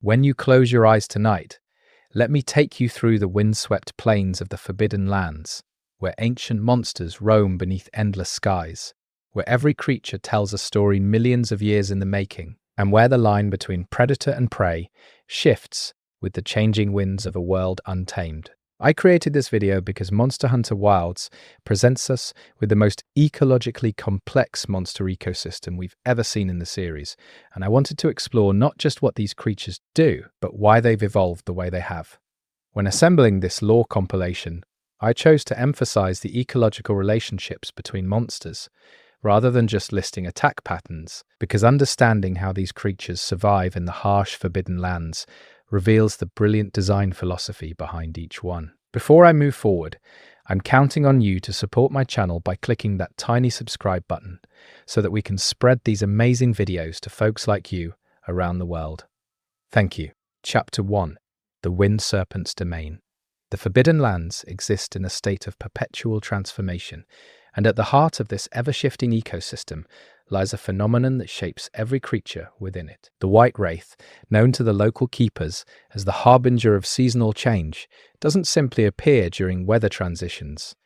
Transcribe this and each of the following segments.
When you close your eyes tonight, let me take you through the windswept plains of the Forbidden Lands, where ancient monsters roam beneath endless skies, where every creature tells a story millions of years in the making, and where the line between predator and prey shifts with the changing winds of a world untamed. I created this video because Monster Hunter Wilds presents us with the most ecologically complex monster ecosystem we've ever seen in the series, and I wanted to explore not just what these creatures do, but why they've evolved the way they have. When assembling this lore compilation, I chose to emphasize the ecological relationships between monsters, rather than just listing attack patterns, because understanding how these creatures survive in the harsh Forbidden Lands reveals the brilliant design philosophy behind each one. Before I move forward, I'm counting on you to support my channel by clicking that tiny subscribe button so that we can spread these amazing videos to folks like you around the world. Thank you. Chapter 1. The Wind Serpent's Domain. The Forbidden Lands exist in a state of perpetual transformation, and at the heart of this ever-shifting ecosystem lies a phenomenon that shapes every creature within it. The White Wraith, known to the local keepers as the harbinger of seasonal change, doesn't simply appear during weather transitions.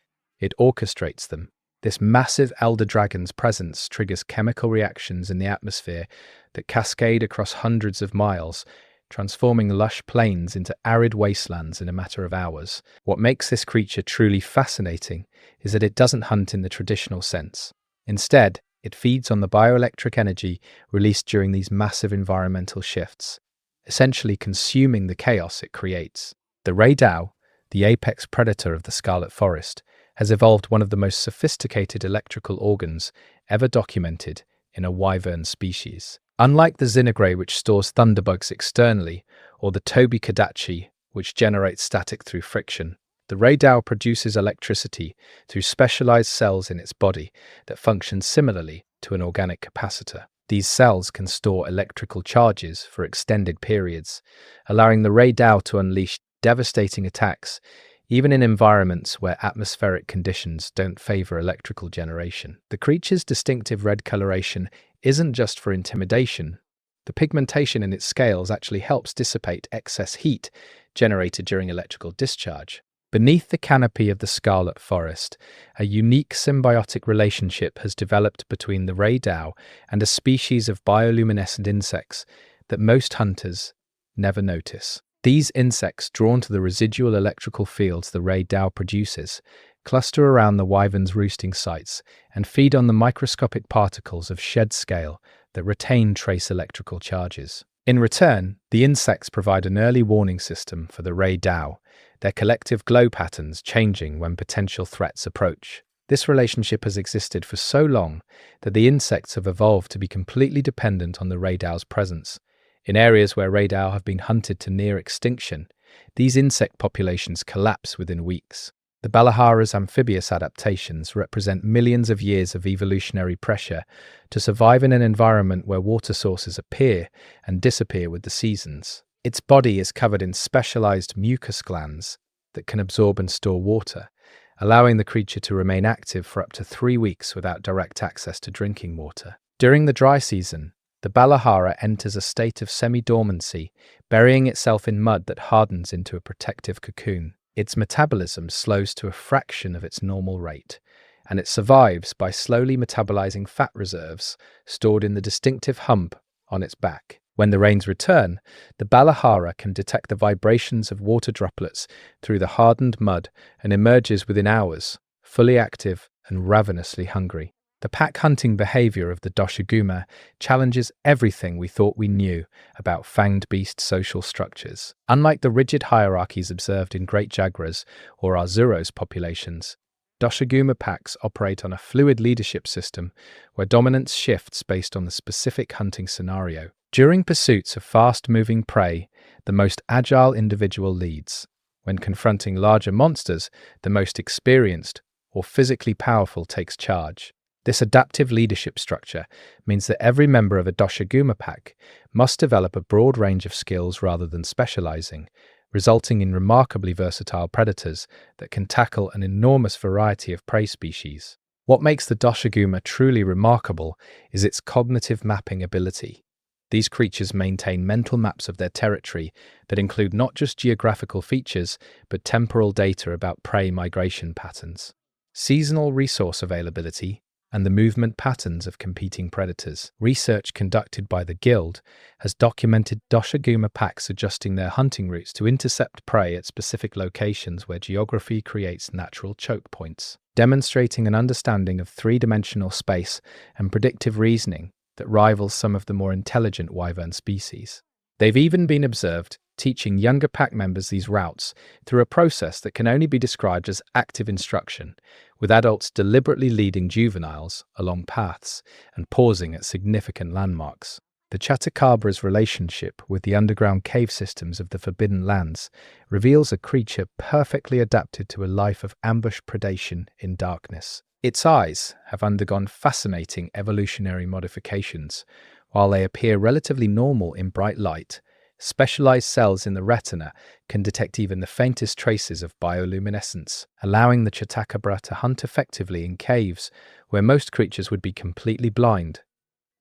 It orchestrates them. This massive elder dragon's presence triggers chemical reactions in the atmosphere that cascade across hundreds of miles, transforming lush plains into arid wastelands in a matter of hours. What makes this creature truly fascinating is that it doesn't hunt in the traditional sense. Instead, it feeds on the bioelectric energy released during these massive environmental shifts, essentially consuming the chaos it creates. The Raydao, the apex predator of the Scarlet Forest, has evolved one of the most sophisticated electrical organs ever documented in a wyvern species. Unlike the Zinigray, which stores thunderbugs externally, or the Tobi-Kadachi, which generates static through friction, the Raydao produces electricity through specialized cells in its body that function similarly to an organic capacitor. These cells can store electrical charges for extended periods, allowing the Raydao to unleash devastating attacks, even in environments where atmospheric conditions don't favor electrical generation. The creature's distinctive red coloration isn't just for intimidation. The pigmentation in its scales actually helps dissipate excess heat generated during electrical discharge. Beneath the canopy of the Scarlet Forest, a unique symbiotic relationship has developed between the Raydao and a species of bioluminescent insects that most hunters never notice. These insects, drawn to the residual electrical fields the Raydao produces, cluster around the wyvern's roosting sites and feed on the microscopic particles of shed scale that retain trace electrical charges. In return, the insects provide an early warning system for the Raydao, their collective glow patterns changing when potential threats approach. This relationship has existed for so long that the insects have evolved to be completely dependent on the Raydao's presence. In areas where Raydao have been hunted to near extinction, these insect populations collapse within weeks. The Balahara's amphibious adaptations represent millions of years of evolutionary pressure to survive in an environment where water sources appear and disappear with the seasons. Its body is covered in specialized mucus glands that can absorb and store water, allowing the creature to remain active for up to 3 weeks without direct access to drinking water. During the dry season, the Balahara enters a state of semi-dormancy, burying itself in mud that hardens into a protective cocoon. Its metabolism slows to a fraction of its normal rate, and it survives by slowly metabolizing fat reserves stored in the distinctive hump on its back. When the rains return, the Balahara can detect the vibrations of water droplets through the hardened mud and emerges within hours, fully active and ravenously hungry. The pack hunting behavior of the Doshiguma challenges everything we thought we knew about fanged beast social structures. Unlike the rigid hierarchies observed in great jaguars or Arzuros populations, Doshiguma packs operate on a fluid leadership system where dominance shifts based on the specific hunting scenario. During pursuits of fast-moving prey, the most agile individual leads. When confronting larger monsters, the most experienced or physically powerful takes charge. This adaptive leadership structure means that every member of a Doshiguma pack must develop a broad range of skills rather than specializing, resulting in remarkably versatile predators that can tackle an enormous variety of prey species. What makes the Doshiguma truly remarkable is its cognitive mapping ability. These creatures maintain mental maps of their territory that include not just geographical features, but temporal data about prey migration patterns, seasonal resource availability, and the movement patterns of competing predators. Research conducted by the Guild has documented Doshiguma packs adjusting their hunting routes to intercept prey at specific locations where geography creates natural choke points, demonstrating an understanding of three-dimensional space and predictive reasoning that rivals some of the more intelligent wyvern species. They've even been observed teaching younger pack members these routes through a process that can only be described as active instruction, with adults deliberately leading juveniles along paths and pausing at significant landmarks. The chatacabra's relationship with the underground cave systems of the Forbidden Lands reveals a creature perfectly adapted to a life of ambush predation in darkness. Its eyes have undergone fascinating evolutionary modifications. While they appear relatively normal in bright light, specialized cells in the retina can detect even the faintest traces of bioluminescence, allowing the chatacabra to hunt effectively in caves where most creatures would be completely blind.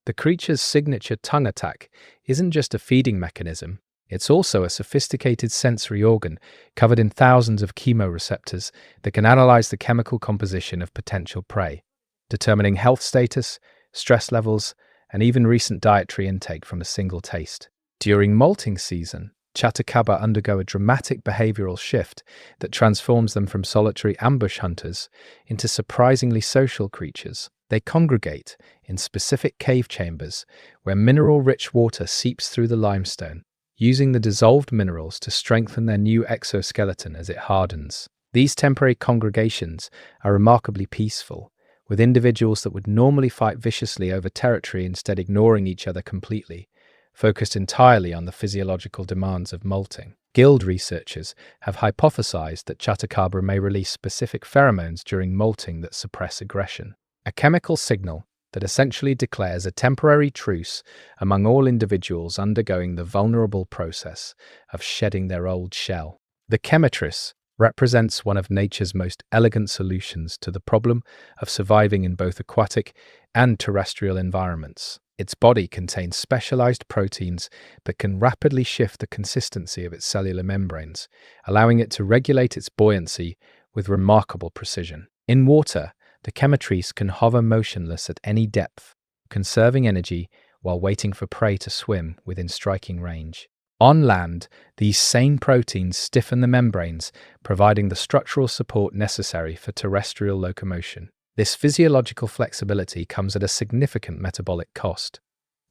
The creature's signature tongue attack isn't just a feeding mechanism, it's also a sophisticated sensory organ covered in thousands of chemoreceptors that can analyze the chemical composition of potential prey, determining health status, stress levels, and even recent dietary intake from a single taste. During molting season, chatacabra undergo a dramatic behavioral shift that transforms them from solitary ambush hunters into surprisingly social creatures. They congregate in specific cave chambers where mineral-rich water seeps through the limestone, using the dissolved minerals to strengthen their new exoskeleton as it hardens. These temporary congregations are remarkably peaceful, with individuals that would normally fight viciously over territory instead ignoring each other completely, focused entirely on the physiological demands of molting. Guild researchers have hypothesized that chatacabra may release specific pheromones during molting that suppress aggression, a chemical signal that essentially declares a temporary truce among all individuals undergoing the vulnerable process of shedding their old shell. The chemitris represents one of nature's most elegant solutions to the problem of surviving in both aquatic and terrestrial environments. Its body contains specialized proteins that can rapidly shift the consistency of its cellular membranes, allowing it to regulate its buoyancy with remarkable precision. In water, the chemitris can hover motionless at any depth, conserving energy while waiting for prey to swim within striking range. On land, these same proteins stiffen the membranes, providing the structural support necessary for terrestrial locomotion. This physiological flexibility comes at a significant metabolic cost.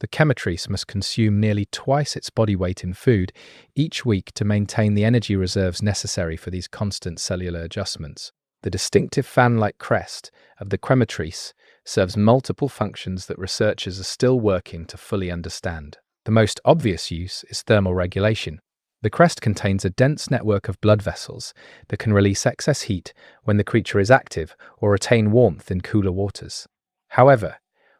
The chemitris must consume nearly twice its body weight in food each week to maintain the energy reserves necessary for these constant cellular adjustments. The distinctive fan-like crest of the chemitris serves multiple functions that researchers are still working to fully understand. The most obvious use is thermal regulation. The crest contains a dense network of blood vessels that can release excess heat when the creature is active or retain warmth in cooler waters. However,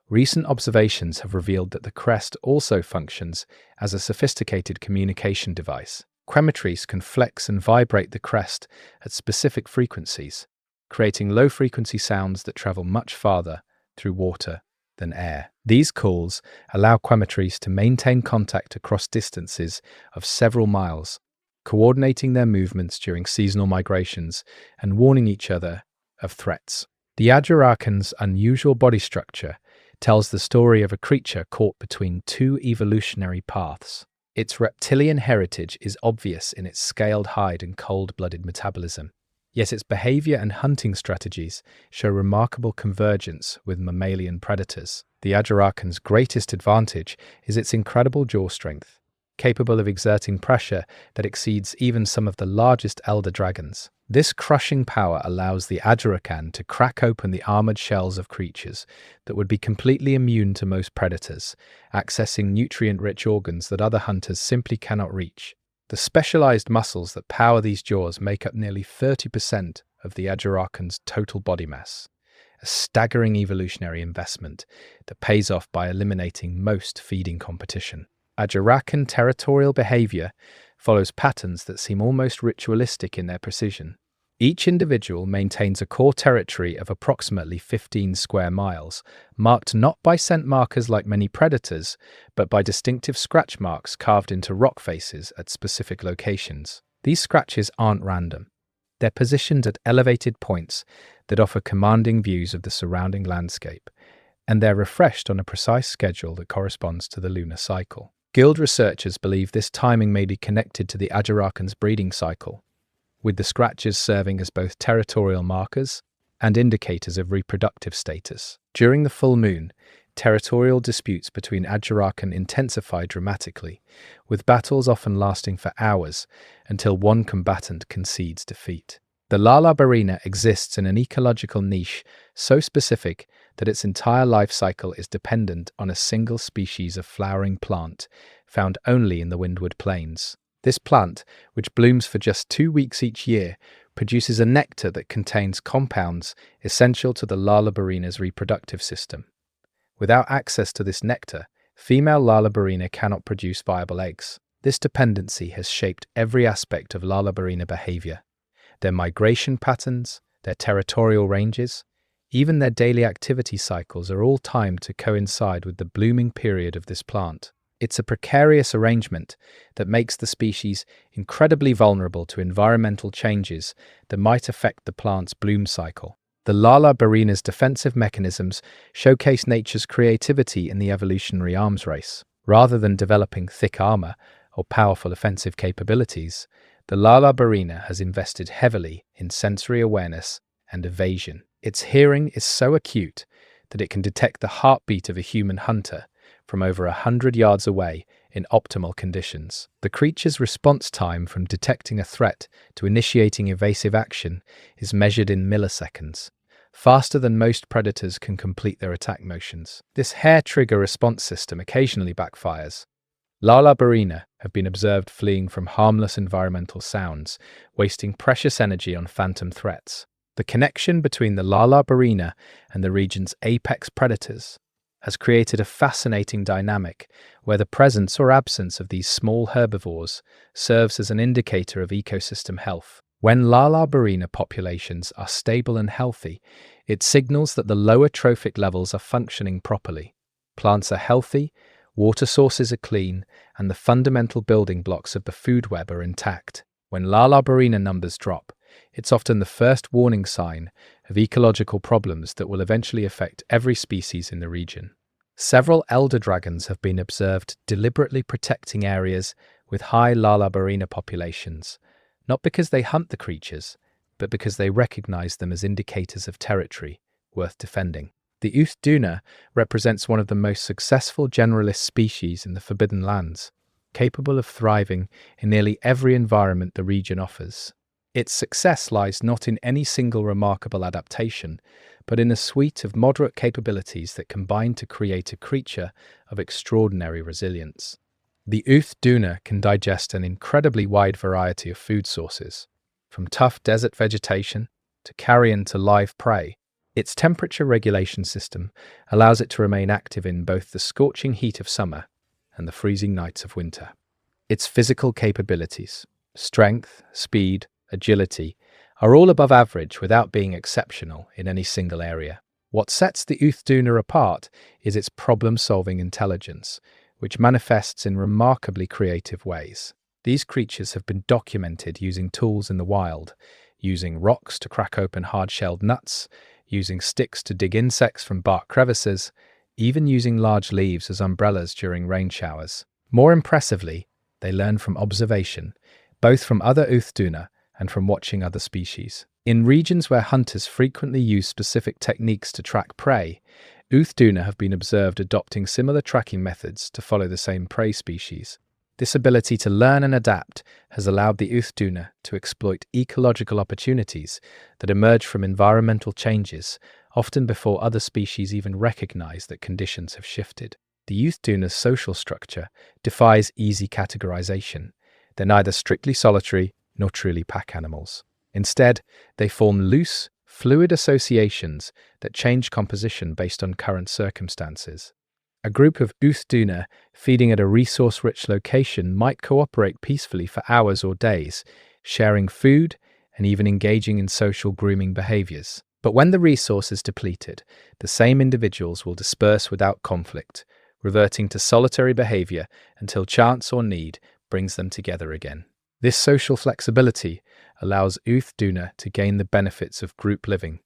recent observations have revealed that the crest also functions as a sophisticated communication device. Chemitris can flex and vibrate the crest at specific frequencies, creating low-frequency sounds that travel much farther through water than air. These calls allow chemitris to maintain contact across distances of several miles, coordinating their movements during seasonal migrations and warning each other of threats. The Ajarakan's unusual body structure tells the story of a creature caught between two evolutionary paths. Its reptilian heritage is obvious in its scaled hide and cold-blooded metabolism. Yet its behavior and hunting strategies show remarkable convergence with mammalian predators. The Ajarakan's greatest advantage is its incredible jaw strength, capable of exerting pressure that exceeds even some of the largest elder dragons. This crushing power allows the Ajarakan to crack open the armored shells of creatures that would be completely immune to most predators, accessing nutrient-rich organs that other hunters simply cannot reach. The specialized muscles that power these jaws make up nearly 30% of the Ajarakan's total body mass, a staggering evolutionary investment that pays off by eliminating most feeding competition. Ajarakan territorial behavior follows patterns that seem almost ritualistic in their precision. Each individual maintains a core territory of approximately 15 square miles, marked not by scent markers like many predators, but by distinctive scratch marks carved into rock faces at specific locations. These scratches aren't random. They're positioned at elevated points that offer commanding views of the surrounding landscape, and they're refreshed on a precise schedule that corresponds to the lunar cycle. Guild researchers believe this timing may be connected to the Ajarakan's breeding cycle, with the scratches serving as both territorial markers and indicators of reproductive status. During the full moon, territorial disputes between Ajarakan intensify dramatically, with battles often lasting for hours until one combatant concedes defeat. The Lalabarina exists in an ecological niche so specific that its entire life cycle is dependent on a single species of flowering plant found only in the Windward Plains. This plant, which blooms for just 2 weeks each year, produces a nectar that contains compounds essential to the Lalabarina's reproductive system. Without access to this nectar, female Lalabarina cannot produce viable eggs. This dependency has shaped every aspect of Lalabarina behavior: their migration patterns, their territorial ranges, even their daily activity cycles are all timed to coincide with the blooming period of this plant. It's a precarious arrangement that makes the species incredibly vulnerable to environmental changes that might affect the plant's bloom cycle. The Lalabarina's defensive mechanisms showcase nature's creativity in the evolutionary arms race. Rather than developing thick armor or powerful offensive capabilities, the Lalabarina has invested heavily in sensory awareness and evasion. Its hearing is so acute that it can detect the heartbeat of a human hunter from over 100 yards away in optimal conditions. The creature's response time from detecting a threat to initiating evasive action is measured in milliseconds, faster than most predators can complete their attack motions. This hair-trigger response system occasionally backfires. Lalabarina have been observed fleeing from harmless environmental sounds, wasting precious energy on phantom threats. The connection between the Lalabarina and the region's apex predators has created a fascinating dynamic where the presence or absence of these small herbivores serves as an indicator of ecosystem health. When Lalabarina populations are stable and healthy, it signals that the lower trophic levels are functioning properly. Plants are healthy, water sources are clean, and the fundamental building blocks of the food web are intact. When Lalabarina numbers drop, it's often the first warning sign of ecological problems that will eventually affect every species in the region. Several elder dragons have been observed deliberately protecting areas with high Lalabarina populations, not because they hunt the creatures, but because they recognize them as indicators of territory worth defending. The Uthduna represents one of the most successful generalist species in the Forbidden Lands, capable of thriving in nearly every environment the region offers. Its success lies not in any single remarkable adaptation, but in a suite of moderate capabilities that combine to create a creature of extraordinary resilience. The Uthduna can digest an incredibly wide variety of food sources, from tough desert vegetation to carrion to live prey. Its temperature regulation system allows it to remain active in both the scorching heat of summer and the freezing nights of winter. Its physical capabilities, strength, speed, agility, are all above average without being exceptional in any single area. What sets the Uthduna apart is its problem-solving intelligence, which manifests in remarkably creative ways. These creatures have been documented using tools in the wild, using rocks to crack open hard-shelled nuts, using sticks to dig insects from bark crevices, even using large leaves as umbrellas during rain showers. More impressively, they learn from observation, both from other Uthduna and from watching other species. In regions where hunters frequently use specific techniques to track prey, Uthduna have been observed adopting similar tracking methods to follow the same prey species. This ability to learn and adapt has allowed the Uthduna to exploit ecological opportunities that emerge from environmental changes, often before other species even recognize that conditions have shifted. The Uthduna's social structure defies easy categorization. They're neither strictly solitary nor truly pack animals. Instead, they form loose, fluid associations that change composition based on current circumstances. A group of Uthduna feeding at a resource-rich location might cooperate peacefully for hours or days, sharing food and even engaging in social grooming behaviors. But when the resource is depleted, the same individuals will disperse without conflict, reverting to solitary behavior until chance or need brings them together again. This social flexibility allows Duna to gain the benefits of group living,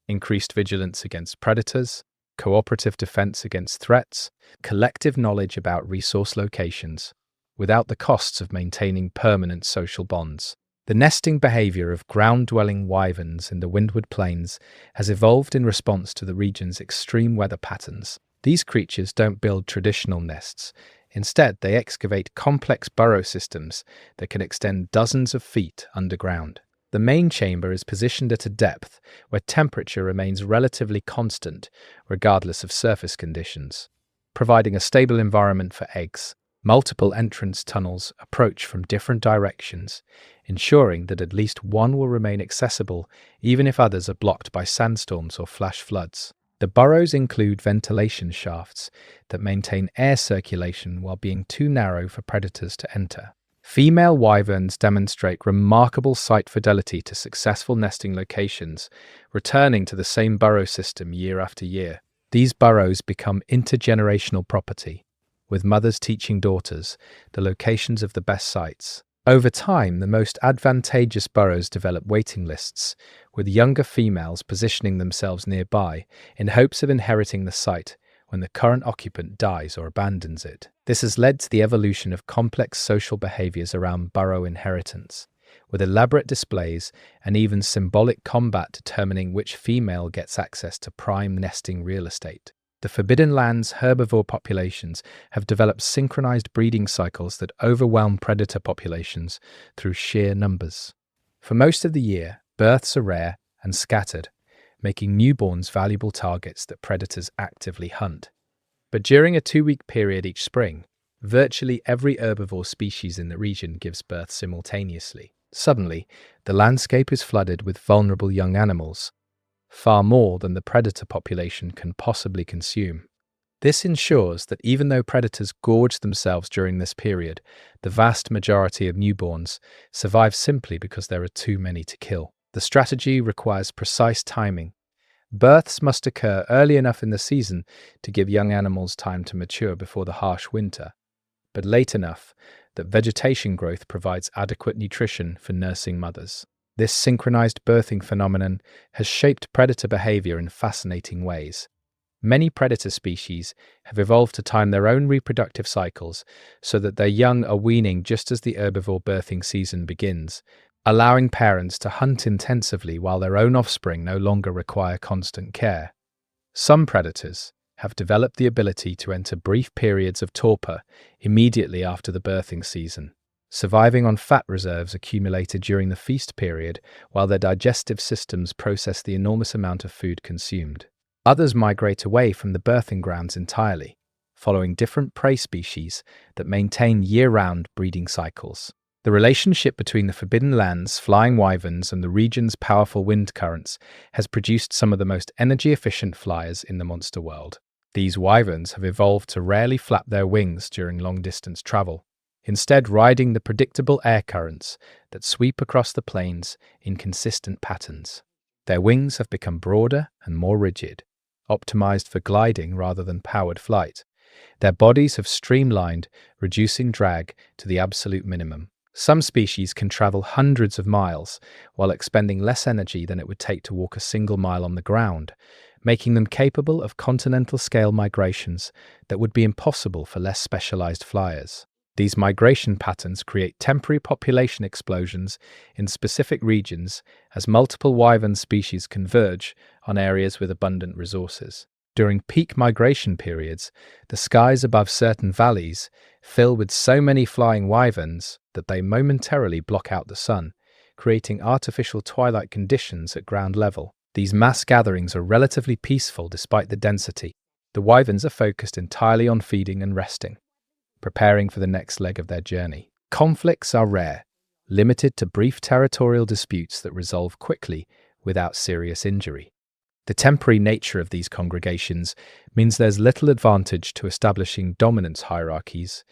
increased vigilance against predators, cooperative defense against threats, collective knowledge about resource locations, without the costs of maintaining permanent social bonds. The nesting behavior of ground-dwelling wyverns in the Windward Plains has evolved in response to the region's extreme weather patterns. These creatures don't build traditional nests. Instead, they excavate complex burrow systems that can extend dozens of feet underground. The main chamber is positioned at a depth where temperature remains relatively constant regardless of surface conditions, providing a stable environment for eggs. Multiple entrance tunnels approach from different directions, ensuring that at least one will remain accessible even if others are blocked by sandstorms or flash floods. The burrows include ventilation shafts that maintain air circulation while being too narrow for predators to enter. Female wyverns demonstrate remarkable site fidelity to successful nesting locations, returning to the same burrow system year after year. These burrows become intergenerational property, with mothers teaching daughters the locations of the best sites. Over time, the most advantageous burrows develop waiting lists, with younger females positioning themselves nearby in hopes of inheriting the site when the current occupant dies or abandons it. This has led to the evolution of complex social behaviors around burrow inheritance, with elaborate displays and even symbolic combat determining which female gets access to prime nesting real estate. The Forbidden Lands' herbivore populations have developed synchronized breeding cycles that overwhelm predator populations through sheer numbers. For most of the year, births are rare and scattered, making newborns valuable targets that predators actively hunt. But during a 2-week period each spring, virtually every herbivore species in the region gives birth simultaneously. Suddenly, the landscape is flooded with vulnerable young animals, far more than the predator population can possibly consume. This ensures that even though predators gorge themselves during this period, the vast majority of newborns survive simply because there are too many to kill. The strategy requires precise timing. Births must occur early enough in the season to give young animals time to mature before the harsh winter, but late enough that vegetation growth provides adequate nutrition for nursing mothers. This synchronized birthing phenomenon has shaped predator behavior in fascinating ways. Many predator species have evolved to time their own reproductive cycles so that their young are weaning just as the herbivore birthing season begins, allowing parents to hunt intensively while their own offspring no longer require constant care. Some predators have developed the ability to enter brief periods of torpor immediately after the birthing season, surviving on fat reserves accumulated during the feast period while their digestive systems process the enormous amount of food consumed. Others migrate away from the birthing grounds entirely, following different prey species that maintain year-round breeding cycles. The relationship between the Forbidden Lands, flying wyverns, and the region's powerful wind currents has produced some of the most energy-efficient flyers in the monster world. These wyverns have evolved to rarely flap their wings during long-distance travel, instead riding the predictable air currents that sweep across the plains in consistent patterns. Their wings have become broader and more rigid, optimized for gliding rather than powered flight. Their bodies have streamlined, reducing drag to the absolute minimum. Some species can travel hundreds of miles while expending less energy than it would take to walk a single mile on the ground, making them capable of continental-scale migrations that would be impossible for less specialized flyers. These migration patterns create temporary population explosions in specific regions as multiple wyvern species converge on areas with abundant resources. During peak migration periods, the skies above certain valleys fill with so many flying wyverns that they momentarily block out the sun, creating artificial twilight conditions at ground level. These mass gatherings are relatively peaceful despite the density. The wyverns are focused entirely on feeding and resting, preparing for the next leg of their journey. Conflicts are rare, limited to brief territorial disputes that resolve quickly without serious injury. The temporary nature of these congregations means there's little advantage to establishing dominance hierarchies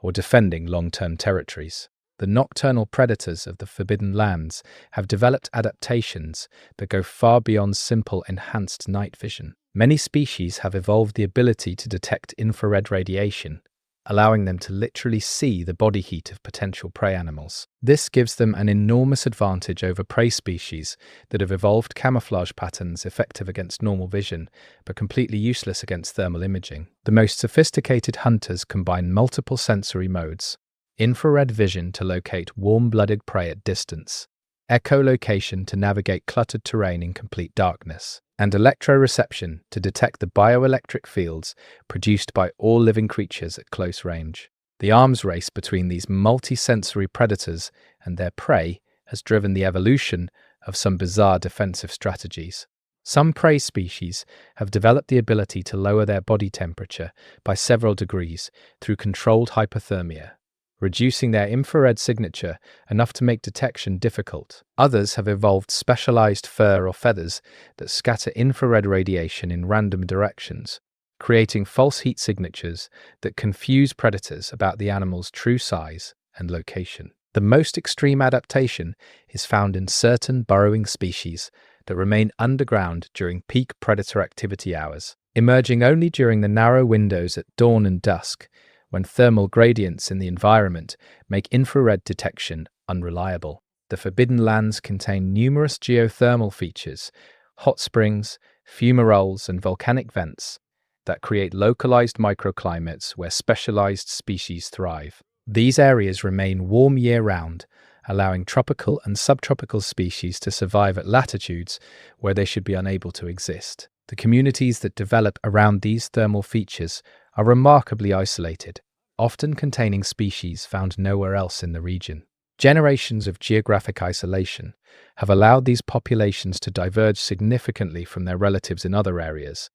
or defending long-term territories. The The nocturnal predators of the Forbidden Lands have developed adaptations that go far beyond simple enhanced night vision. Many species have evolved the ability to detect infrared radiation, allowing them to literally see the body heat of potential prey animals. This gives them an enormous advantage over prey species that have evolved camouflage patterns effective against normal vision, but completely useless against thermal imaging. The most sophisticated hunters combine multiple sensory modes: infrared vision to locate warm-blooded prey at distance, echolocation to navigate cluttered terrain in complete darkness, and electroreception to detect the bioelectric fields produced by all living creatures at close range. The arms race between these multi-sensory predators and their prey has driven the evolution of some bizarre defensive strategies. Some prey species have developed the ability to lower their body temperature by several degrees through controlled hypothermia, reducing their infrared signature enough to make detection difficult. Others have evolved specialized fur or feathers that scatter infrared radiation in random directions, creating false heat signatures that confuse predators about the animal's true size and location. The most extreme adaptation is found in certain burrowing species that remain underground during peak predator activity hours, emerging only during the narrow windows at dawn and dusk, when thermal gradients in the environment make infrared detection unreliable. The Forbidden Lands contain numerous geothermal features, hot springs, fumaroles, and volcanic vents that create localized microclimates where specialized species thrive. These areas remain warm year-round, allowing tropical and subtropical species to survive at latitudes where they should be unable to exist. The communities that develop around these thermal features are remarkably isolated, often containing species found nowhere else in the region. Generations of geographic isolation have allowed these populations to diverge significantly from their relatives in other areas,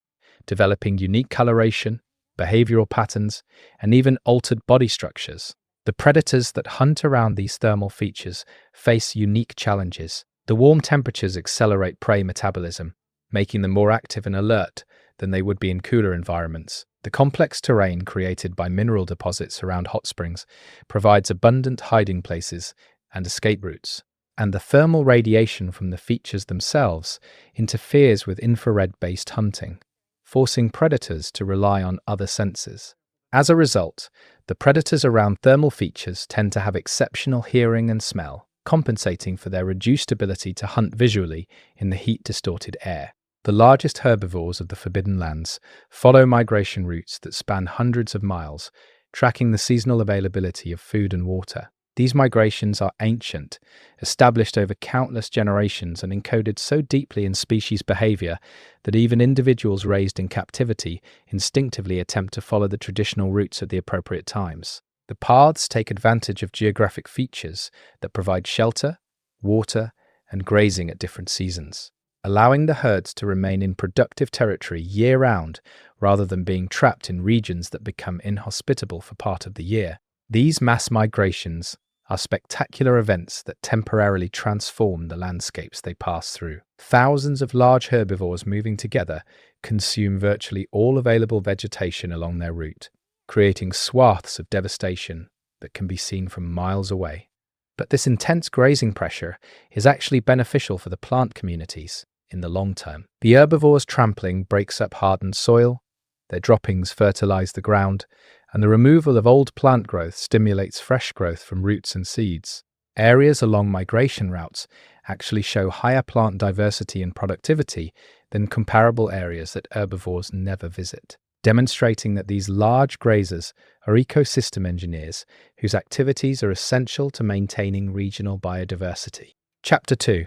developing unique coloration, behavioral patterns, and even altered body structures. The predators that hunt around these thermal features face unique challenges. The warm temperatures accelerate prey metabolism, making them more active and alert than they would be in cooler environments. The complex terrain created by mineral deposits around hot springs provides abundant hiding places and escape routes, and the thermal radiation from the features themselves interferes with infrared-based hunting, forcing predators to rely on other senses. As a result, the predators around thermal features tend to have exceptional hearing and smell, compensating for their reduced ability to hunt visually in the heat-distorted air. The largest herbivores of the Forbidden Lands follow migration routes that span hundreds of miles, tracking the seasonal availability of food and water. These migrations are ancient, established over countless generations and encoded so deeply in species behavior that even individuals raised in captivity instinctively attempt to follow the traditional routes at the appropriate times. The paths take advantage of geographic features that provide shelter, water, and grazing at different seasons, allowing the herds to remain in productive territory year-round rather than being trapped in regions that become inhospitable for part of the year. These mass migrations are spectacular events that temporarily transform the landscapes they pass through. Thousands of large herbivores moving together consume virtually all available vegetation along their route, creating swaths of devastation that can be seen from miles away. But this intense grazing pressure is actually beneficial for the plant communities in the long term. The herbivores' trampling breaks up hardened soil, their droppings fertilize the ground, and the removal of old plant growth stimulates fresh growth from roots and seeds. Areas along migration routes actually show higher plant diversity and productivity than comparable areas that herbivores never visit, demonstrating that these large grazers are ecosystem engineers whose activities are essential to maintaining regional biodiversity. Chapter 2.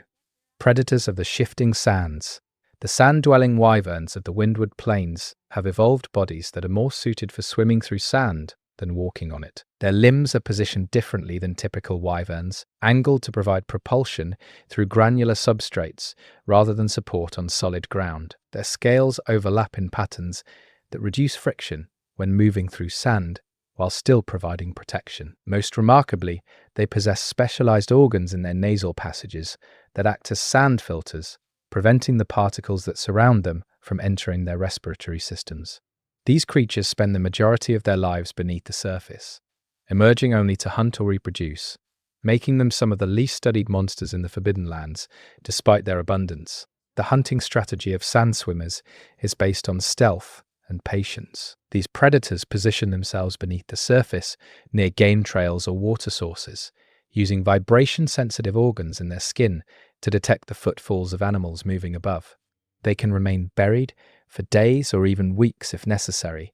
Predators of the shifting sands. The sand-dwelling wyverns of the windward plains have evolved bodies that are more suited for swimming through sand than walking on it. Their limbs are positioned differently than typical wyverns, angled to provide propulsion through granular substrates rather than support on solid ground. Their scales overlap in patterns that reduce friction when moving through sand while still providing protection. Most remarkably, they possess specialized organs in their nasal passages that act as sand filters, preventing the particles that surround them from entering their respiratory systems. These creatures spend the majority of their lives beneath the surface, emerging only to hunt or reproduce, making them some of the least studied monsters in the Forbidden Lands, despite their abundance. The hunting strategy of sand swimmers is based on stealth and patience. These predators position themselves beneath the surface, near game trails or water sources, using vibration-sensitive organs in their skin to detect the footfalls of animals moving above. They can remain buried for days or even weeks if necessary,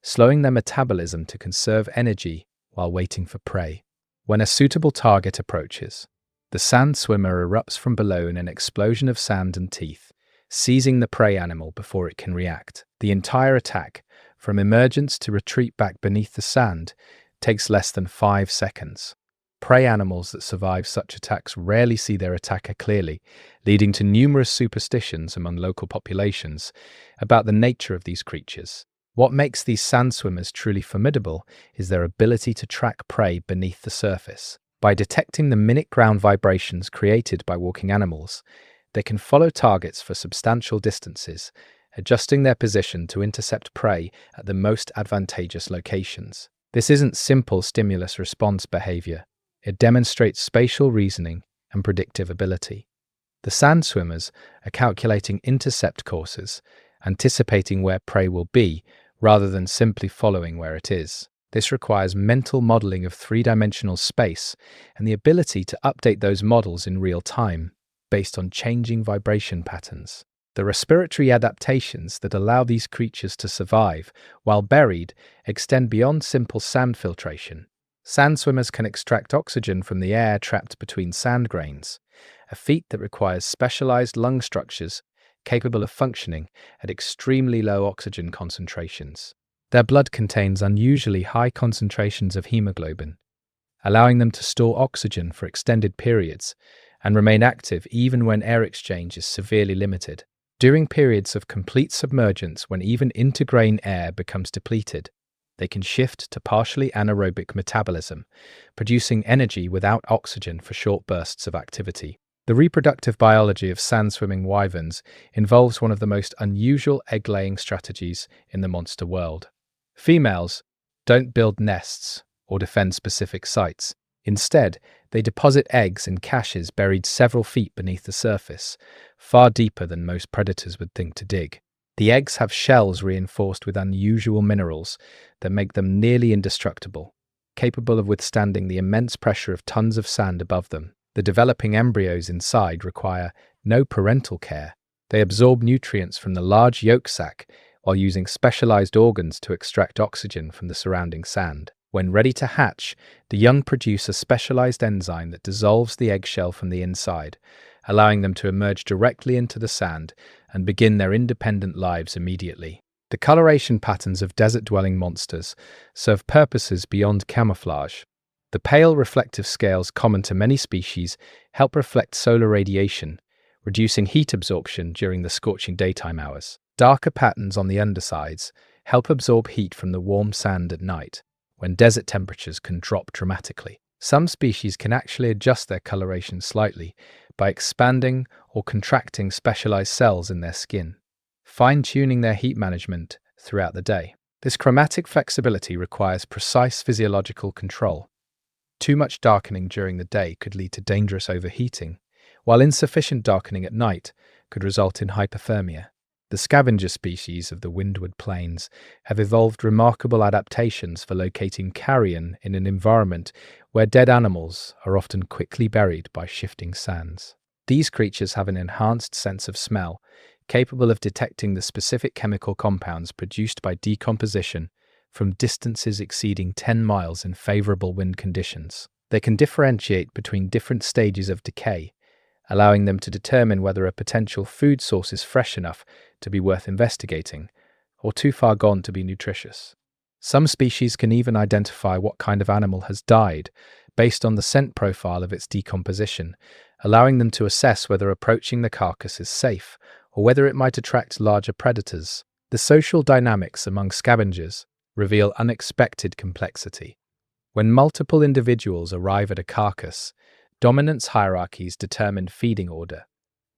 slowing their metabolism to conserve energy while waiting for prey. When a suitable target approaches, the sand swimmer erupts from below in an explosion of sand and teeth, seizing the prey animal before it can react. The entire attack, from emergence to retreat back beneath the sand, takes less than 5 seconds. Prey animals that survive such attacks rarely see their attacker clearly, leading to numerous superstitions among local populations about the nature of these creatures. What makes these sand swimmers truly formidable is their ability to track prey beneath the surface. By detecting the minute ground vibrations created by walking animals, they can follow targets for substantial distances, adjusting their position to intercept prey at the most advantageous locations. This isn't simple stimulus-response behavior. It demonstrates spatial reasoning and predictive ability. The sand swimmers are calculating intercept courses, anticipating where prey will be, rather than simply following where it is. This requires mental modeling of three-dimensional space and the ability to update those models in real time, based on changing vibration patterns. The respiratory adaptations that allow these creatures to survive while buried extend beyond simple sand filtration. Sand swimmers can extract oxygen from the air trapped between sand grains, a feat that requires specialized lung structures capable of functioning at extremely low oxygen concentrations. Their blood contains unusually high concentrations of hemoglobin, allowing them to store oxygen for extended periods and remain active even when air exchange is severely limited. During periods of complete submergence, when even intergrain air becomes depleted, they can shift to partially anaerobic metabolism, producing energy without oxygen for short bursts of activity. The reproductive biology of sand-swimming wyverns involves one of the most unusual egg-laying strategies in the monster world. Females don't build nests or defend specific sites. Instead, they deposit eggs in caches buried several feet beneath the surface, far deeper than most predators would think to dig. The eggs have shells reinforced with unusual minerals that make them nearly indestructible, capable of withstanding the immense pressure of tons of sand above them. The developing embryos inside require no parental care. They absorb nutrients from the large yolk sac while using specialized organs to extract oxygen from the surrounding sand. When ready to hatch, the young produce a specialized enzyme that dissolves the eggshell from the inside, allowing them to emerge directly into the sand and begin their independent lives immediately. The coloration patterns of desert-dwelling monsters serve purposes beyond camouflage. The pale reflective scales common to many species help reflect solar radiation, reducing heat absorption during the scorching daytime hours. Darker patterns on the undersides help absorb heat from the warm sand at night, when desert temperatures can drop dramatically. Some species can actually adjust their coloration slightly by expanding or contracting specialized cells in their skin, fine-tuning their heat management throughout the day. This chromatic flexibility requires precise physiological control. Too much darkening during the day could lead to dangerous overheating, while insufficient darkening at night could result in hypothermia. The scavenger species of the windward plains have evolved remarkable adaptations for locating carrion in an environment where dead animals are often quickly buried by shifting sands. These creatures have an enhanced sense of smell, capable of detecting the specific chemical compounds produced by decomposition from distances exceeding 10 miles in favorable wind conditions. They can differentiate between different stages of decay, allowing them to determine whether a potential food source is fresh enough to be worth investigating, or too far gone to be nutritious. Some species can even identify what kind of animal has died based on the scent profile of its decomposition, allowing them to assess whether approaching the carcass is safe or whether it might attract larger predators. The social dynamics among scavengers reveal unexpected complexity. When multiple individuals arrive at a carcass, dominance hierarchies determine feeding order.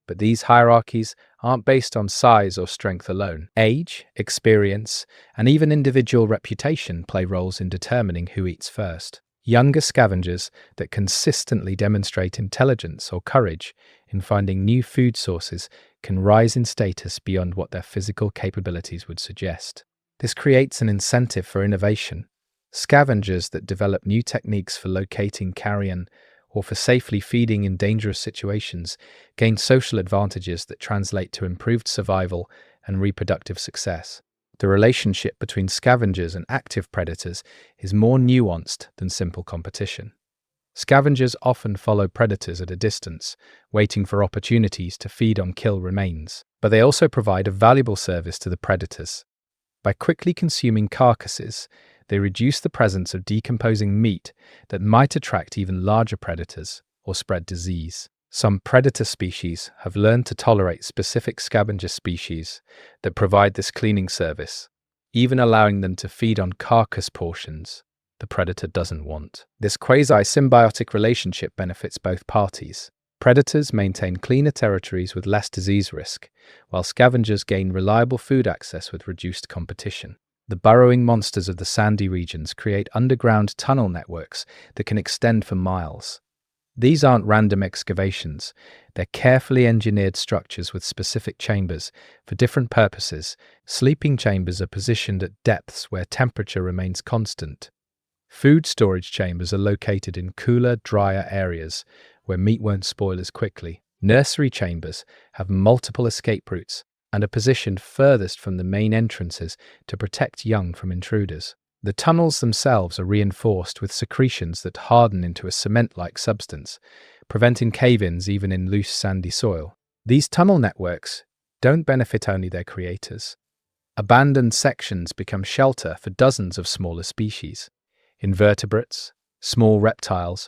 But these hierarchies aren't based on size or strength alone. Age, experience, and even individual reputation play roles in determining who eats first. Younger scavengers that consistently demonstrate intelligence or courage in finding new food sources can rise in status beyond what their physical capabilities would suggest. This creates an incentive for innovation. Scavengers that develop new techniques for locating carrion or for safely feeding in dangerous situations gain social advantages that translate to improved survival and reproductive success. The relationship between scavengers and active predators is more nuanced than simple competition. Scavengers often follow predators at a distance, waiting for opportunities to feed on kill remains, but they also provide a valuable service to the predators. By quickly consuming carcasses, they reduce the presence of decomposing meat that might attract even larger predators or spread disease. Some predator species have learned to tolerate specific scavenger species that provide this cleaning service, even allowing them to feed on carcass portions the predator doesn't want. This quasi-symbiotic relationship benefits both parties. Predators maintain cleaner territories with less disease risk, while scavengers gain reliable food access with reduced competition. The burrowing monsters of the sandy regions create underground tunnel networks that can extend for miles. These aren't random excavations. They're carefully engineered structures with specific chambers for different purposes. Sleeping chambers are positioned at depths where temperature remains constant. Food storage chambers are located in cooler, drier areas where meat won't spoil as quickly. Nursery chambers have multiple escape routes and are positioned furthest from the main entrances to protect young from intruders. The tunnels themselves are reinforced with secretions that harden into a cement-like substance, preventing cave-ins even in loose sandy soil. These tunnel networks don't benefit only their creators. Abandoned sections become shelter for dozens of smaller species. Invertebrates, small reptiles,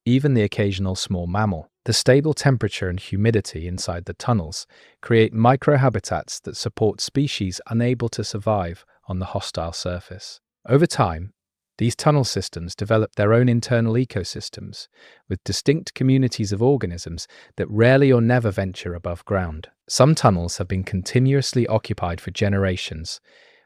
even the occasional small mammal. The stable temperature and humidity inside the tunnels create microhabitats that support species unable to survive on the hostile surface. Over time, these tunnel systems develop their own internal ecosystems, with distinct communities of organisms that rarely or never venture above ground. Some tunnels have been continuously occupied for generations,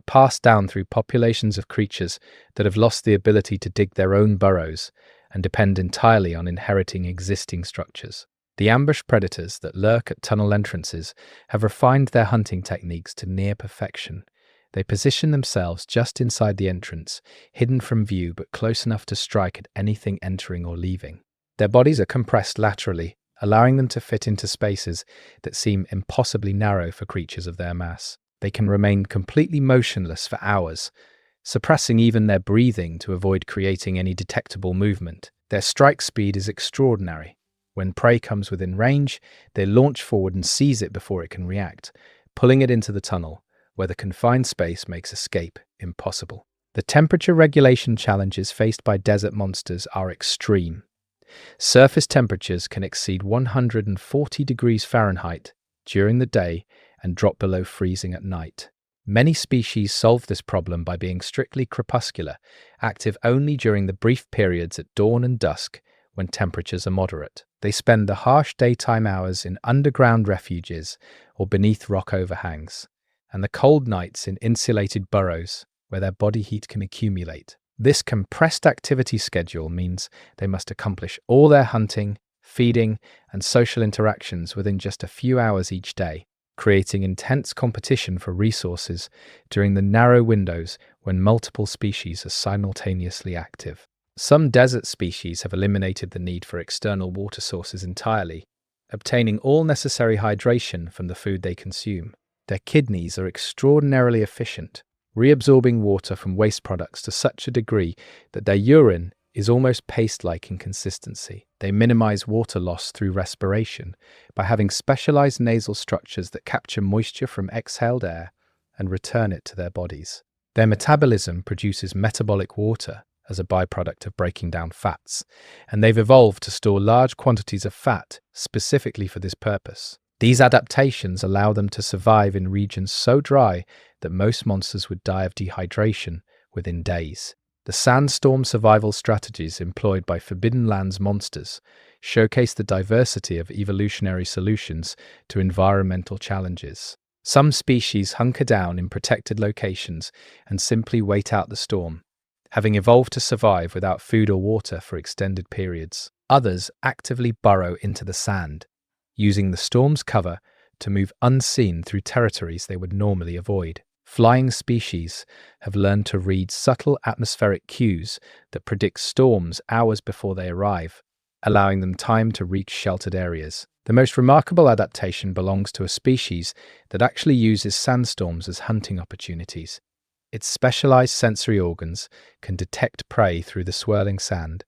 passed down through populations of creatures that have lost the ability to dig their own burrows and depend entirely on inheriting existing structures. The ambush predators that lurk at tunnel entrances have refined their hunting techniques to near perfection. They position themselves just inside the entrance, hidden from view but close enough to strike at anything entering or leaving. Their bodies are compressed laterally, allowing them to fit into spaces that seem impossibly narrow for creatures of their mass. They can remain completely motionless for hours, suppressing even their breathing to avoid creating any detectable movement. Their strike speed is extraordinary. When prey comes within range, they launch forward and seize it before it can react, pulling it into the tunnel, where the confined space makes escape impossible. The temperature regulation challenges faced by desert monsters are extreme. Surface temperatures can exceed 140 degrees Fahrenheit during the day and drop below freezing at night. Many species solve this problem by being strictly crepuscular, active only during the brief periods at dawn and dusk when temperatures are moderate. They spend the harsh daytime hours in underground refuges or beneath rock overhangs, and the cold nights in insulated burrows where their body heat can accumulate. This compressed activity schedule means they must accomplish all their hunting, feeding, and social interactions within just a few hours each day, creating intense competition for resources during the narrow windows when multiple species are simultaneously active. Some desert species have eliminated the need for external water sources entirely, obtaining all necessary hydration from the food they consume. Their kidneys are extraordinarily efficient, reabsorbing water from waste products to such a degree that their urine is almost paste-like in consistency. They minimize water loss through respiration by having specialized nasal structures that capture moisture from exhaled air and return it to their bodies. Their metabolism produces metabolic water as a byproduct of breaking down fats, and they've evolved to store large quantities of fat specifically for this purpose. These adaptations allow them to survive in regions so dry that most monsters would die of dehydration within days. The sandstorm survival strategies employed by Forbidden Lands monsters showcase the diversity of evolutionary solutions to environmental challenges. Some species hunker down in protected locations and simply wait out the storm, having evolved to survive without food or water for extended periods. Others actively burrow into the sand, using the storm's cover to move unseen through territories they would normally avoid. Flying species have learned to read subtle atmospheric cues that predict storms hours before they arrive, allowing them time to reach sheltered areas. The most remarkable adaptation belongs to a species that actually uses sandstorms as hunting opportunities. Its specialized sensory organs can detect prey through the swirling sand,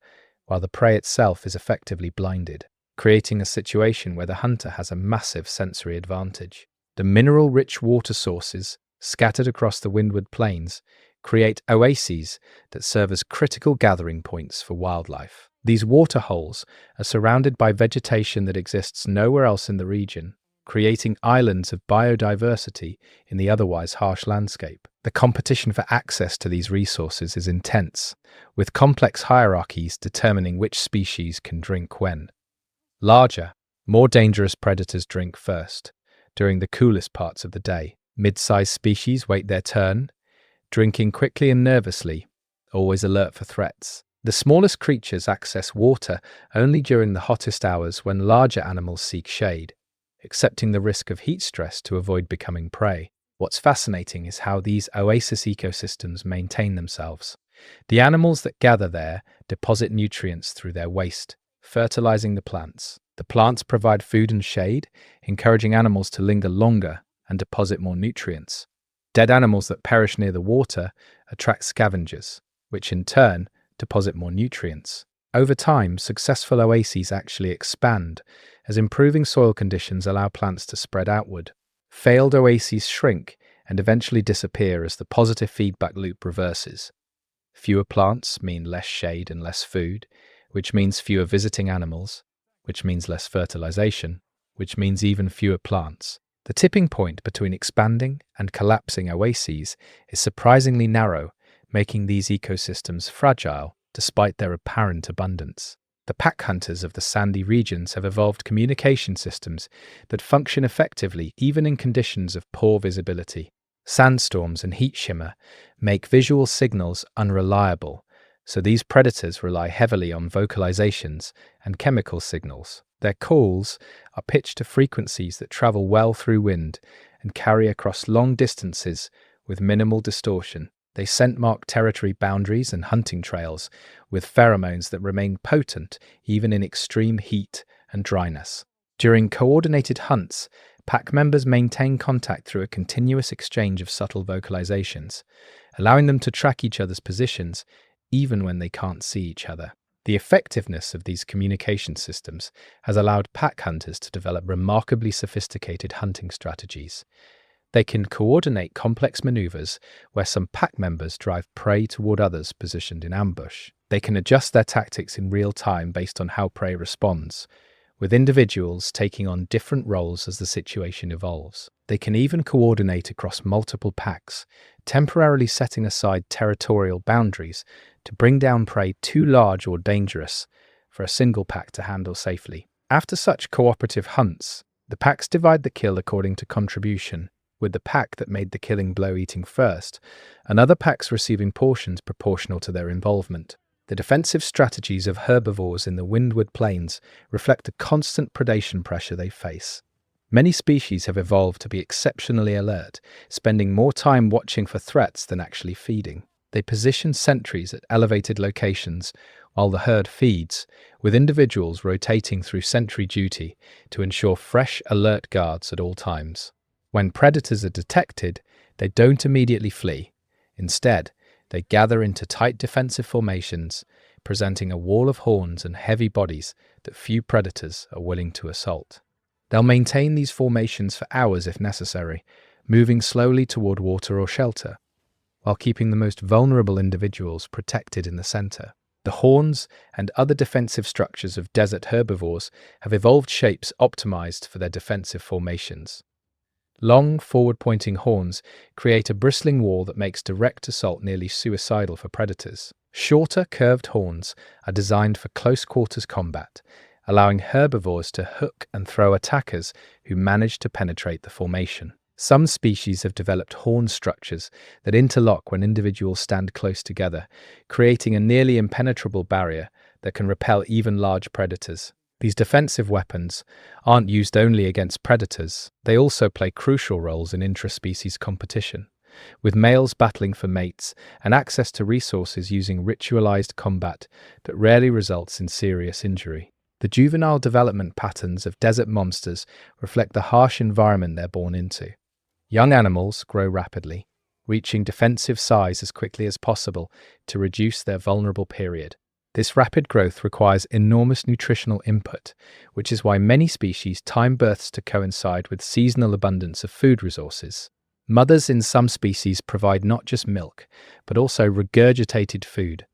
while the prey itself is effectively blinded, creating a situation where the hunter has a massive sensory advantage. The mineral-rich water sources scattered across the windward plains create oases that serve as critical gathering points for wildlife. These water holes are surrounded by vegetation that exists nowhere else in the region, creating islands of biodiversity in the otherwise harsh landscape. The competition for access to these resources is intense, with complex hierarchies determining which species can drink when. Larger, more dangerous predators drink first, during the coolest parts of the day. Mid-sized species wait their turn, drinking quickly and nervously, always alert for threats. The smallest creatures access water only during the hottest hours when larger animals seek shade, accepting the risk of heat stress to avoid becoming prey. What's fascinating is how these oasis ecosystems maintain themselves. The animals that gather there deposit nutrients through their waste, fertilizing the plants. The plants provide food and shade, encouraging animals to linger longer and deposit more nutrients. Dead animals that perish near the water attract scavengers, which in turn deposit more nutrients. Over time, successful oases actually expand, as improving soil conditions allow plants to spread outward. Failed oases shrink and eventually disappear as the positive feedback loop reverses. Fewer plants mean less shade and less food, which means fewer visiting animals, which means less fertilization, which means even fewer plants. The tipping point between expanding and collapsing oases is surprisingly narrow, making these ecosystems fragile despite their apparent abundance. The pack hunters of the sandy regions have evolved communication systems that function effectively even in conditions of poor visibility. Sandstorms and heat shimmer make visual signals unreliable, so these predators rely heavily on vocalizations and chemical signals. Their calls are pitched to frequencies that travel well through wind and carry across long distances with minimal distortion. They scent mark territory boundaries and hunting trails with pheromones that remain potent even in extreme heat and dryness. During coordinated hunts, pack members maintain contact through a continuous exchange of subtle vocalizations, allowing them to track each other's positions even when they can't see each other. The effectiveness of these communication systems has allowed pack hunters to develop remarkably sophisticated hunting strategies. They can coordinate complex maneuvers where some pack members drive prey toward others positioned in ambush. They can adjust their tactics in real time based on how prey responds, with individuals taking on different roles as the situation evolves. They can even coordinate across multiple packs, temporarily setting aside territorial boundaries to bring down prey too large or dangerous for a single pack to handle safely. After such cooperative hunts, the packs divide the kill according to contribution, with the pack that made the killing blow eating first, and other packs receiving portions proportional to their involvement. The defensive strategies of herbivores in the windward plains reflect the constant predation pressure they face. Many species have evolved to be exceptionally alert, spending more time watching for threats than actually feeding. They position sentries at elevated locations while the herd feeds, with individuals rotating through sentry duty to ensure fresh, alert guards at all times. When predators are detected, they don't immediately flee. Instead, they gather into tight defensive formations, presenting a wall of horns and heavy bodies that few predators are willing to assault. They'll maintain these formations for hours if necessary, moving slowly toward water or shelter, while keeping the most vulnerable individuals protected in the center. The horns and other defensive structures of desert herbivores have evolved shapes optimized for their defensive formations. Long, forward-pointing horns create a bristling wall that makes direct assault nearly suicidal for predators. Shorter, curved horns are designed for close-quarters combat, allowing herbivores to hook and throw attackers who manage to penetrate the formation. Some species have developed horn structures that interlock when individuals stand close together, creating a nearly impenetrable barrier that can repel even large predators. These defensive weapons aren't used only against predators, they also play crucial roles in intraspecies competition, with males battling for mates and access to resources using ritualized combat that rarely results in serious injury. The juvenile development patterns of desert monsters reflect the harsh environment they're born into. Young animals grow rapidly, reaching defensive size as quickly as possible to reduce their vulnerable period. This rapid growth requires enormous nutritional input, which is why many species time births to coincide with seasonal abundance of food resources. Mothers in some species provide not just milk, but also regurgitated food,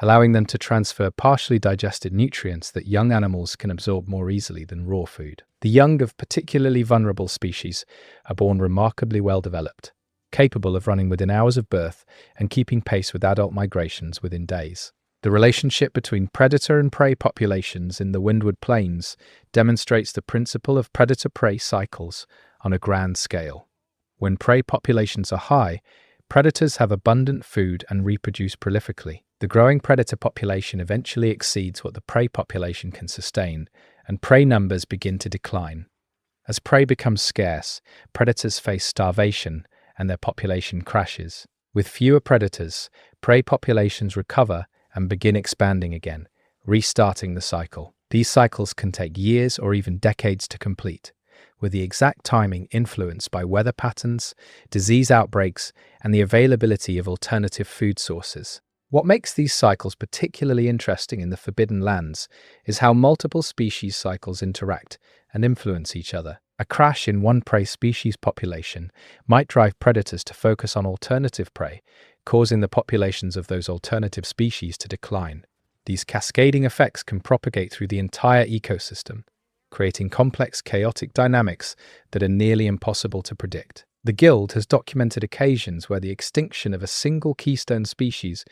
allowing them to transfer partially digested nutrients that young animals can absorb more easily than raw food. The young of particularly vulnerable species are born remarkably well developed, capable of running within hours of birth and keeping pace with adult migrations within days. The relationship between predator and prey populations in the Windward Plains demonstrates the principle of predator-prey cycles on a grand scale. When prey populations are high, predators have abundant food and reproduce prolifically. The growing predator population eventually exceeds what the prey population can sustain, and prey numbers begin to decline. As prey becomes scarce, predators face starvation and their population crashes. With fewer predators, prey populations recover and begin expanding again, restarting the cycle. These cycles can take years or even decades to complete, with the exact timing influenced by weather patterns, disease outbreaks, and the availability of alternative food sources. What makes these cycles particularly interesting in the Forbidden Lands is how multiple species cycles interact and influence each other. A crash in one prey species population might drive predators to focus on alternative prey, causing the populations of those alternative species to decline. These cascading effects can propagate through the entire ecosystem, creating complex, chaotic dynamics that are nearly impossible to predict. The Guild has documented occasions where the extinction of a single keystone species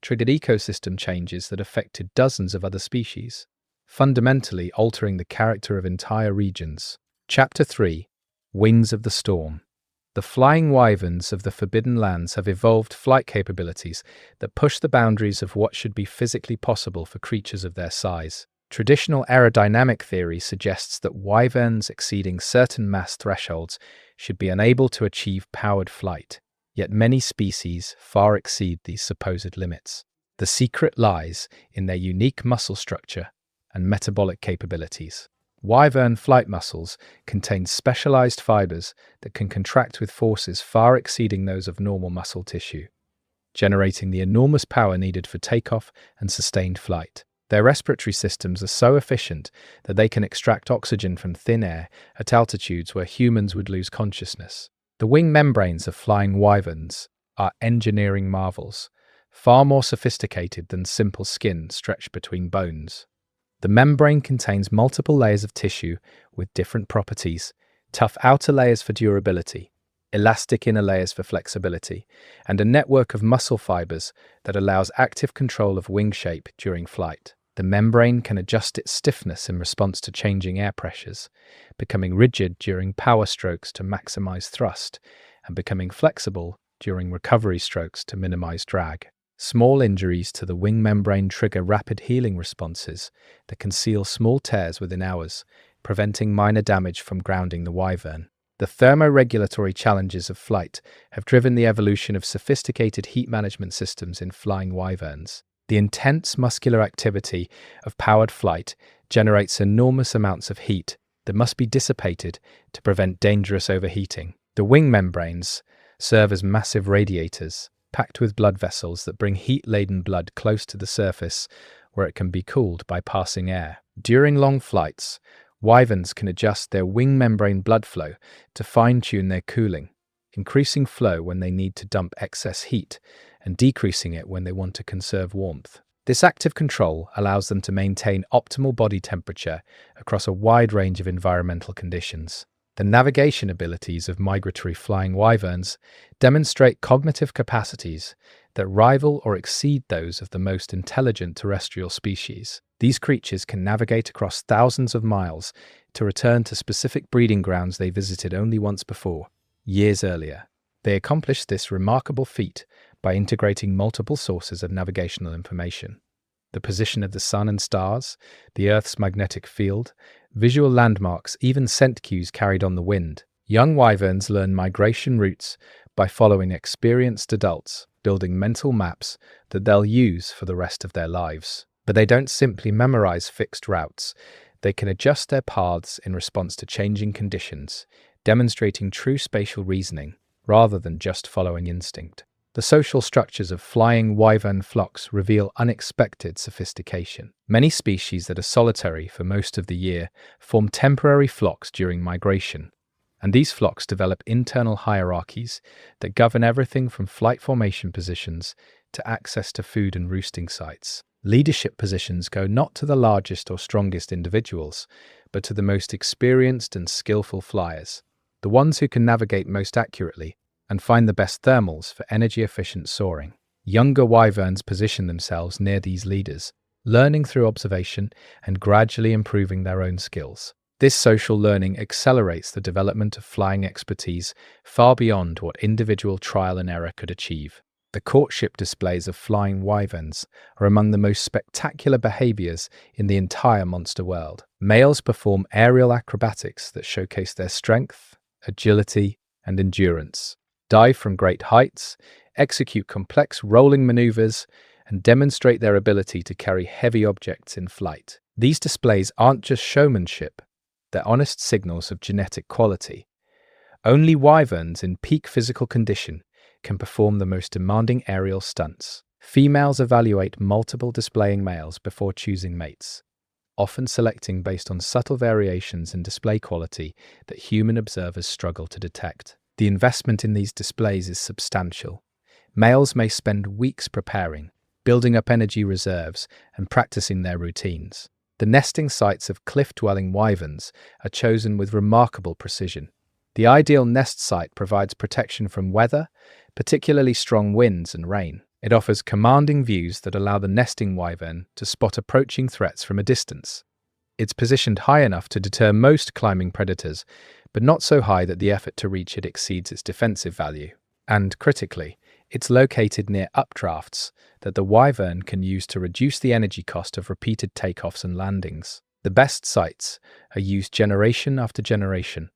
triggered ecosystem changes that affected dozens of other species, fundamentally altering the character of entire regions. Chapter 3: Wings of the Storm. The flying wyverns of the Forbidden Lands have evolved flight capabilities that push the boundaries of what should be physically possible for creatures of their size. Traditional aerodynamic theory suggests that wyverns exceeding certain mass thresholds should be unable to achieve powered flight, yet many species far exceed these supposed limits. The secret lies in their unique muscle structure and metabolic capabilities. Wyvern flight muscles contain specialized fibers that can contract with forces far exceeding those of normal muscle tissue, generating the enormous power needed for takeoff and sustained flight. Their respiratory systems are so efficient that they can extract oxygen from thin air at altitudes where humans would lose consciousness. The wing membranes of flying wyverns are engineering marvels, far more sophisticated than simple skin stretched between bones. The membrane contains multiple layers of tissue with different properties: tough outer layers for durability, elastic inner layers for flexibility, and a network of muscle fibers that allows active control of wing shape during flight. The membrane can adjust its stiffness in response to changing air pressures, becoming rigid during power strokes to maximize thrust, and becoming flexible during recovery strokes to minimize drag. Small injuries to the wing membrane trigger rapid healing responses that can seal small tears within hours, preventing minor damage from grounding the wyvern. The thermoregulatory challenges of flight have driven the evolution of sophisticated heat management systems in flying wyverns. The intense muscular activity of powered flight generates enormous amounts of heat that must be dissipated to prevent dangerous overheating. The wing membranes serve as massive radiators, packed with blood vessels that bring heat-laden blood close to the surface where it can be cooled by passing air. During long flights, wyverns can adjust their wing membrane blood flow to fine-tune their cooling, increasing flow when they need to dump excess heat and decreasing it when they want to conserve warmth. This active control allows them to maintain optimal body temperature across a wide range of environmental conditions. The navigation abilities of migratory flying wyverns demonstrate cognitive capacities that rival or exceed those of the most intelligent terrestrial species. These creatures can navigate across thousands of miles to return to specific breeding grounds they visited only once before, years earlier. They accomplished this remarkable feat by integrating multiple sources of navigational information: the position of the sun and stars, the Earth's magnetic field, visual landmarks, even scent cues carried on the wind. Young wyverns learn migration routes by following experienced adults, building mental maps that they'll use for the rest of their lives. But they don't simply memorize fixed routes. They can adjust their paths in response to changing conditions, demonstrating true spatial reasoning rather than just following instinct. The social structures of flying wyvern flocks reveal unexpected sophistication. Many species that are solitary for most of the year form temporary flocks during migration, and these flocks develop internal hierarchies that govern everything from flight formation positions to access to food and roosting sites. Leadership positions go not to the largest or strongest individuals, but to the most experienced and skillful flyers, the ones who can navigate most accurately and find the best thermals for energy-efficient soaring. Younger wyverns position themselves near these leaders, learning through observation and gradually improving their own skills. This social learning accelerates the development of flying expertise far beyond what individual trial and error could achieve. The courtship displays of flying wyverns are among the most spectacular behaviors in the entire monster world. Males perform aerial acrobatics that showcase their strength, agility, and endurance, dive from great heights, execute complex rolling maneuvers, and demonstrate their ability to carry heavy objects in flight. These displays aren't just showmanship, they're honest signals of genetic quality. Only wyverns in peak physical condition can perform the most demanding aerial stunts. Females evaluate multiple displaying males before choosing mates, often selecting based on subtle variations in display quality that human observers struggle to detect. The investment in these displays is substantial. Males may spend weeks preparing, building up energy reserves, and practicing their routines. The nesting sites of cliff-dwelling wyverns are chosen with remarkable precision. The ideal nest site provides protection from weather, particularly strong winds and rain. It offers commanding views that allow the nesting wyvern to spot approaching threats from a distance. It's positioned high enough to deter most climbing predators, but not so high that the effort to reach it exceeds its defensive value. And critically, it's located near updrafts that the wyvern can use to reduce the energy cost of repeated takeoffs and landings. The best sites are used generation after generation,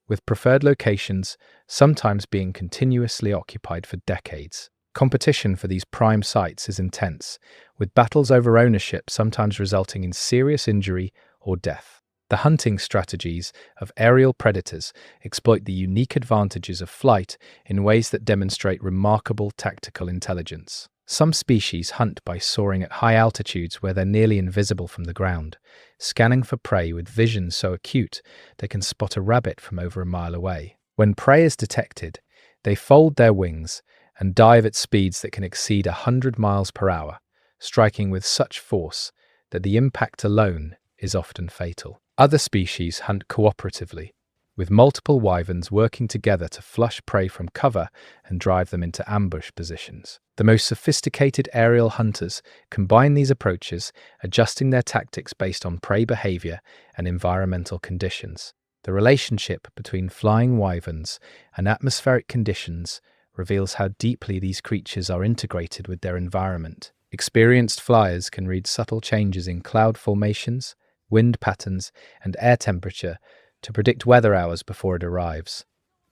with preferred locations sometimes being continuously occupied for decades. Competition for these prime sites is intense, with battles over ownership sometimes resulting in serious injury or death. The hunting strategies of aerial predators exploit the unique advantages of flight in ways that demonstrate remarkable tactical intelligence. Some species hunt by soaring at high altitudes where they're nearly invisible from the ground, scanning for prey with vision so acute they can spot a rabbit from over a mile away. When prey is detected, they fold their wings and dive at speeds that can exceed 100 miles per hour, striking with such force that the impact alone is often fatal. Other species hunt cooperatively, with multiple wyverns working together to flush prey from cover and drive them into ambush positions. The most sophisticated aerial hunters combine these approaches, adjusting their tactics based on prey behavior and environmental conditions. The relationship between flying wyverns and atmospheric conditions reveals how deeply these creatures are integrated with their environment. Experienced flyers can read subtle changes in cloud formations, wind patterns, and air temperature to predict weather hours before it arrives.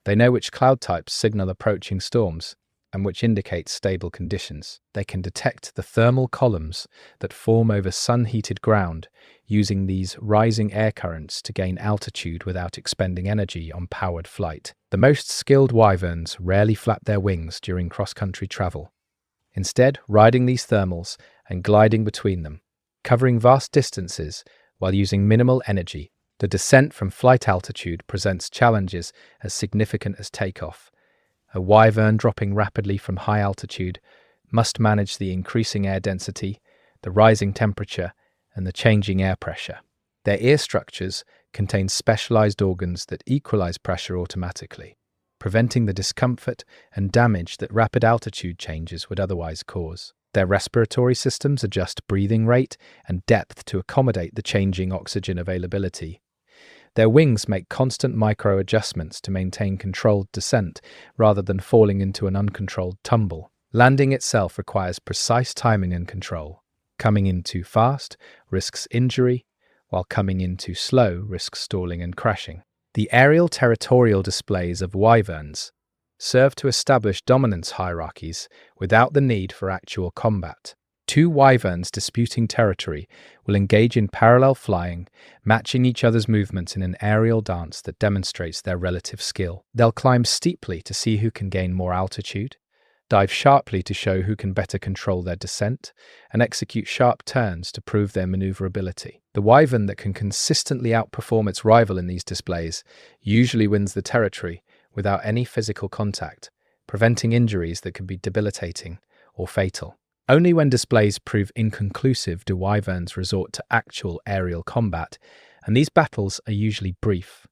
They know which cloud types signal approaching storms and which indicate stable conditions. They can detect the thermal columns that form over sun-heated ground, using these rising air currents to gain altitude without expending energy on powered flight. The most skilled wyverns rarely flap their wings during cross-country travel, instead riding these thermals and gliding between them, covering vast distances while using minimal energy. The descent from flight altitude presents challenges as significant as takeoff. A wyvern dropping rapidly from high altitude must manage the increasing air density, the rising temperature, and the changing air pressure. Their ear structures contain specialized organs that equalize pressure automatically, preventing the discomfort and damage that rapid altitude changes would otherwise cause. Their respiratory systems adjust breathing rate and depth to accommodate the changing oxygen availability. Their wings make constant micro-adjustments to maintain controlled descent rather than falling into an uncontrolled tumble. Landing itself requires precise timing and control. Coming in too fast risks injury, while coming in too slow risks stalling and crashing. The aerial territorial displays of wyverns serve to establish dominance hierarchies without the need for actual combat. Two wyverns disputing territory will engage in parallel flying, matching each other's movements in an aerial dance that demonstrates their relative skill. They'll climb steeply to see who can gain more altitude, dive sharply to show who can better control their descent, and execute sharp turns to prove their maneuverability. The wyvern that can consistently outperform its rival in these displays usually wins the territory without any physical contact, preventing injuries that can be debilitating or fatal. Only when displays prove inconclusive do wyverns resort to actual aerial combat, and these battles are usually brief.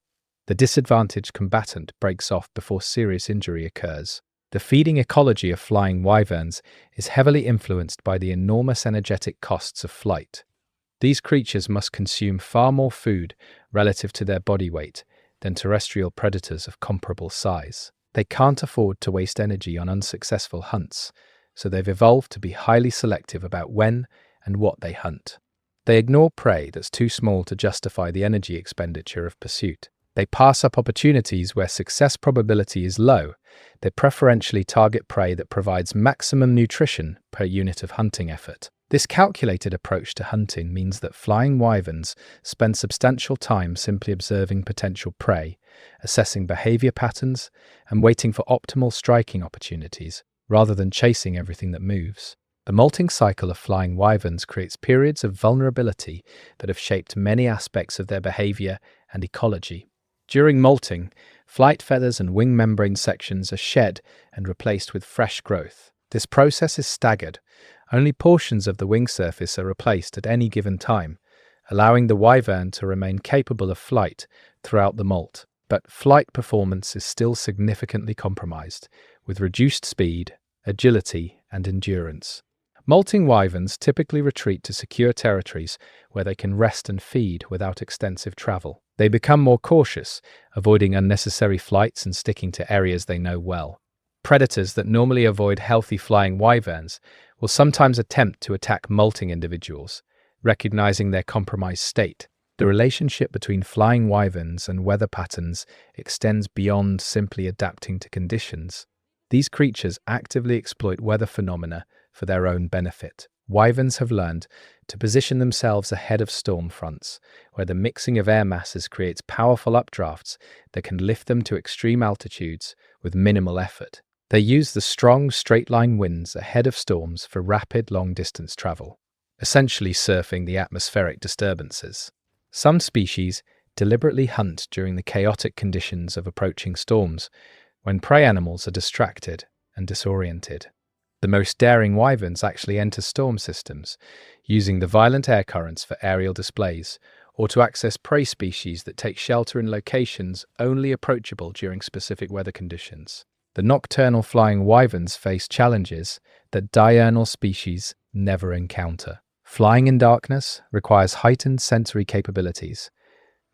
The disadvantaged combatant breaks off before serious injury occurs. The feeding ecology of flying wyverns is heavily influenced by the enormous energetic costs of flight. These creatures must consume far more food relative to their body weight than terrestrial predators of comparable size. They can't afford to waste energy on unsuccessful hunts, so they've evolved to be highly selective about when and what they hunt. They ignore prey that's too small to justify the energy expenditure of pursuit. They pass up opportunities where success probability is low. They preferentially target prey that provides maximum nutrition per unit of hunting effort. This calculated approach to hunting means that flying wyverns spend substantial time simply observing potential prey, assessing behavior patterns, and waiting for optimal striking opportunities, rather than chasing everything that moves. The molting cycle of flying wyverns creates periods of vulnerability that have shaped many aspects of their behavior and ecology. During molting, flight feathers and wing membrane sections are shed and replaced with fresh growth. This process is staggered. Only portions of the wing surface are replaced at any given time, allowing the wyvern to remain capable of flight throughout the molt. But flight performance is still significantly compromised, with reduced speed, agility, and endurance. Molting wyverns typically retreat to secure territories where they can rest and feed without extensive travel. They become more cautious, avoiding unnecessary flights and sticking to areas they know well. Predators that normally avoid healthy flying wyverns will sometimes attempt to attack molting individuals, recognizing their compromised state. The relationship between flying wyverns and weather patterns extends beyond simply adapting to conditions. These creatures actively exploit weather phenomena for their own benefit. Wyverns have learned to position themselves ahead of storm fronts, where the mixing of air masses creates powerful updrafts that can lift them to extreme altitudes with minimal effort. They use the strong, straight-line winds ahead of storms for rapid, long-distance travel, essentially surfing the atmospheric disturbances. Some species deliberately hunt during the chaotic conditions of approaching storms, when prey animals are distracted and disoriented. The most daring wyverns actually enter storm systems, using the violent air currents for aerial displays, or to access prey species that take shelter in locations only approachable during specific weather conditions. The nocturnal flying wyverns face challenges that diurnal species never encounter. Flying in darkness requires heightened sensory capabilities.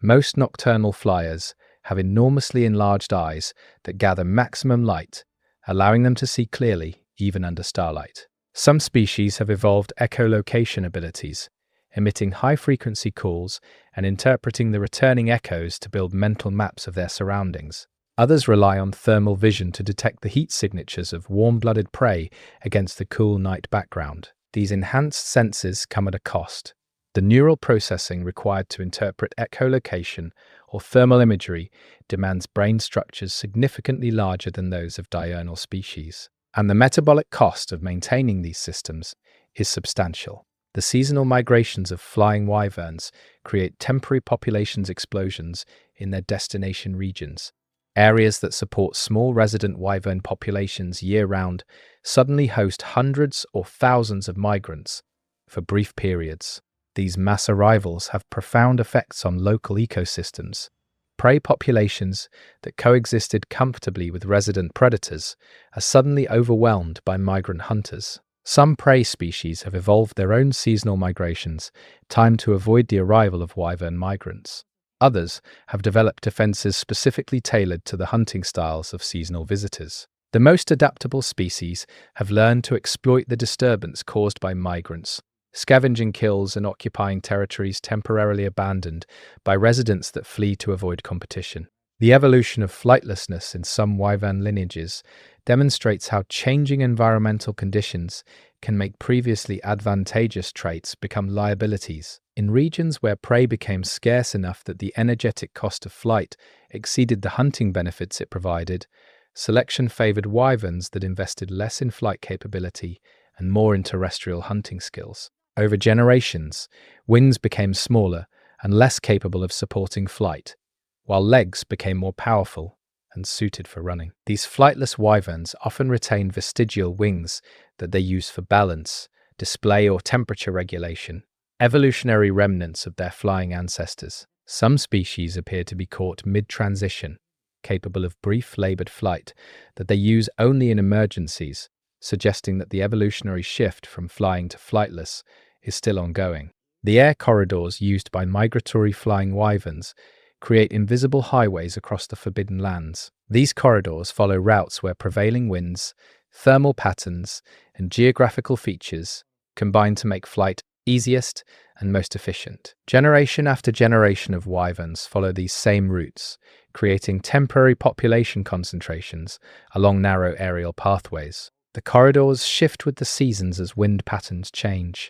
Most nocturnal flyers have enormously enlarged eyes that gather maximum light, allowing them to see clearly even under starlight. Some species have evolved echolocation abilities, emitting high-frequency calls and interpreting the returning echoes to build mental maps of their surroundings. Others rely on thermal vision to detect the heat signatures of warm-blooded prey against the cool night background. These enhanced senses come at a cost. The neural processing required to interpret echolocation or thermal imagery demands brain structures significantly larger than those of diurnal species. And the metabolic cost of maintaining these systems is substantial. The seasonal migrations of flying wyverns create temporary populations explosions in their destination regions. Areas that support small resident wyvern populations year-round suddenly host hundreds or thousands of migrants for brief periods. These mass arrivals have profound effects on local ecosystems. Prey populations that coexisted comfortably with resident predators are suddenly overwhelmed by migrant hunters. Some prey species have evolved their own seasonal migrations, timed to avoid the arrival of wyvern migrants. Others have developed defenses specifically tailored to the hunting styles of seasonal visitors. The most adaptable species have learned to exploit the disturbance caused by migrants, scavenging kills and occupying territories temporarily abandoned by residents that flee to avoid competition. The evolution of flightlessness in some wyvern lineages demonstrates how changing environmental conditions can make previously advantageous traits become liabilities. In regions where prey became scarce enough that the energetic cost of flight exceeded the hunting benefits it provided, selection favored wyverns that invested less in flight capability and more in terrestrial hunting skills. Over generations, wings became smaller and less capable of supporting flight, while legs became more powerful and suited for running. These flightless wyverns often retain vestigial wings that they use for balance, display, or temperature regulation, evolutionary remnants of their flying ancestors. Some species appear to be caught mid-transition, capable of brief labored flight that they use only in emergencies, suggesting that the evolutionary shift from flying to flightless is still ongoing. The air corridors used by migratory flying wyverns create invisible highways across the Forbidden Lands. These corridors follow routes where prevailing winds, thermal patterns, and geographical features combine to make flight easiest and most efficient. Generation after generation of wyverns follow these same routes, creating temporary population concentrations along narrow aerial pathways. The corridors shift with the seasons as wind patterns change,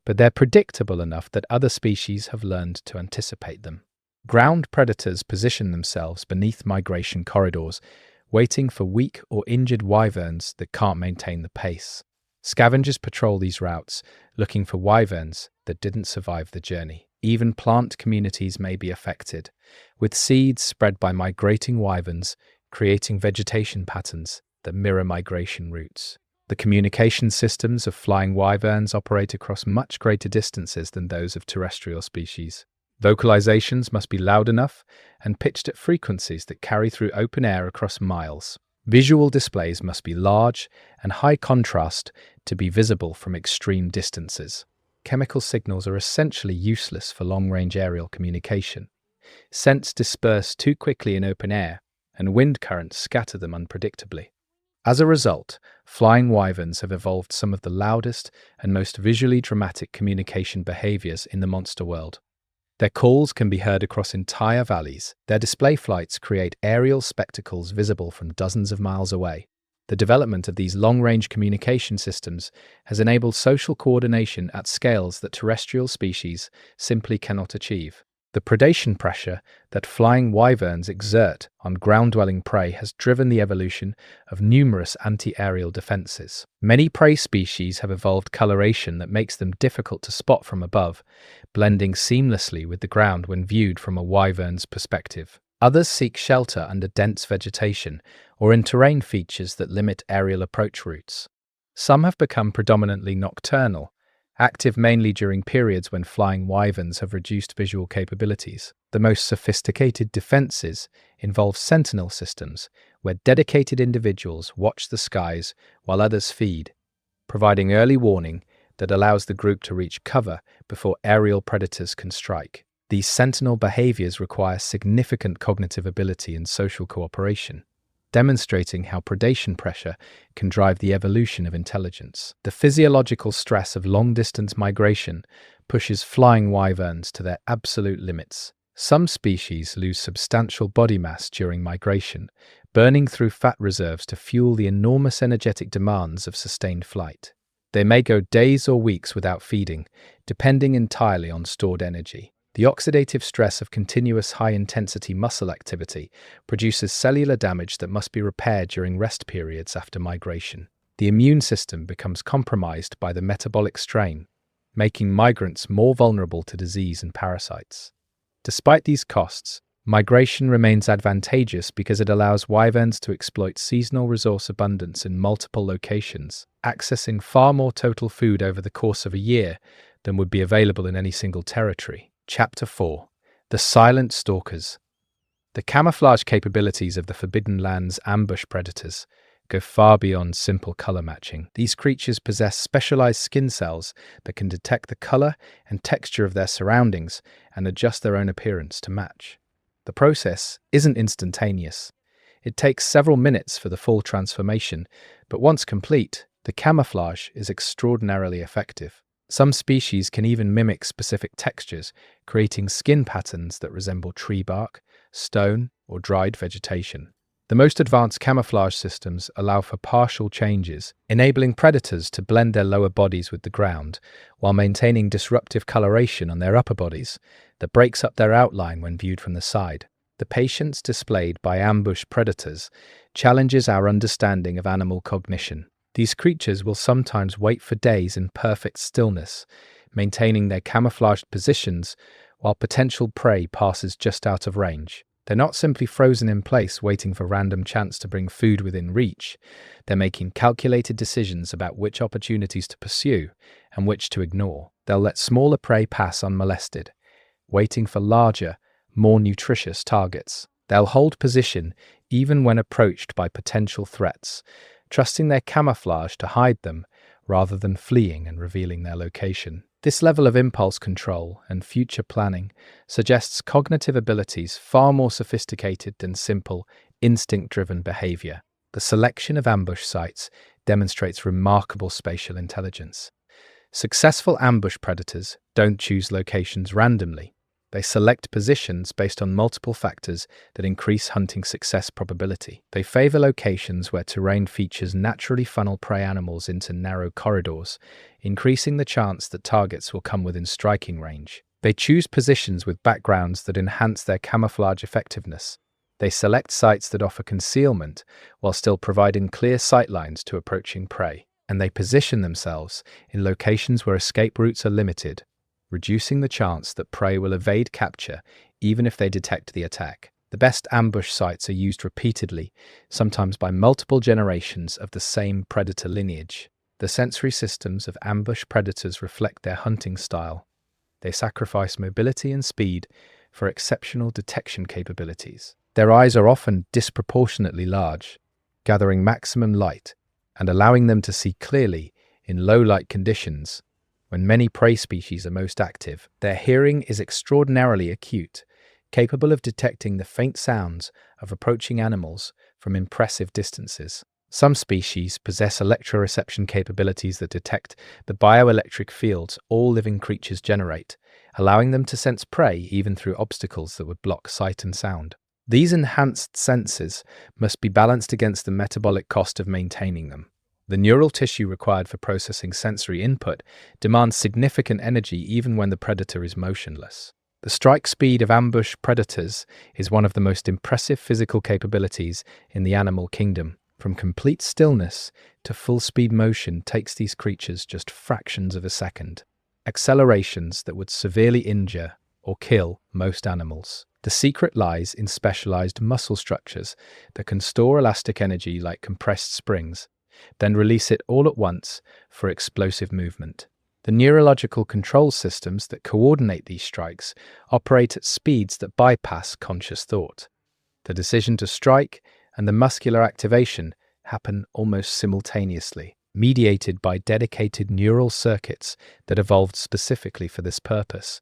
but they're predictable enough that other species have learned to anticipate them. Ground predators position themselves beneath migration corridors, waiting for weak or injured wyverns that can't maintain the pace. Scavengers patrol these routes, looking for wyverns that didn't survive the journey. Even plant communities may be affected, with seeds spread by migrating wyverns, creating vegetation patterns that mirror migration routes. The communication systems of flying wyverns operate across much greater distances than those of terrestrial species. Vocalizations must be loud enough and pitched at frequencies that carry through open air across miles. Visual displays must be large and high contrast to be visible from extreme distances. Chemical signals are essentially useless for long-range aerial communication. Scents disperse too quickly in open air, and wind currents scatter them unpredictably. As a result, flying wyverns have evolved some of the loudest and most visually dramatic communication behaviors in the monster world. Their calls can be heard across entire valleys. Their display flights create aerial spectacles visible from dozens of miles away. The development of these long-range communication systems has enabled social coordination at scales that terrestrial species simply cannot achieve. The predation pressure that flying wyverns exert on ground-dwelling prey has driven the evolution of numerous anti-aerial defenses. Many prey species have evolved coloration that makes them difficult to spot from above, blending seamlessly with the ground when viewed from a wyvern's perspective. Others seek shelter under dense vegetation or in terrain features that limit aerial approach routes. Some have become predominantly nocturnal, active mainly during periods when flying wyverns have reduced visual capabilities. The most sophisticated defenses involve sentinel systems, where dedicated individuals watch the skies while others feed, providing early warning that allows the group to reach cover before aerial predators can strike. These sentinel behaviors require significant cognitive ability and social cooperation, demonstrating how predation pressure can drive the evolution of intelligence. The physiological stress of long-distance migration pushes flying wyverns to their absolute limits. Some species lose substantial body mass during migration, burning through fat reserves to fuel the enormous energetic demands of sustained flight. They may go days or weeks without feeding, depending entirely on stored energy. The oxidative stress of continuous high-intensity muscle activity produces cellular damage that must be repaired during rest periods after migration. The immune system becomes compromised by the metabolic strain, making migrants more vulnerable to disease and parasites. Despite these costs, migration remains advantageous because it allows wyverns to exploit seasonal resource abundance in multiple locations, accessing far more total food over the course of a year than would be available in any single territory. Chapter 4. The Silent Stalkers. The camouflage capabilities of the Forbidden Lands ambush predators go far beyond simple color matching. These creatures possess specialized skin cells that can detect the color and texture of their surroundings and adjust their own appearance to match. The process isn't instantaneous. It takes several minutes for the full transformation, but once complete, the camouflage is extraordinarily effective. Some species can even mimic specific textures, creating skin patterns that resemble tree bark, stone, or dried vegetation. The most advanced camouflage systems allow for partial changes, enabling predators to blend their lower bodies with the ground, while maintaining disruptive coloration on their upper bodies that breaks up their outline when viewed from the side. The patience displayed by ambush predators challenges our understanding of animal cognition. These creatures will sometimes wait for days in perfect stillness, maintaining their camouflaged positions while potential prey passes just out of range. They're not simply frozen in place waiting for random chance to bring food within reach. They're making calculated decisions about which opportunities to pursue and which to ignore. They'll let smaller prey pass unmolested, waiting for larger, more nutritious targets. They'll hold position even when approached by potential threats, trusting their camouflage to hide them rather than fleeing and revealing their location. This level of impulse control and future planning suggests cognitive abilities far more sophisticated than simple, instinct-driven behavior. The selection of ambush sites demonstrates remarkable spatial intelligence. Successful ambush predators don't choose locations randomly. They select positions based on multiple factors that increase hunting success probability. They favor locations where terrain features naturally funnel prey animals into narrow corridors, increasing the chance that targets will come within striking range. They choose positions with backgrounds that enhance their camouflage effectiveness. They select sites that offer concealment while still providing clear sightlines to approaching prey. And they position themselves in locations where escape routes are limited, reducing the chance that prey will evade capture even if they detect the attack. The best ambush sites are used repeatedly, sometimes by multiple generations of the same predator lineage. The sensory systems of ambush predators reflect their hunting style. They sacrifice mobility and speed for exceptional detection capabilities. Their eyes are often disproportionately large, gathering maximum light and allowing them to see clearly in low light conditions. When many prey species are most active, their hearing is extraordinarily acute, capable of detecting the faint sounds of approaching animals from impressive distances. Some species possess electroreception capabilities that detect the bioelectric fields all living creatures generate, allowing them to sense prey even through obstacles that would block sight and sound. These enhanced senses must be balanced against the metabolic cost of maintaining them. The neural tissue required for processing sensory input demands significant energy even when the predator is motionless. The strike speed of ambush predators is one of the most impressive physical capabilities in the animal kingdom. From complete stillness to full-speed motion takes these creatures just fractions of a second, accelerations that would severely injure or kill most animals. The secret lies in specialized muscle structures that can store elastic energy like compressed springs, then release it all at once for explosive movement. The neurological control systems that coordinate these strikes operate at speeds that bypass conscious thought. The decision to strike and the muscular activation happen almost simultaneously, mediated by dedicated neural circuits that evolved specifically for this purpose.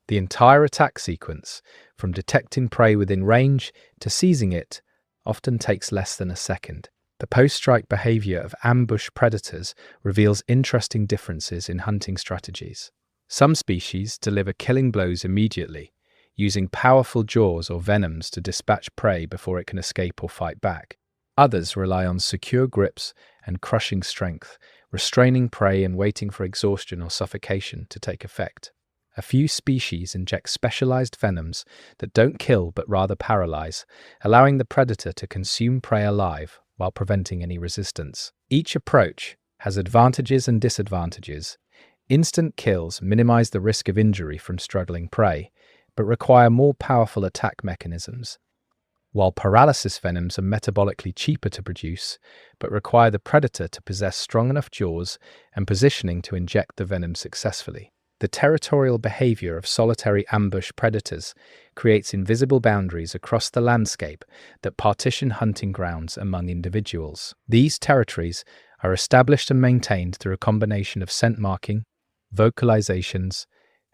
The entire attack sequence, from detecting prey within range to seizing it, often takes less than a second. The post-strike behavior of ambush predators reveals interesting differences in hunting strategies. Some species deliver killing blows immediately, using powerful jaws or venoms to dispatch prey before it can escape or fight back. Others rely on secure grips and crushing strength, restraining prey and waiting for exhaustion or suffocation to take effect. A few species inject specialized venoms that don't kill but rather paralyze, allowing the predator to consume prey alive while preventing any resistance. Each approach has advantages and disadvantages. Instant kills minimize the risk of injury from struggling prey, but require more powerful attack mechanisms, while paralysis venoms are metabolically cheaper to produce, but require the predator to possess strong enough jaws and positioning to inject the venom successfully. The territorial behavior of solitary ambush predators creates invisible boundaries across the landscape that partition hunting grounds among individuals. These territories are established and maintained through a combination of scent marking, vocalizations,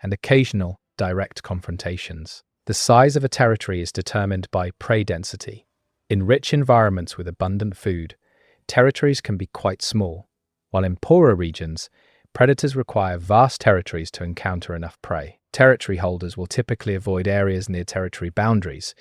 and occasional direct confrontations. The size of a territory is determined by prey density. In rich environments with abundant food, territories can be quite small, while in poorer regions, predators require vast territories to encounter enough prey. Territory holders will typically avoid areas near territory boundaries,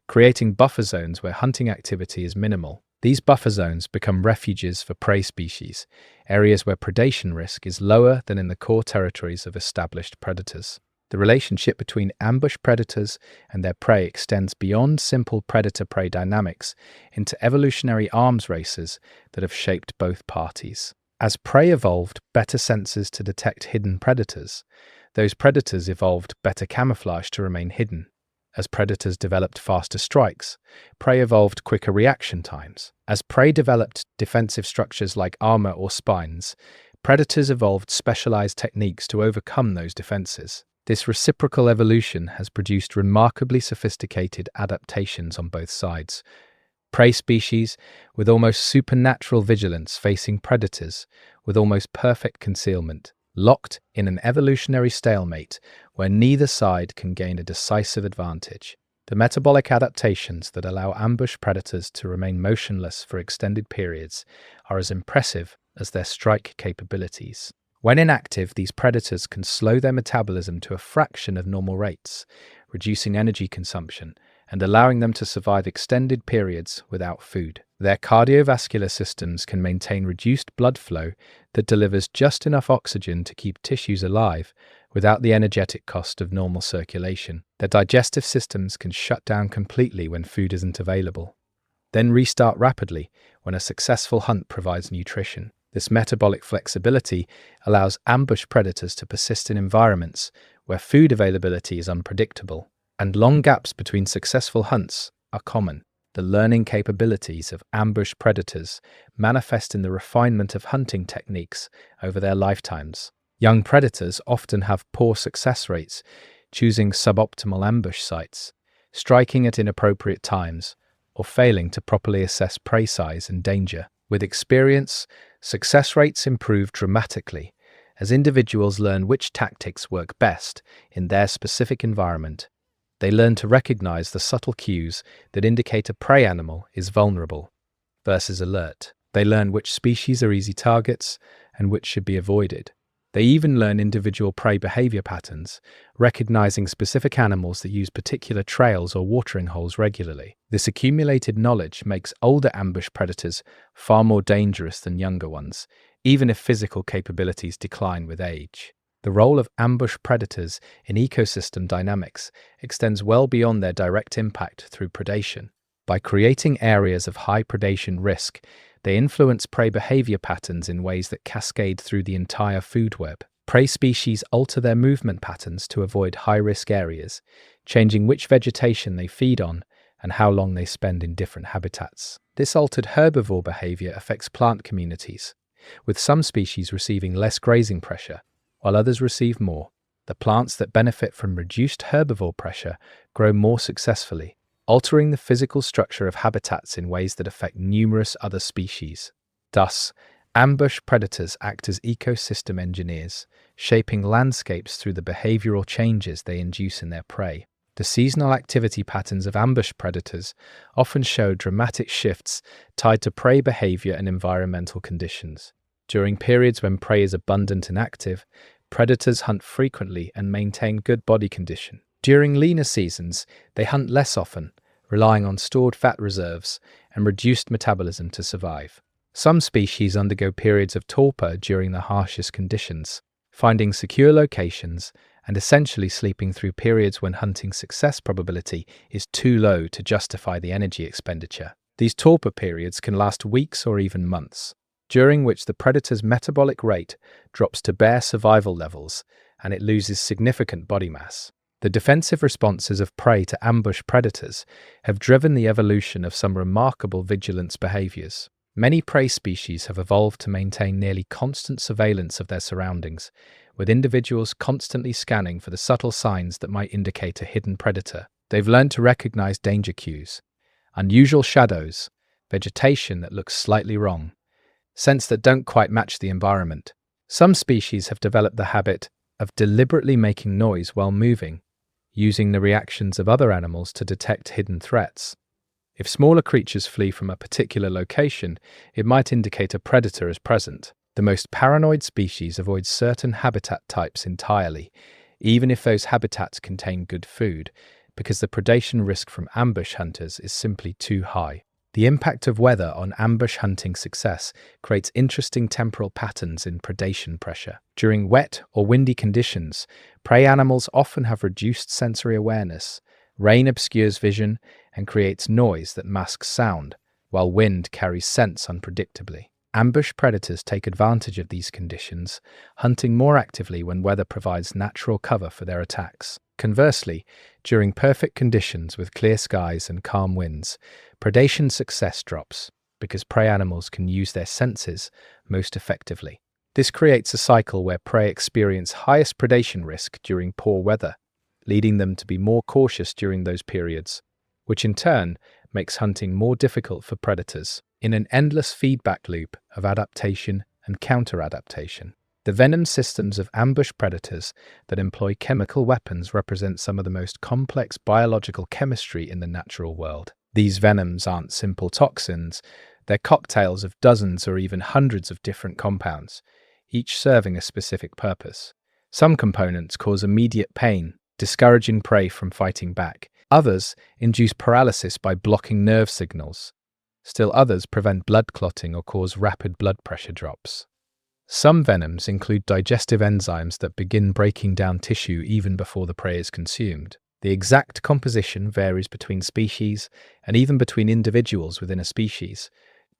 creating buffer zones where hunting activity is minimal. These buffer zones become refuges for prey species, areas where predation risk is lower than in the core territories of established predators. The relationship between ambush predators and their prey extends beyond simple predator-prey dynamics into evolutionary arms races that have shaped both parties. As prey evolved better sensors to detect hidden predators, those predators evolved better camouflage to remain hidden. As predators developed faster strikes, prey evolved quicker reaction times. As prey developed defensive structures like armor or spines, predators evolved specialized techniques to overcome those defenses. This reciprocal evolution has produced remarkably sophisticated adaptations on both sides. Prey species with almost supernatural vigilance facing predators with almost perfect concealment, locked in an evolutionary stalemate where neither side can gain a decisive advantage. The metabolic adaptations that allow ambush predators to remain motionless for extended periods are as impressive as their strike capabilities. When inactive, these predators can slow their metabolism to a fraction of normal rates, reducing energy consumption and allowing them to survive extended periods without food. Their cardiovascular systems can maintain reduced blood flow that delivers just enough oxygen to keep tissues alive without the energetic cost of normal circulation. Their digestive systems can shut down completely when food isn't available, then restart rapidly when a successful hunt provides nutrition. This metabolic flexibility allows ambush predators to persist in environments where food availability is unpredictable, and long gaps between successful hunts are common. The learning capabilities of ambush predators manifest in the refinement of hunting techniques over their lifetimes. Young predators often have poor success rates, choosing suboptimal ambush sites, striking at inappropriate times, or failing to properly assess prey size and danger. With experience, success rates improve dramatically as individuals learn which tactics work best in their specific environment. They learn to recognize the subtle cues that indicate a prey animal is vulnerable versus alert. They learn which species are easy targets and which should be avoided. They even learn individual prey behavior patterns, recognizing specific animals that use particular trails or watering holes regularly. This accumulated knowledge makes older ambush predators far more dangerous than younger ones, even if physical capabilities decline with age. The role of ambush predators in ecosystem dynamics extends well beyond their direct impact through predation. By creating areas of high predation risk, they influence prey behavior patterns in ways that cascade through the entire food web. Prey species alter their movement patterns to avoid high-risk areas, changing which vegetation they feed on and how long they spend in different habitats. This altered herbivore behavior affects plant communities, with some species receiving less grazing pressure, while others receive more. The plants that benefit from reduced herbivore pressure grow more successfully, altering the physical structure of habitats in ways that affect numerous other species. Thus, ambush predators act as ecosystem engineers, shaping landscapes through the behavioral changes they induce in their prey. The seasonal activity patterns of ambush predators often show dramatic shifts tied to prey behavior and environmental conditions. During periods when prey is abundant and active, predators hunt frequently and maintain good body condition. During leaner seasons, they hunt less often, relying on stored fat reserves and reduced metabolism to survive. Some species undergo periods of torpor during the harshest conditions, finding secure locations and essentially sleeping through periods when hunting success probability is too low to justify the energy expenditure. These torpor periods can last weeks or even months, during which the predator's metabolic rate drops to bare survival levels and it loses significant body mass. The defensive responses of prey to ambush predators have driven the evolution of some remarkable vigilance behaviors. Many prey species have evolved to maintain nearly constant surveillance of their surroundings, with individuals constantly scanning for the subtle signs that might indicate a hidden predator. They've learned to recognize danger cues, unusual shadows, vegetation that looks slightly wrong, scents that don't quite match the environment. Some species have developed the habit of deliberately making noise while moving, using the reactions of other animals to detect hidden threats. If smaller creatures flee from a particular location, it might indicate a predator is present. The most paranoid species avoid certain habitat types entirely, even if those habitats contain good food, because the predation risk from ambush hunters is simply too high. The impact of weather on ambush hunting success creates interesting temporal patterns in predation pressure. During wet or windy conditions, prey animals often have reduced sensory awareness. Rain obscures vision and creates noise that masks sound, while wind carries scents unpredictably. Ambush predators take advantage of these conditions, hunting more actively when weather provides natural cover for their attacks. Conversely, during perfect conditions with clear skies and calm winds, predation success drops because prey animals can use their senses most effectively. This creates a cycle where prey experience highest predation risk during poor weather, leading them to be more cautious during those periods, which in turn makes hunting more difficult for predators. In an endless feedback loop of adaptation and counter-adaptation, the venom systems of ambush predators that employ chemical weapons represent some of the most complex biological chemistry in the natural world. These venoms aren't simple toxins, they're cocktails of dozens or even hundreds of different compounds, each serving a specific purpose. Some components cause immediate pain, discouraging prey from fighting back. Others induce paralysis by blocking nerve signals. Still others prevent blood clotting or cause rapid blood pressure drops. Some venoms include digestive enzymes that begin breaking down tissue even before the prey is consumed. The exact composition varies between species and even between individuals within a species,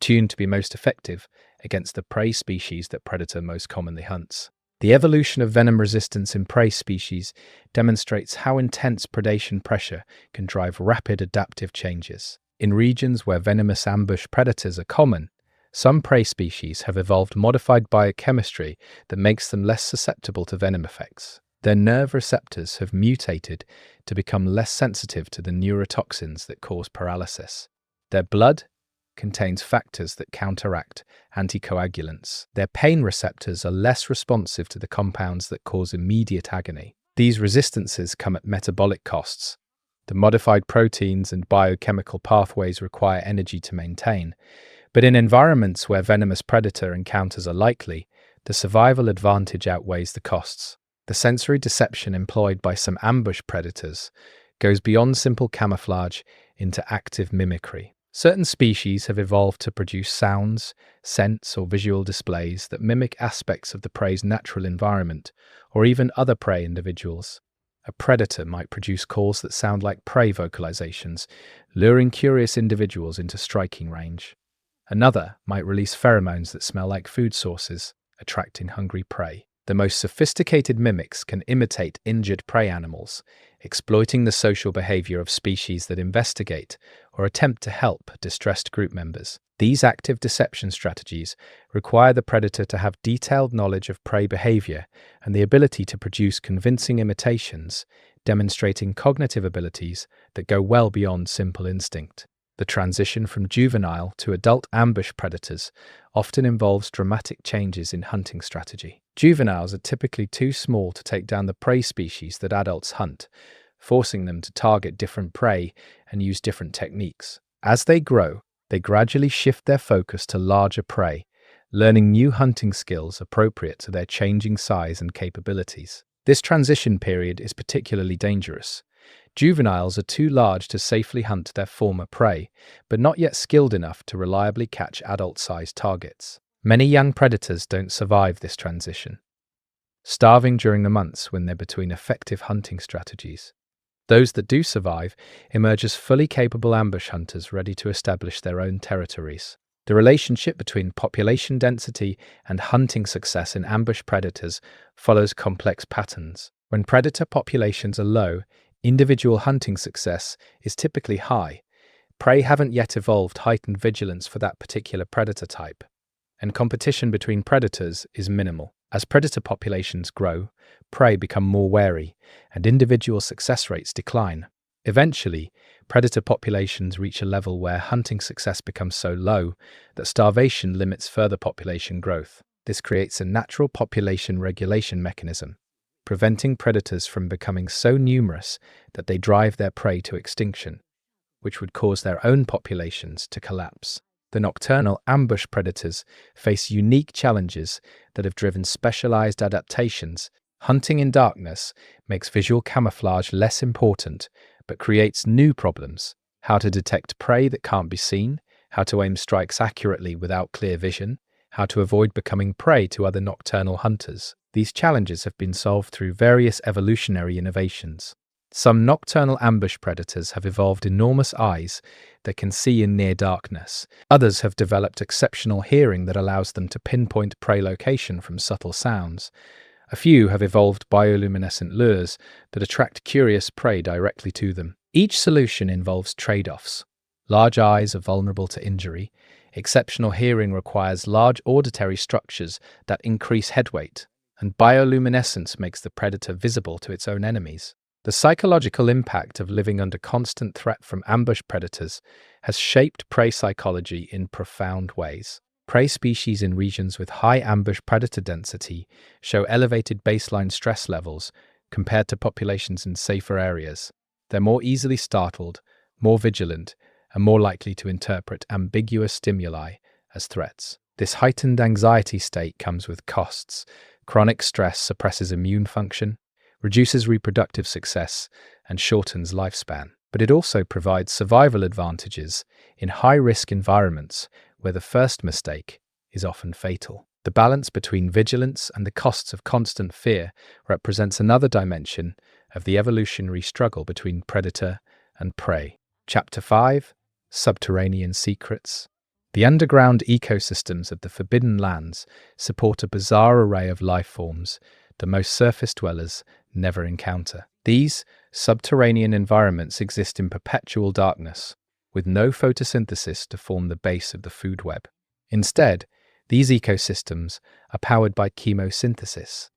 tuned to be most effective against the prey species that predator most commonly hunts. The evolution of venom resistance in prey species demonstrates how intense predation pressure can drive rapid adaptive changes. In regions where venomous ambush predators are common, some prey species have evolved modified biochemistry that makes them less susceptible to venom effects. Their nerve receptors have mutated to become less sensitive to the neurotoxins that cause paralysis. Their blood contains factors that counteract anticoagulants. Their pain receptors are less responsive to the compounds that cause immediate agony. These resistances come at metabolic costs. The modified proteins and biochemical pathways require energy to maintain, but in environments where venomous predator encounters are likely, the survival advantage outweighs the costs. The sensory deception employed by some ambush predators goes beyond simple camouflage into active mimicry. Certain species have evolved to produce sounds, scents, or visual displays that mimic aspects of the prey's natural environment, or even other prey individuals. A predator might produce calls that sound like prey vocalizations, luring curious individuals into striking range. Another might release pheromones that smell like food sources, attracting hungry prey. The most sophisticated mimics can imitate injured prey animals, exploiting the social behavior of species that investigate or attempt to help distressed group members. These active deception strategies require the predator to have detailed knowledge of prey behavior and the ability to produce convincing imitations, demonstrating cognitive abilities that go well beyond simple instinct. The transition from juvenile to adult ambush predators often involves dramatic changes in hunting strategy. Juveniles are typically too small to take down the prey species that adults hunt, forcing them to target different prey and use different techniques. As they grow, they gradually shift their focus to larger prey, learning new hunting skills appropriate to their changing size and capabilities. This transition period is particularly dangerous. Juveniles are too large to safely hunt their former prey, but not yet skilled enough to reliably catch adult-sized targets. Many young predators don't survive this transition, starving during the months when they're between effective hunting strategies. Those that do survive emerge as fully capable ambush hunters ready to establish their own territories. The relationship between population density and hunting success in ambush predators follows complex patterns. When predator populations are low, individual hunting success is typically high. Prey haven't yet evolved heightened vigilance for that particular predator type, and competition between predators is minimal. As predator populations grow, prey become more wary, and individual success rates decline. Eventually, predator populations reach a level where hunting success becomes so low that starvation limits further population growth. This creates a natural population regulation mechanism, preventing predators from becoming so numerous that they drive their prey to extinction, which would cause their own populations to collapse. The nocturnal ambush predators face unique challenges that have driven specialized adaptations. Hunting in darkness makes visual camouflage less important, but creates new problems: how to detect prey that can't be seen, how to aim strikes accurately without clear vision, how to avoid becoming prey to other nocturnal hunters. These challenges have been solved through various evolutionary innovations. Some nocturnal ambush predators have evolved enormous eyes that can see in near darkness. Others have developed exceptional hearing that allows them to pinpoint prey location from subtle sounds. A few have evolved bioluminescent lures that attract curious prey directly to them. Each solution involves trade-offs. Large eyes are vulnerable to injury. Exceptional hearing requires large auditory structures that increase head weight. And bioluminescence makes the predator visible to its own enemies. The psychological impact of living under constant threat from ambush predators has shaped prey psychology in profound ways. Prey species in regions with high ambush predator density show elevated baseline stress levels compared to populations in safer areas. They're more easily startled, more vigilant, and more likely to interpret ambiguous stimuli as threats. This heightened anxiety state comes with costs. Chronic stress suppresses immune function, reduces reproductive success, and shortens lifespan. But it also provides survival advantages in high-risk environments where the first mistake is often fatal. The balance between vigilance and the costs of constant fear represents another dimension of the evolutionary struggle between predator and prey. Chapter 5: Subterranean Secrets. The underground ecosystems of the Forbidden Lands support a bizarre array of life forms that most surface dwellers never encounter. These subterranean environments exist in perpetual darkness, with no photosynthesis to form the base of the food web. Instead, these ecosystems are powered by chemosynthesis,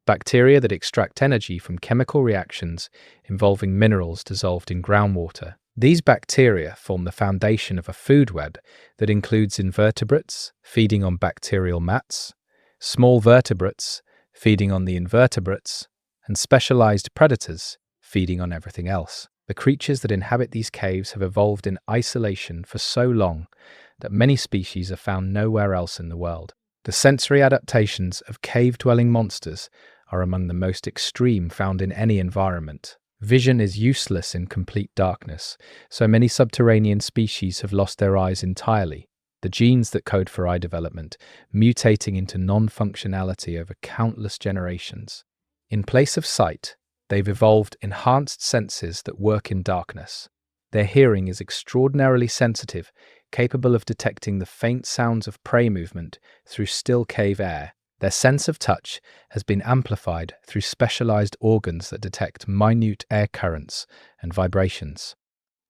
bacteria that extract energy from chemical reactions involving minerals dissolved in groundwater. These bacteria form the foundation of a food web that includes invertebrates feeding on bacterial mats, small vertebrates feeding on the invertebrates, and specialized predators feeding on everything else. The creatures that inhabit these caves have evolved in isolation for so long that many species are found nowhere else in the world. The sensory adaptations of cave-dwelling monsters are among the most extreme found in any environment. Vision is useless in complete darkness, so many subterranean species have lost their eyes entirely, the genes that code for eye development mutating into non-functionality over countless generations. In place of sight, they've evolved enhanced senses that work in darkness. Their hearing is extraordinarily sensitive, capable of detecting the faint sounds of prey movement through still cave air. Their sense of touch has been amplified through specialized organs that detect minute air currents and vibrations.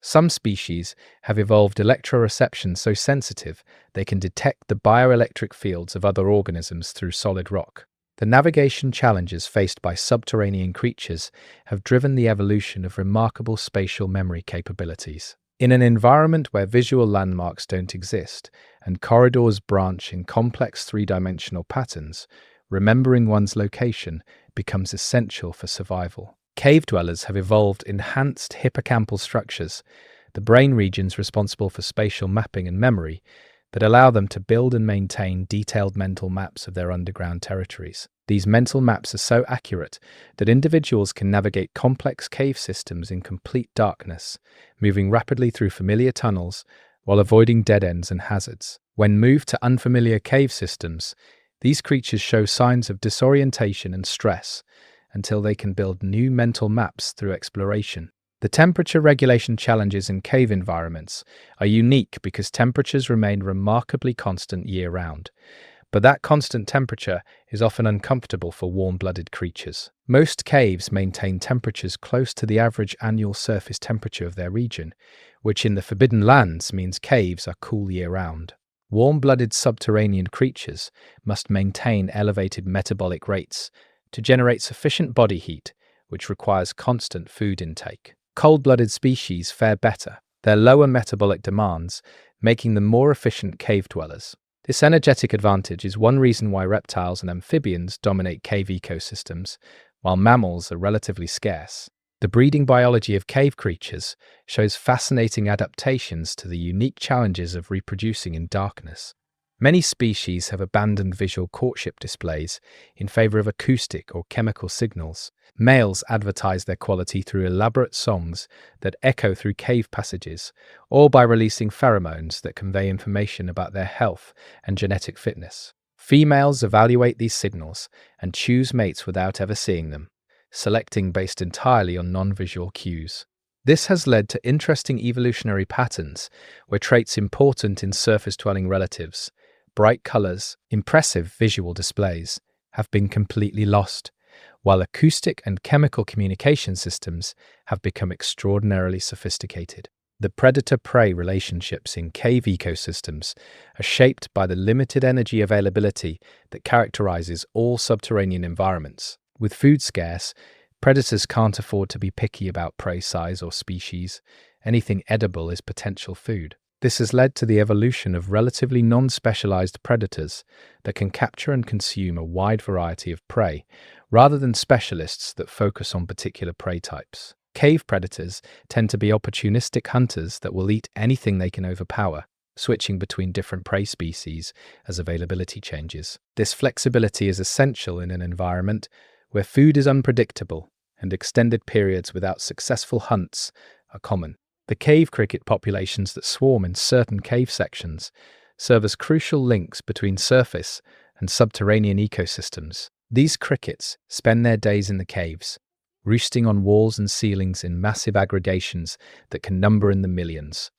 Some species have evolved electroreception so sensitive they can detect the bioelectric fields of other organisms through solid rock. The navigation challenges faced by subterranean creatures have driven the evolution of remarkable spatial memory capabilities. In an environment where visual landmarks don't exist and corridors branch in complex three-dimensional patterns, remembering one's location becomes essential for survival. Cave dwellers have evolved enhanced hippocampal structures, the brain regions responsible for spatial mapping and memory, that allow them to build and maintain detailed mental maps of their underground territories. These mental maps are so accurate that individuals can navigate complex cave systems in complete darkness, moving rapidly through familiar tunnels while avoiding dead ends and hazards. When moved to unfamiliar cave systems, these creatures show signs of disorientation and stress until they can build new mental maps through exploration. The temperature regulation challenges in cave environments are unique because temperatures remain remarkably constant year-round, but that constant temperature is often uncomfortable for warm-blooded creatures. Most caves maintain temperatures close to the average annual surface temperature of their region, which in the Forbidden Lands means caves are cool year-round. Warm-blooded subterranean creatures must maintain elevated metabolic rates to generate sufficient body heat, which requires constant food intake. Cold-blooded species fare better. Their lower metabolic demands, making them more efficient cave dwellers. This energetic advantage is one reason why reptiles and amphibians dominate cave ecosystems, while mammals are relatively scarce. The breeding biology of cave creatures shows fascinating adaptations to the unique challenges of reproducing in darkness. Many species have abandoned visual courtship displays in favor of acoustic or chemical signals. Males advertise their quality through elaborate songs that echo through cave passages, or by releasing pheromones that convey information about their health and genetic fitness. Females evaluate these signals and choose mates without ever seeing them, selecting based entirely on non-visual cues. This has led to interesting evolutionary patterns where traits important in surface-dwelling relatives, bright colors, impressive visual displays, have been completely lost, while acoustic and chemical communication systems have become extraordinarily sophisticated. The predator-prey relationships in cave ecosystems are shaped by the limited energy availability that characterizes all subterranean environments. With food scarce, predators can't afford to be picky about prey size or species. Anything edible is potential food. This has led to the evolution of relatively non-specialized predators that can capture and consume a wide variety of prey, rather than specialists that focus on particular prey types. Cave predators tend to be opportunistic hunters that will eat anything they can overpower, switching between different prey species as availability changes. This flexibility is essential in an environment where food is unpredictable and extended periods without successful hunts are common. The cave cricket populations that swarm in certain cave sections serve as crucial links between surface and subterranean ecosystems. These crickets spend their days in the caves, roosting on walls and ceilings in massive aggregations that can number in the millions.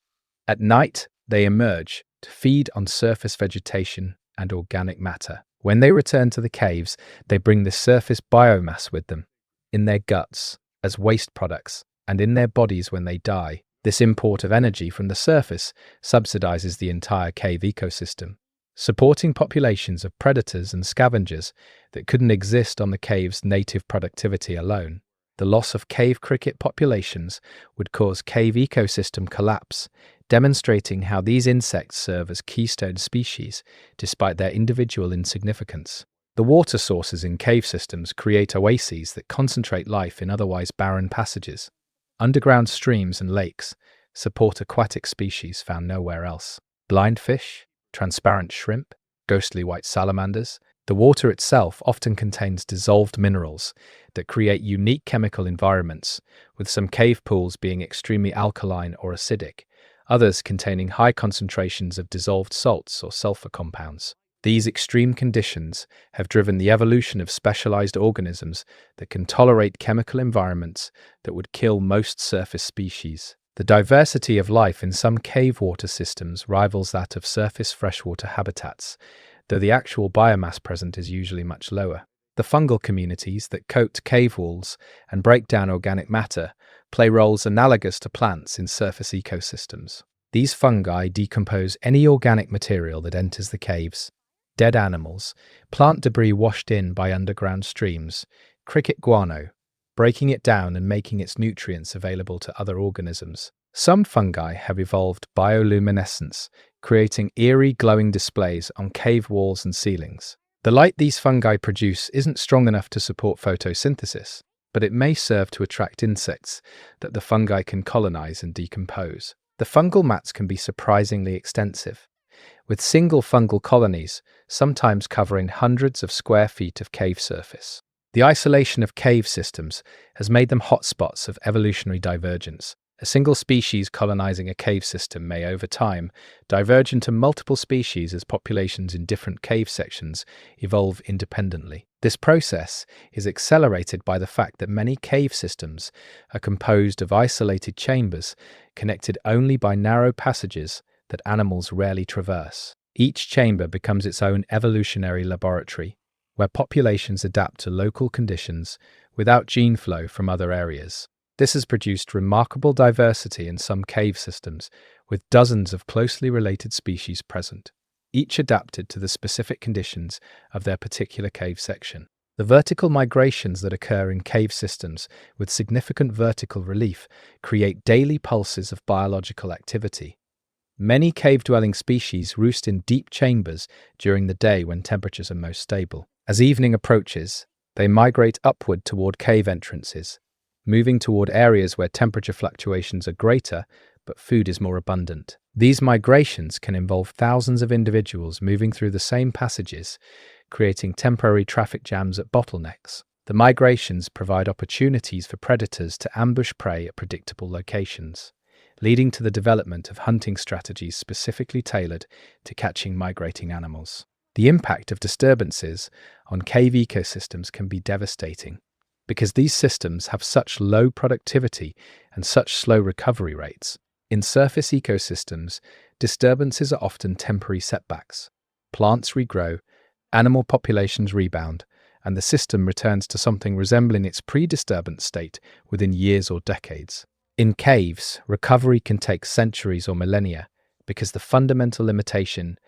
At night, they emerge to feed on surface vegetation and organic matter. When they return to the caves, they bring the surface biomass with them, in their guts as waste products, and in their bodies when they die. This import of energy from the surface subsidizes the entire cave ecosystem, supporting populations of predators and scavengers that couldn't exist on the cave's native productivity alone. The loss of cave cricket populations would cause cave ecosystem collapse, demonstrating how these insects serve as keystone species despite their individual insignificance. The water sources in cave systems create oases that concentrate life in otherwise barren passages. Underground streams and lakes support aquatic species found nowhere else. Blind fish, transparent shrimp, ghostly white salamanders. The water itself often contains dissolved minerals that create unique chemical environments, with some cave pools being extremely alkaline or acidic, others containing high concentrations of dissolved salts or sulfur compounds. These extreme conditions have driven the evolution of specialized organisms that can tolerate chemical environments that would kill most surface species. The diversity of life in some cave water systems rivals that of surface freshwater habitats, though the actual biomass present is usually much lower. The fungal communities that coat cave walls and break down organic matter play roles analogous to plants in surface ecosystems. These fungi decompose any organic material that enters the caves. Dead animals, plant debris washed in by underground streams, cricket guano, breaking it down and making its nutrients available to other organisms. Some fungi have evolved bioluminescence, creating eerie glowing displays on cave walls and ceilings. The light these fungi produce isn't strong enough to support photosynthesis, but it may serve to attract insects that the fungi can colonize and decompose. The fungal mats can be surprisingly extensive, with single fungal colonies sometimes covering hundreds of square feet of cave surface. The isolation of cave systems has made them hotspots of evolutionary divergence. A single species colonizing a cave system may, over time, diverge into multiple species as populations in different cave sections evolve independently. This process is accelerated by the fact that many cave systems are composed of isolated chambers connected only by narrow passages that animals rarely traverse. Each chamber becomes its own evolutionary laboratory, where populations adapt to local conditions without gene flow from other areas. This has produced remarkable diversity in some cave systems, with dozens of closely related species present. each adapted to the specific conditions of their particular cave section. The vertical migrations that occur in cave systems with significant vertical relief create daily pulses of biological activity. Many cave-dwelling species roost in deep chambers during the day when temperatures are most stable. As evening approaches, they migrate upward toward cave entrances, moving toward areas where temperature fluctuations are greater but food is more abundant. These migrations can involve thousands of individuals moving through the same passages, creating temporary traffic jams at bottlenecks. The migrations provide opportunities for predators to ambush prey at predictable locations, leading to the development of hunting strategies specifically tailored to catching migrating animals. The impact of disturbances on cave ecosystems can be devastating because these systems have such low productivity and such slow recovery rates. In surface ecosystems, disturbances are often temporary setbacks. Plants regrow, animal populations rebound, and the system returns to something resembling its pre-disturbance state within years or decades. In caves, recovery can take centuries or millennia because the fundamental limitation,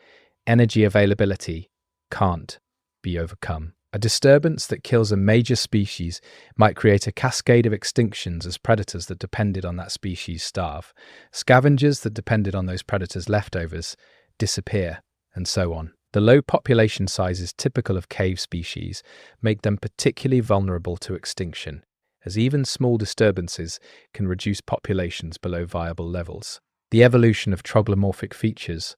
energy availability, can't be overcome. A disturbance that kills a major species might create a cascade of extinctions as predators that depended on that species starve, scavengers that depended on those predators' leftovers disappear, and so on. The low population sizes typical of cave species make them particularly vulnerable to extinction, as even small disturbances can reduce populations below viable levels. The evolution of troglomorphic features,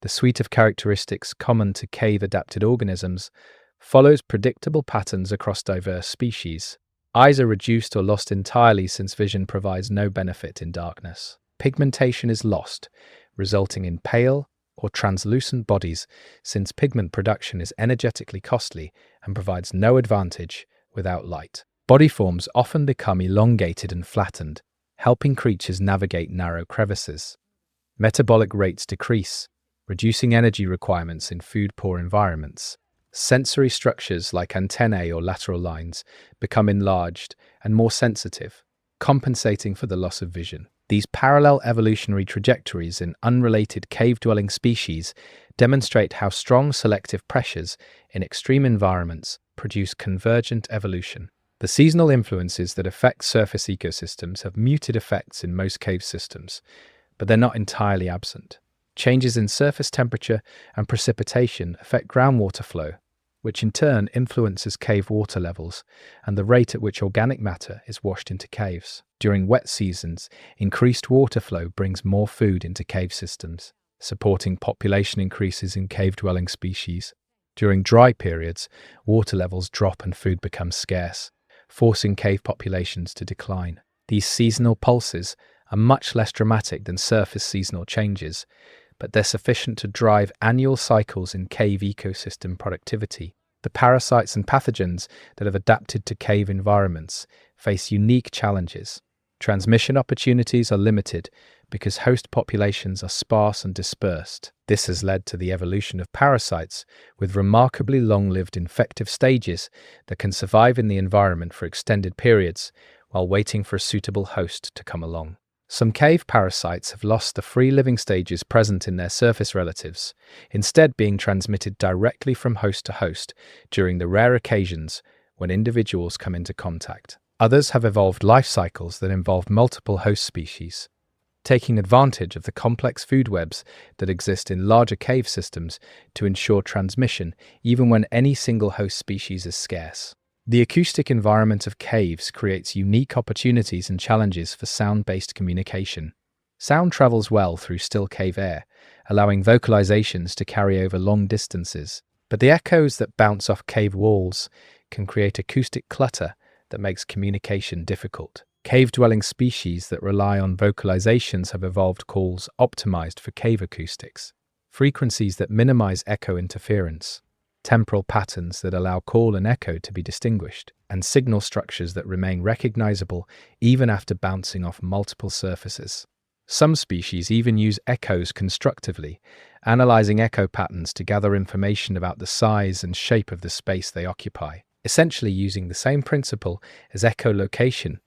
the suite of characteristics common to cave-adapted organisms, follows predictable patterns across diverse species. Eyes are reduced or lost entirely since vision provides no benefit in darkness. Pigmentation is lost, resulting in pale or translucent bodies since pigment production is energetically costly and provides no advantage without light. Body forms often become elongated and flattened, helping creatures navigate narrow crevices. Metabolic rates decrease, reducing energy requirements in food-poor environments. Sensory structures like antennae or lateral lines become enlarged and more sensitive, compensating for the loss of vision. These parallel evolutionary trajectories in unrelated cave-dwelling species demonstrate how strong selective pressures in extreme environments produce convergent evolution. The seasonal influences that affect surface ecosystems have muted effects in most cave systems, but they're not entirely absent. Changes in surface temperature and precipitation affect groundwater flow, which in turn influences cave water levels and the rate at which organic matter is washed into caves. During wet seasons, increased water flow brings more food into cave systems, supporting population increases in cave-dwelling species. During dry periods, water levels drop and food becomes scarce, forcing cave populations to decline. These seasonal pulses are much less dramatic than surface seasonal changes, but they're sufficient to drive annual cycles in cave ecosystem productivity. The parasites and pathogens that have adapted to cave environments face unique challenges. Transmission opportunities are limited because host populations are sparse and dispersed. This has led to the evolution of parasites with remarkably long-lived infective stages that can survive in the environment for extended periods while waiting for a suitable host to come along. Some cave parasites have lost the free living stages present in their surface relatives, instead being transmitted directly from host to host during the rare occasions when individuals come into contact. Others have evolved life cycles that involve multiple host species, taking advantage of the complex food webs that exist in larger cave systems to ensure transmission even when any single host species is scarce. The acoustic environment of caves creates unique opportunities and challenges for sound-based communication. Sound travels well through still cave air, allowing vocalizations to carry over long distances. But the echoes that bounce off cave walls can create acoustic clutter that makes communication difficult. Cave-dwelling species that rely on vocalizations have evolved calls optimized for cave acoustics, frequencies that minimize echo interference, temporal patterns that allow call and echo to be distinguished, and signal structures that remain recognizable even after bouncing off multiple surfaces. Some species even use echoes constructively, analyzing echo patterns to gather information about the size and shape of the space they occupy, essentially using the same principle as echolocation,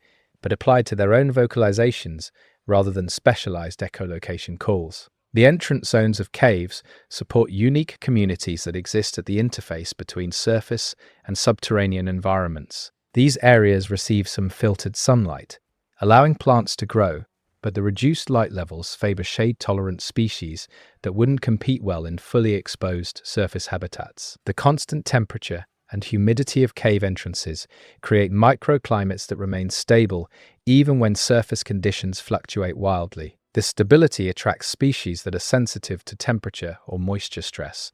but applied to their own vocalizations rather than specialized echolocation calls. The entrance zones of caves support unique communities that exist at the interface between surface and subterranean environments. These areas receive some filtered sunlight, allowing plants to grow, but the reduced light levels favor shade-tolerant species that wouldn't compete well in fully exposed surface habitats. The constant temperature and humidity of cave entrances create microclimates that remain stable even when surface conditions fluctuate wildly. This stability attracts species that are sensitive to temperature or moisture stress,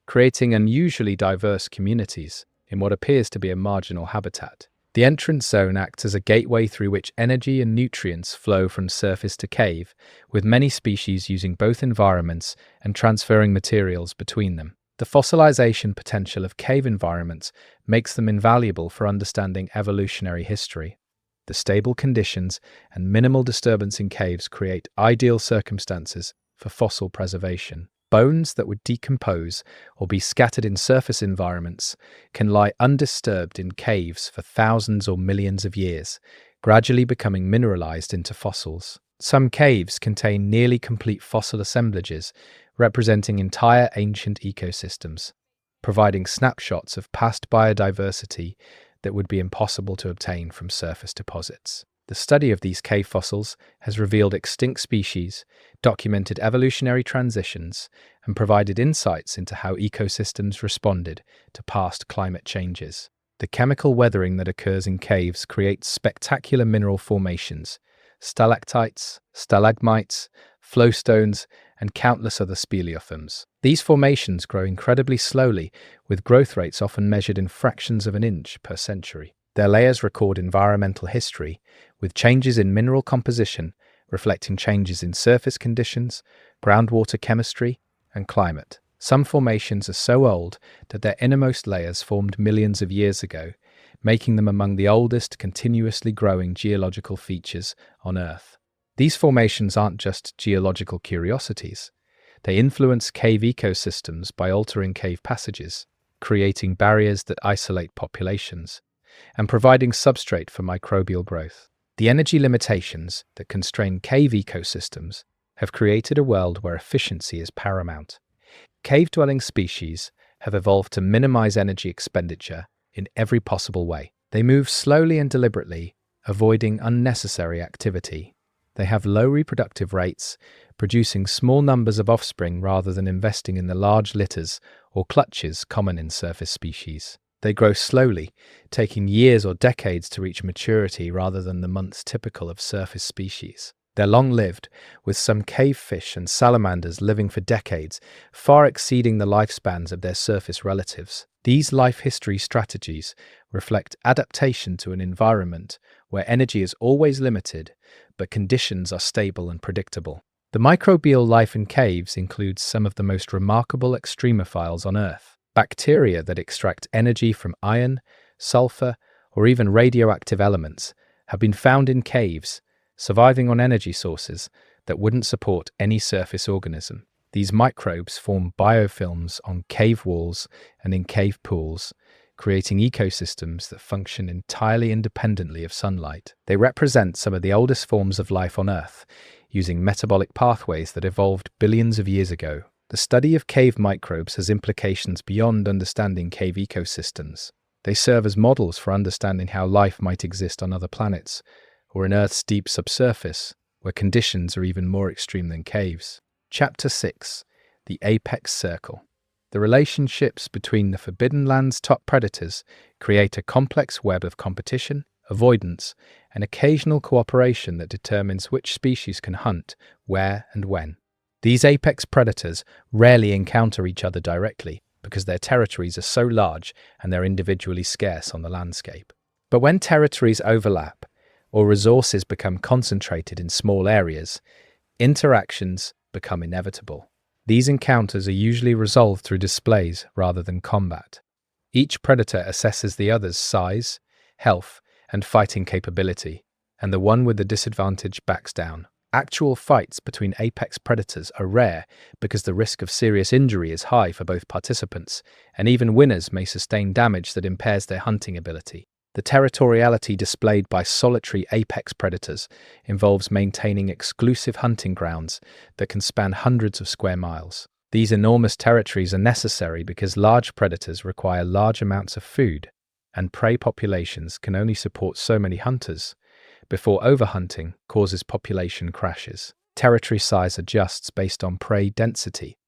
creating unusually diverse communities in what appears to be a marginal habitat. The entrance zone acts as a gateway through which energy and nutrients flow from surface to cave, with many species using both environments and transferring materials between them. The fossilization potential of cave environments makes them invaluable for understanding evolutionary history. The stable conditions and minimal disturbance in caves create ideal circumstances for fossil preservation. Bones that would decompose or be scattered in surface environments can lie undisturbed in caves for thousands or millions of years, gradually becoming mineralized into fossils. Some caves contain nearly complete fossil assemblages, representing entire ancient ecosystems, providing snapshots of past biodiversity that would be impossible to obtain from surface deposits. The study of these cave fossils has revealed extinct species, documented evolutionary transitions, and provided insights into how ecosystems responded to past climate changes. The chemical weathering that occurs in caves creates spectacular mineral formations, stalactites, stalagmites, flowstones, and countless other speleothems. These formations grow incredibly slowly, with growth rates often measured in fractions of an inch per century. Their layers record environmental history, with changes in mineral composition reflecting changes in surface conditions, groundwater chemistry, and climate. Some formations are so old that their innermost layers formed millions of years ago, making them among the oldest continuously growing geological features on Earth. These formations aren't just geological curiosities. They influence cave ecosystems by altering cave passages, creating barriers that isolate populations, and providing substrate for microbial growth. The energy limitations that constrain cave ecosystems have created a world where efficiency is paramount. Cave-dwelling species have evolved to minimize energy expenditure in every possible way. They move slowly and deliberately, avoiding unnecessary activity. They have low reproductive rates, producing small numbers of offspring rather than investing in the large litters or clutches common in surface species. They grow slowly, taking years or decades to reach maturity rather than the months typical of surface species. They're long-lived, with some cave fish and salamanders living for decades, far exceeding the lifespans of their surface relatives. These life history strategies reflect adaptation to an environment where energy is always limited, but conditions are stable and predictable. The microbial life in caves includes some of the most remarkable extremophiles on Earth. Bacteria that extract energy from iron, sulfur, or even radioactive elements have been found in caves, surviving on energy sources that wouldn't support any surface organism. These microbes form biofilms on cave walls and in cave pools, creating ecosystems that function entirely independently of sunlight. They represent some of the oldest forms of life on Earth, using metabolic pathways that evolved billions of years ago. The study of cave microbes has implications beyond understanding cave ecosystems. They serve as models for understanding how life might exist on other planets, or in Earth's deep subsurface, where conditions are even more extreme than caves. Chapter 6. The Apex Circle. The relationships between the Forbidden Land's top predators create a complex web of competition, avoidance, and occasional cooperation that determines which species can hunt, where, and when. These apex predators rarely encounter each other directly because their territories are so large and they're individually scarce on the landscape. But when territories overlap, or resources become concentrated in small areas, interactions become inevitable. These encounters are usually resolved through displays rather than combat. Each predator assesses the other's size, health, and fighting capability, and the one with the disadvantage backs down. Actual fights between apex predators are rare because the risk of serious injury is high for both participants, and even winners may sustain damage that impairs their hunting ability. The territoriality displayed by solitary apex predators involves maintaining exclusive hunting grounds that can span hundreds of square miles. These enormous territories are necessary because large predators require large amounts of food, and prey populations can only support so many hunters before overhunting causes population crashes. Territory size adjusts based on prey density.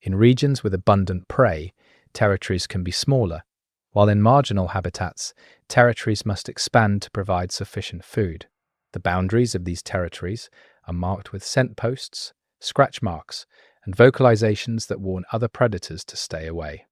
In regions with abundant prey, territories can be smaller, while in marginal habitats, territories must expand to provide sufficient food. The boundaries of these territories are marked with scent posts, scratch marks, and vocalizations that warn other predators to stay away.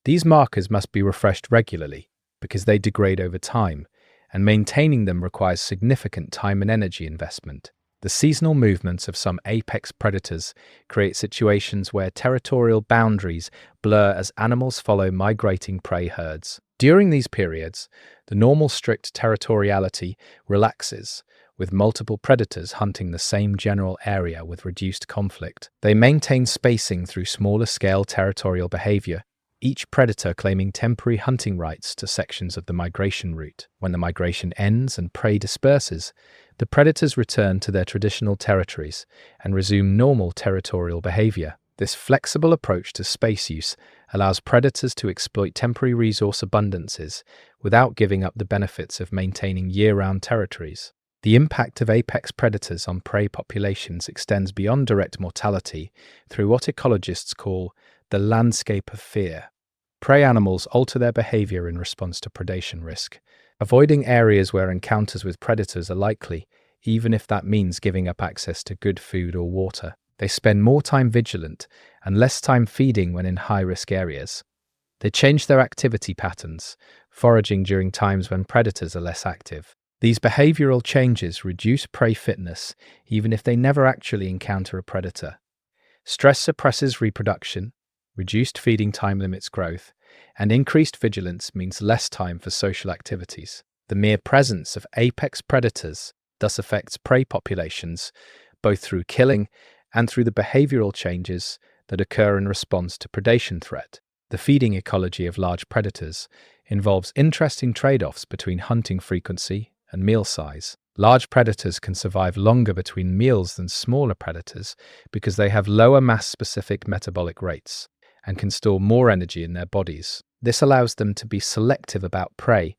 These markers must be refreshed regularly because they degrade over time, and maintaining them requires significant time and energy investment. The seasonal movements of some apex predators create situations where territorial boundaries blur as animals follow migrating prey herds. During these periods, the normal strict territoriality relaxes, with multiple predators hunting the same general area with reduced conflict. They maintain spacing through smaller-scale territorial behavior, each predator claiming temporary hunting rights to sections of the migration route. When the migration ends and prey disperses, the predators return to their traditional territories and resume normal territorial behavior. This flexible approach to space use allows predators to exploit temporary resource abundances without giving up the benefits of maintaining year-round territories. The impact of apex predators on prey populations extends beyond direct mortality through what ecologists call the landscape of fear. Prey animals alter their behavior in response to predation risk, avoiding areas where encounters with predators are likely, even if that means giving up access to good food or water. They spend more time vigilant and less time feeding when in high-risk areas. They change their activity patterns, foraging during times when predators are less active. These behavioral changes reduce prey fitness, even if they never actually encounter a predator. Stress suppresses reproduction, reduced feeding time limits growth, and increased vigilance means less time for social activities. The mere presence of apex predators thus affects prey populations, both through killing and through the behavioral changes that occur in response to predation threat. The feeding ecology of large predators involves interesting trade-offs between hunting frequency and meal size. Large predators can survive longer between meals than smaller predators because they have lower mass-specific metabolic rates and can store more energy in their bodies. This allows them to be selective about prey,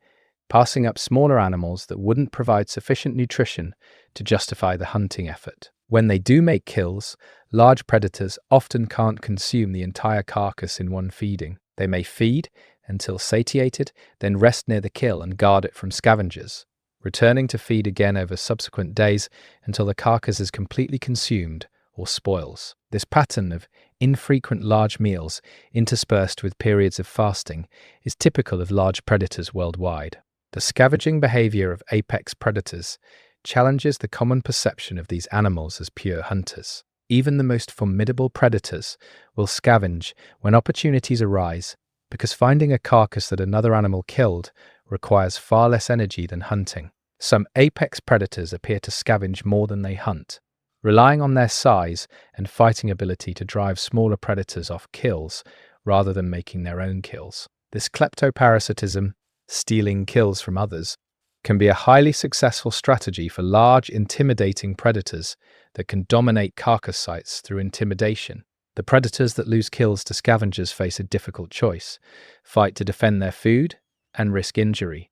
passing up smaller animals that wouldn't provide sufficient nutrition to justify the hunting effort. When they do make kills, large predators often can't consume the entire carcass in one feeding. They may feed until satiated, then rest near the kill and guard it from scavengers, returning to feed again over subsequent days until the carcass is completely consumed or spoils. This pattern of infrequent large meals interspersed with periods of fasting is typical of large predators worldwide. The scavenging behavior of apex predators challenges the common perception of these animals as pure hunters. Even the most formidable predators will scavenge when opportunities arise because finding a carcass that another animal killed requires far less energy than hunting. Some apex predators appear to scavenge more than they hunt, relying on their size and fighting ability to drive smaller predators off kills rather than making their own kills. This kleptoparasitism, stealing kills from others, can be a highly successful strategy for large, intimidating predators that can dominate carcass sites through intimidation. The predators that lose kills to scavengers face a difficult choice: fight to defend their food and risk injury,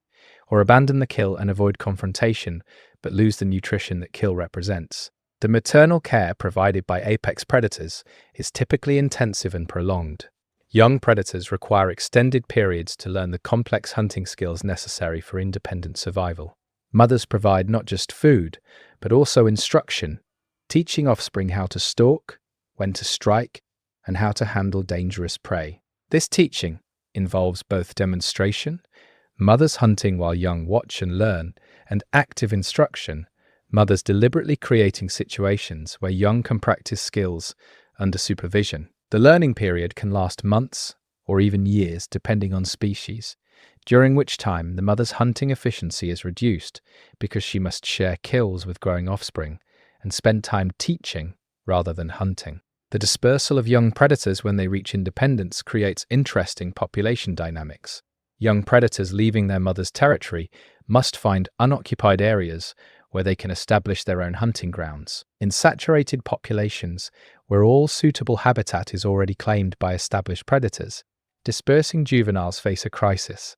or abandon the kill and avoid confrontation but lose the nutrition that kill represents. The maternal care provided by apex predators is typically intensive and prolonged. Young predators require extended periods to learn the complex hunting skills necessary for independent survival. Mothers provide not just food, but also instruction, teaching offspring how to stalk, when to strike, and how to handle dangerous prey. This teaching involves both demonstration, mothers hunting while young watch and learn, and active instruction, mothers deliberately creating situations where young can practice skills under supervision. The learning period can last months or even years, depending on species, during which time the mother's hunting efficiency is reduced because she must share kills with growing offspring and spend time teaching rather than hunting. The dispersal of young predators when they reach independence creates interesting population dynamics. Young predators leaving their mother's territory must find unoccupied areas where they can establish their own hunting grounds. In saturated populations, where all suitable habitat is already claimed by established predators, dispersing juveniles face a crisis.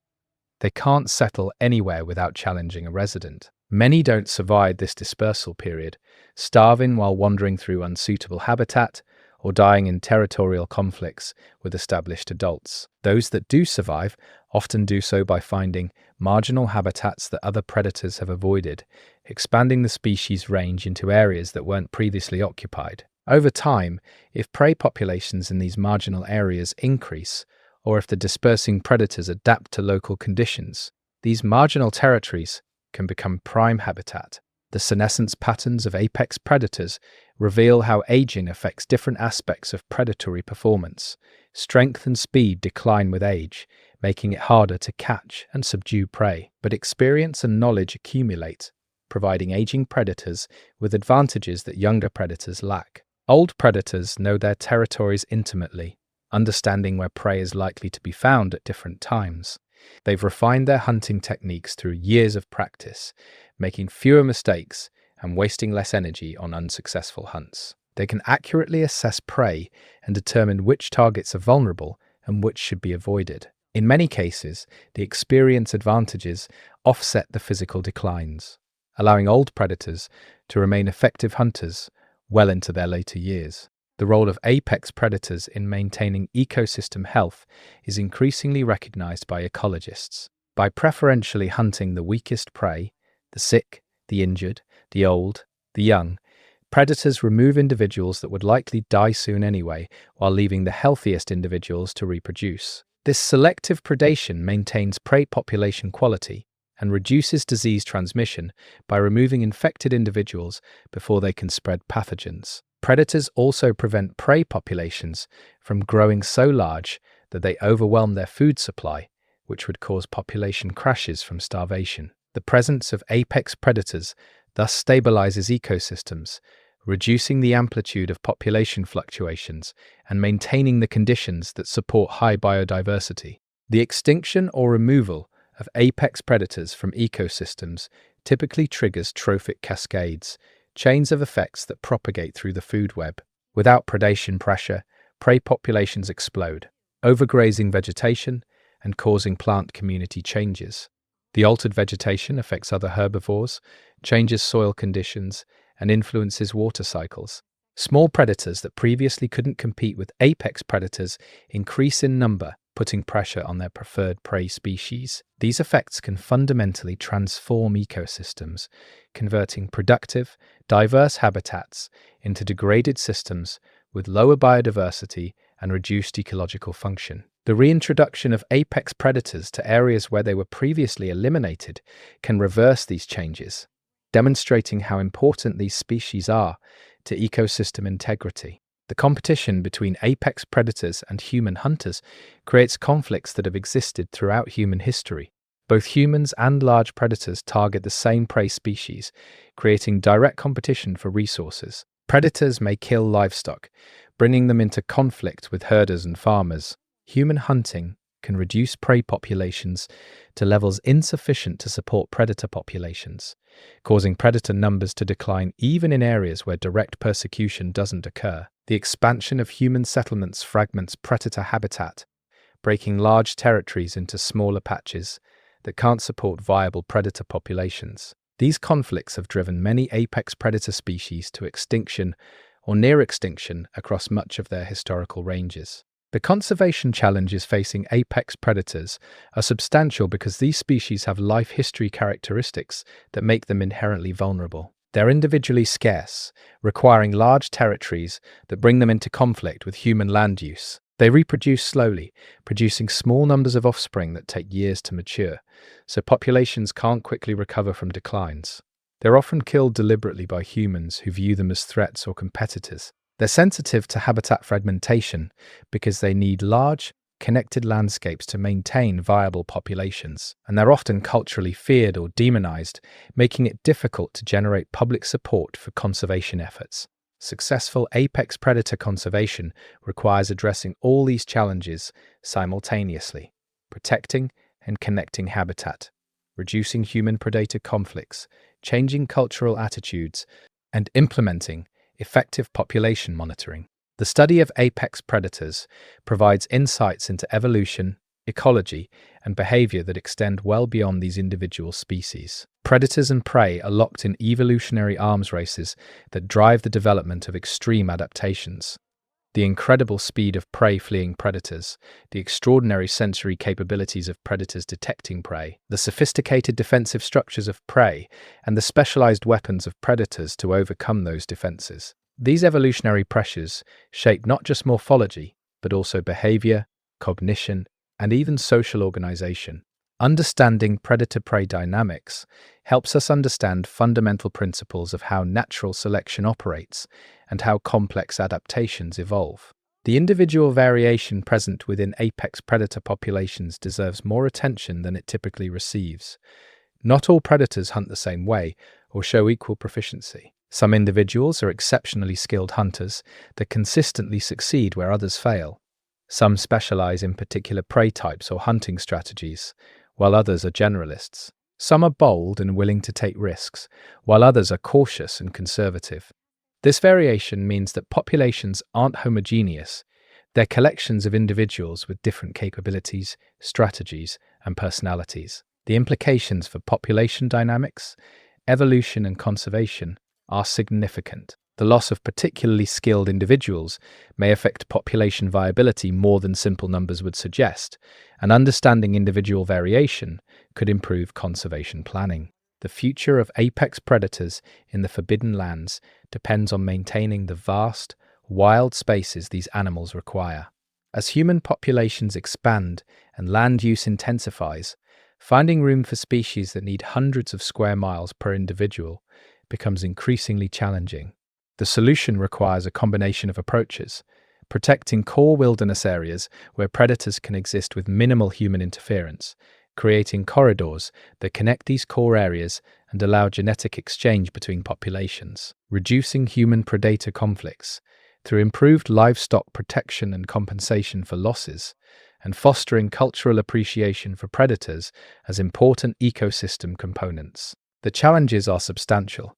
They can't settle anywhere without challenging a resident. Many don't survive this dispersal period, starving while wandering through unsuitable habitat or dying in territorial conflicts with established adults. Those that do survive often do so by finding marginal habitats that other predators have avoided, expanding the species range into areas that weren't previously occupied. Over time, if prey populations in these marginal areas increase, or if the dispersing predators adapt to local conditions, these marginal territories can become prime habitat. The senescence patterns of apex predators reveal how aging affects different aspects of predatory performance. Strength and speed decline with age, making it harder to catch and subdue prey, but experience and knowledge accumulate, providing aging predators with advantages that younger predators lack. Old predators know their territories intimately, understanding where prey is likely to be found at different times. They've refined their hunting techniques through years of practice, making fewer mistakes and wasting less energy on unsuccessful hunts. They can accurately assess prey and determine which targets are vulnerable and which should be avoided. In many cases, the experience advantages offset the physical declines, allowing old predators to remain effective hunters well into their later years. The role of apex predators in maintaining ecosystem health is increasingly recognized by ecologists. By preferentially hunting the weakest prey, the sick, the injured, the old, the young, predators remove individuals that would likely die soon anyway, while leaving the healthiest individuals to reproduce. This selective predation maintains prey population quality and reduces disease transmission by removing infected individuals before they can spread pathogens. Predators also prevent prey populations from growing so large that they overwhelm their food supply, which would cause population crashes from starvation. The presence of apex predators thus stabilizes ecosystems, reducing the amplitude of population fluctuations and maintaining the conditions that support high biodiversity. The extinction or removal of apex predators from ecosystems typically triggers trophic cascades, chains of effects that propagate through the food web. Without predation pressure, prey populations explode, overgrazing vegetation and causing plant community changes. The altered vegetation affects other herbivores, changes soil conditions, and influences water cycles. Small predators that previously couldn't compete with apex predators increase in number, putting pressure on their preferred prey species. These effects can fundamentally transform ecosystems, converting productive, diverse habitats into degraded systems with lower biodiversity and reduced ecological function. The reintroduction of apex predators to areas where they were previously eliminated can reverse these changes, demonstrating how important these species are to ecosystem integrity. The competition between apex predators and human hunters creates conflicts that have existed throughout human history. Both humans and large predators target the same prey species, creating direct competition for resources. Predators may kill livestock, bringing them into conflict with herders and farmers. Human hunting can reduce prey populations to levels insufficient to support predator populations, causing predator numbers to decline even in areas where direct persecution doesn't occur. The expansion of human settlements fragments predator habitat, breaking large territories into smaller patches that can't support viable predator populations. These conflicts have driven many apex predator species to extinction or near extinction across much of their historical ranges. The conservation challenges facing apex predators are substantial because these species have life history characteristics that make them inherently vulnerable. They're individually scarce, requiring large territories that bring them into conflict with human land use. They reproduce slowly, producing small numbers of offspring that take years to mature, so populations can't quickly recover from declines. They're often killed deliberately by humans who view them as threats or competitors. They're sensitive to habitat fragmentation because they need large, connected landscapes to maintain viable populations, and they're often culturally feared or demonized, making it difficult to generate public support for conservation efforts. Successful apex predator conservation requires addressing all these challenges simultaneously, protecting and connecting habitat, reducing human-predator conflicts, changing cultural attitudes, and implementing effective population monitoring. The study of apex predators provides insights into evolution, ecology, and behavior that extend well beyond these individual species. Predators and prey are locked in evolutionary arms races that drive the development of extreme adaptations. The incredible speed of prey fleeing predators, the extraordinary sensory capabilities of predators detecting prey, the sophisticated defensive structures of prey, and the specialized weapons of predators to overcome those defenses. These evolutionary pressures shape not just morphology, but also behavior, cognition, and even social organization. Understanding predator-prey dynamics helps us understand fundamental principles of how natural selection operates and how complex adaptations evolve. The individual variation present within apex predator populations deserves more attention than it typically receives. Not all predators hunt the same way or show equal proficiency. Some individuals are exceptionally skilled hunters that consistently succeed where others fail. Some specialize in particular prey types or hunting strategies, while others are generalists. Some are bold and willing to take risks, while others are cautious and conservative. This variation means that populations aren't homogeneous. They're collections of individuals with different capabilities, strategies, and personalities. The implications for population dynamics, evolution, and conservation are significant. The loss of particularly skilled individuals may affect population viability more than simple numbers would suggest, and understanding individual variation could improve conservation planning. The future of apex predators in the Forbidden Lands depends on maintaining the vast, wild spaces these animals require. As human populations expand and land use intensifies, finding room for species that need hundreds of square miles per individual becomes increasingly challenging. The solution requires a combination of approaches, protecting core wilderness areas where predators can exist with minimal human interference, creating corridors that connect these core areas and allow genetic exchange between populations, reducing human-predator conflicts through improved livestock protection and compensation for losses, and fostering cultural appreciation for predators as important ecosystem components. The challenges are substantial,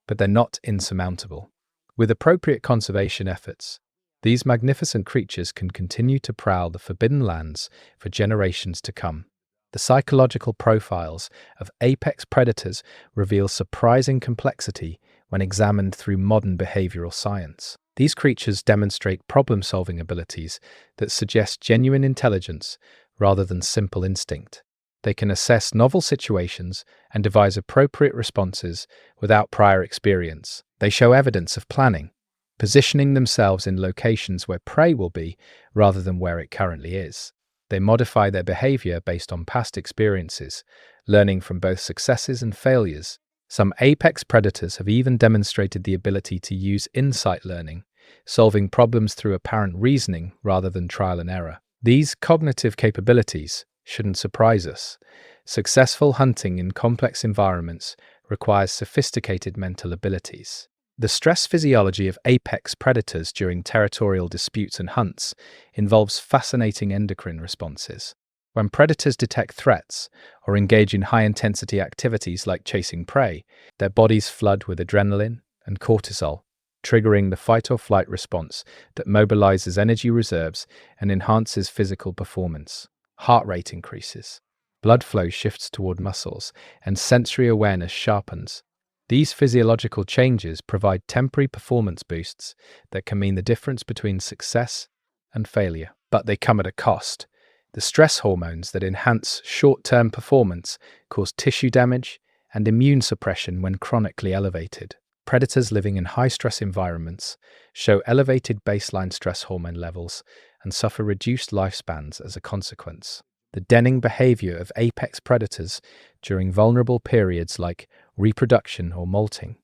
but they're not insurmountable. With appropriate conservation efforts, these magnificent creatures can continue to prowl the Forbidden Lands for generations to come. The psychological profiles of apex predators reveal surprising complexity when examined through modern behavioral science. These creatures demonstrate problem-solving abilities that suggest genuine intelligence rather than simple instinct. They can assess novel situations and devise appropriate responses without prior experience. They show evidence of planning, positioning themselves in locations where prey will be rather than where it currently is. They modify their behavior based on past experiences, learning from both successes and failures. Some apex predators have even demonstrated the ability to use insight learning, solving problems through apparent reasoning rather than trial and error. These cognitive capabilities shouldn't surprise us. Successful hunting in complex environments requires sophisticated mental abilities. The stress physiology of apex predators during territorial disputes and hunts involves fascinating endocrine responses. When predators detect threats or engage in high-intensity activities like chasing prey, their bodies flood with adrenaline and cortisol, triggering the fight-or-flight response that mobilizes energy reserves and enhances physical performance. Heart rate increases, blood flow shifts toward muscles, and sensory awareness sharpens. These physiological changes provide temporary performance boosts that can mean the difference between success and failure. But they come at a cost. The stress hormones that enhance short-term performance cause tissue damage and immune suppression when chronically elevated. Predators living in high-stress environments show elevated baseline stress hormone levels and suffer reduced lifespans as a consequence. The denning behavior of apex predators during vulnerable periods like reproduction or molting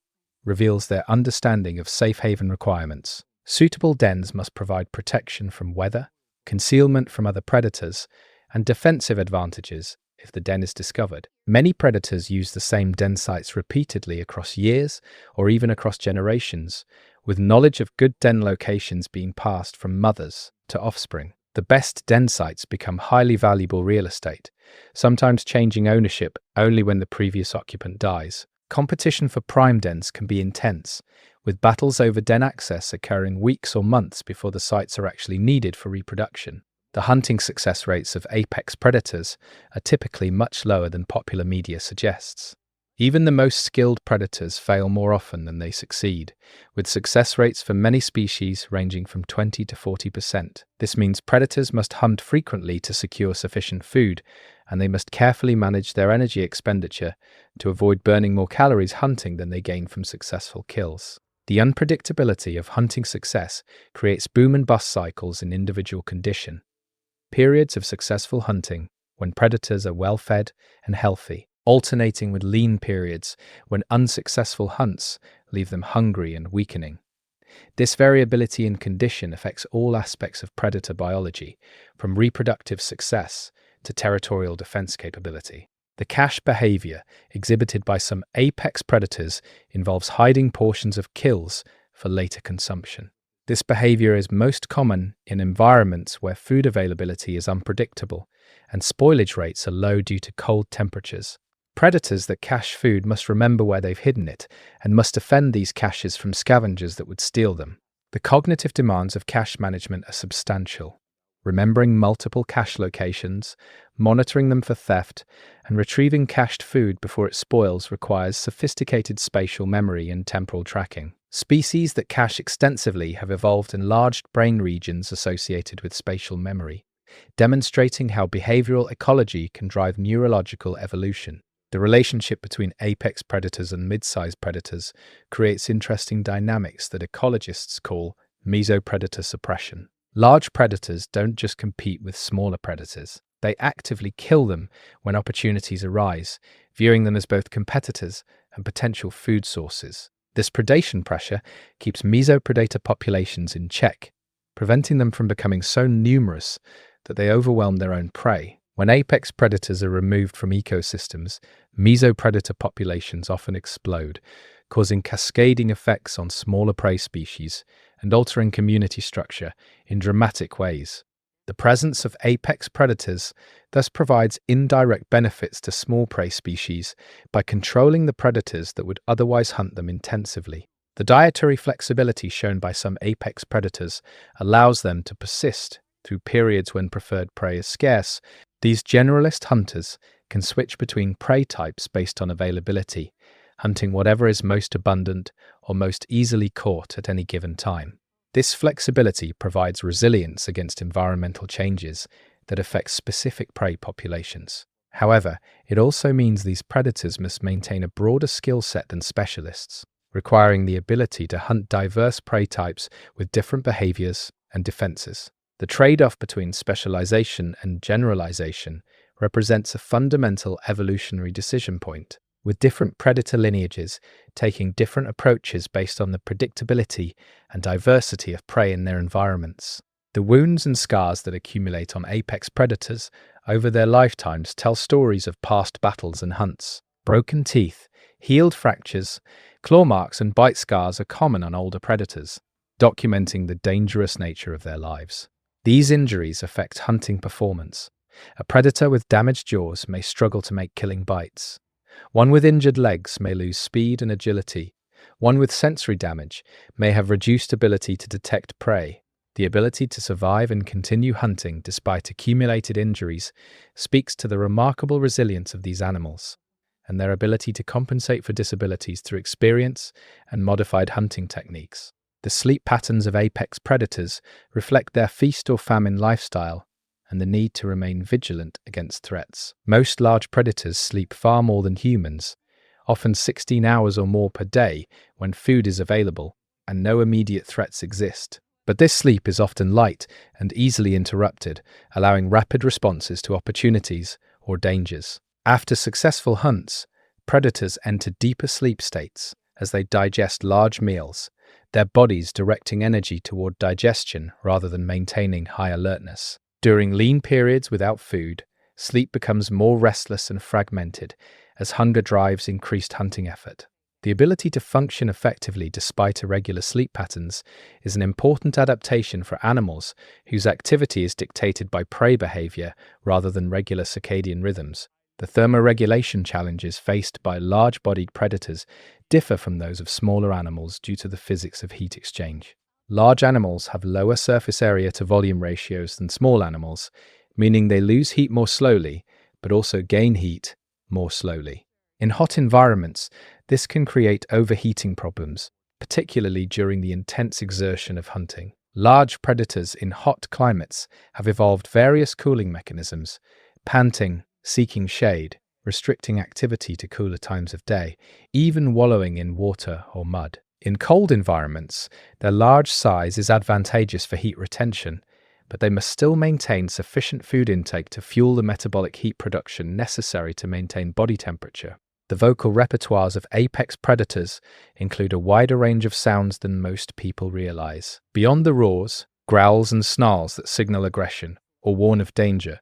reveals their understanding of safe haven requirements. Suitable dens must provide protection from weather, concealment from other predators, and defensive advantages if the den is discovered. Many predators use the same den sites repeatedly across years or even across generations, with knowledge of good den locations being passed from mothers to offspring. The best den sites become highly valuable real estate, sometimes changing ownership only when the previous occupant dies. Competition for prime dens can be intense, with battles over den access occurring weeks or months before the sites are actually needed for reproduction. The hunting success rates of apex predators are typically much lower than popular media suggests. Even the most skilled predators fail more often than they succeed, with success rates for many species ranging from 20 to 40%. This means predators must hunt frequently to secure sufficient food, and they must carefully manage their energy expenditure to avoid burning more calories hunting than they gain from successful kills. The unpredictability of hunting success creates boom and bust cycles in individual condition. Periods of successful hunting when predators are well fed and healthy, alternating with lean periods when unsuccessful hunts leave them hungry and weakening. This variability in condition affects all aspects of predator biology, from reproductive success to territorial defense capability. The cache behavior exhibited by some apex predators involves hiding portions of kills for later consumption. This behavior is most common in environments where food availability is unpredictable and spoilage rates are low due to cold temperatures. Predators that cache food must remember where they've hidden it and must defend these caches from scavengers that would steal them. The cognitive demands of cache management are substantial. Remembering multiple cache locations, monitoring them for theft, and retrieving cached food before it spoils requires sophisticated spatial memory and temporal tracking. Species that cache extensively have evolved enlarged brain regions associated with spatial memory, demonstrating how behavioral ecology can drive neurological evolution. The relationship between apex predators and mid-sized predators creates interesting dynamics that ecologists call mesopredator suppression. Large predators don't just compete with smaller predators. They actively kill them when opportunities arise, viewing them as both competitors and potential food sources. This predation pressure keeps mesopredator populations in check, preventing them from becoming so numerous that they overwhelm their own prey. When apex predators are removed from ecosystems, mesopredator populations often explode, causing cascading effects on smaller prey species and altering community structure in dramatic ways. The presence of apex predators thus provides indirect benefits to small prey species by controlling the predators that would otherwise hunt them intensively. The dietary flexibility shown by some apex predators allows them to persist through periods when preferred prey is scarce. These generalist hunters can switch between prey types based on availability, hunting whatever is most abundant or most easily caught at any given time. This flexibility provides resilience against environmental changes that affect specific prey populations. However, it also means these predators must maintain a broader skill set than specialists, requiring the ability to hunt diverse prey types with different behaviors and defenses. The trade-off between specialization and generalization represents a fundamental evolutionary decision point, with different predator lineages taking different approaches based on the predictability and diversity of prey in their environments. The wounds and scars that accumulate on apex predators over their lifetimes tell stories of past battles and hunts. Broken teeth, healed fractures, claw marks and bite scars are common on older predators, documenting the dangerous nature of their lives. These injuries affect hunting performance. A predator with damaged jaws may struggle to make killing bites. One with injured legs may lose speed and agility. One with sensory damage may have reduced ability to detect prey. The ability to survive and continue hunting despite accumulated injuries speaks to the remarkable resilience of these animals and their ability to compensate for disabilities through experience and modified hunting techniques. The sleep patterns of apex predators reflect their feast or famine lifestyle and the need to remain vigilant against threats. Most large predators sleep far more than humans, often 16 hours or more per day when food is available and no immediate threats exist. But this sleep is often light and easily interrupted, allowing rapid responses to opportunities or dangers. After successful hunts, predators enter deeper sleep states as they digest large meals, their bodies directing energy toward digestion rather than maintaining high alertness. During lean periods without food, sleep becomes more restless and fragmented as hunger drives increased hunting effort. The ability to function effectively despite irregular sleep patterns is an important adaptation for animals whose activity is dictated by prey behavior rather than regular circadian rhythms. The thermoregulation challenges faced by large-bodied predators differ from those of smaller animals due to the physics of heat exchange. Large animals have lower surface area to volume ratios than small animals, meaning they lose heat more slowly, but also gain heat more slowly. In hot environments, this can create overheating problems, particularly during the intense exertion of hunting. Large predators in hot climates have evolved various cooling mechanisms: panting, seeking shade, restricting activity to cooler times of day, even wallowing in water or mud. In cold environments, their large size is advantageous for heat retention, but they must still maintain sufficient food intake to fuel the metabolic heat production necessary to maintain body temperature. The vocal repertoires of apex predators include a wider range of sounds than most people realize. Beyond the roars, growls, and snarls that signal aggression or warn of danger,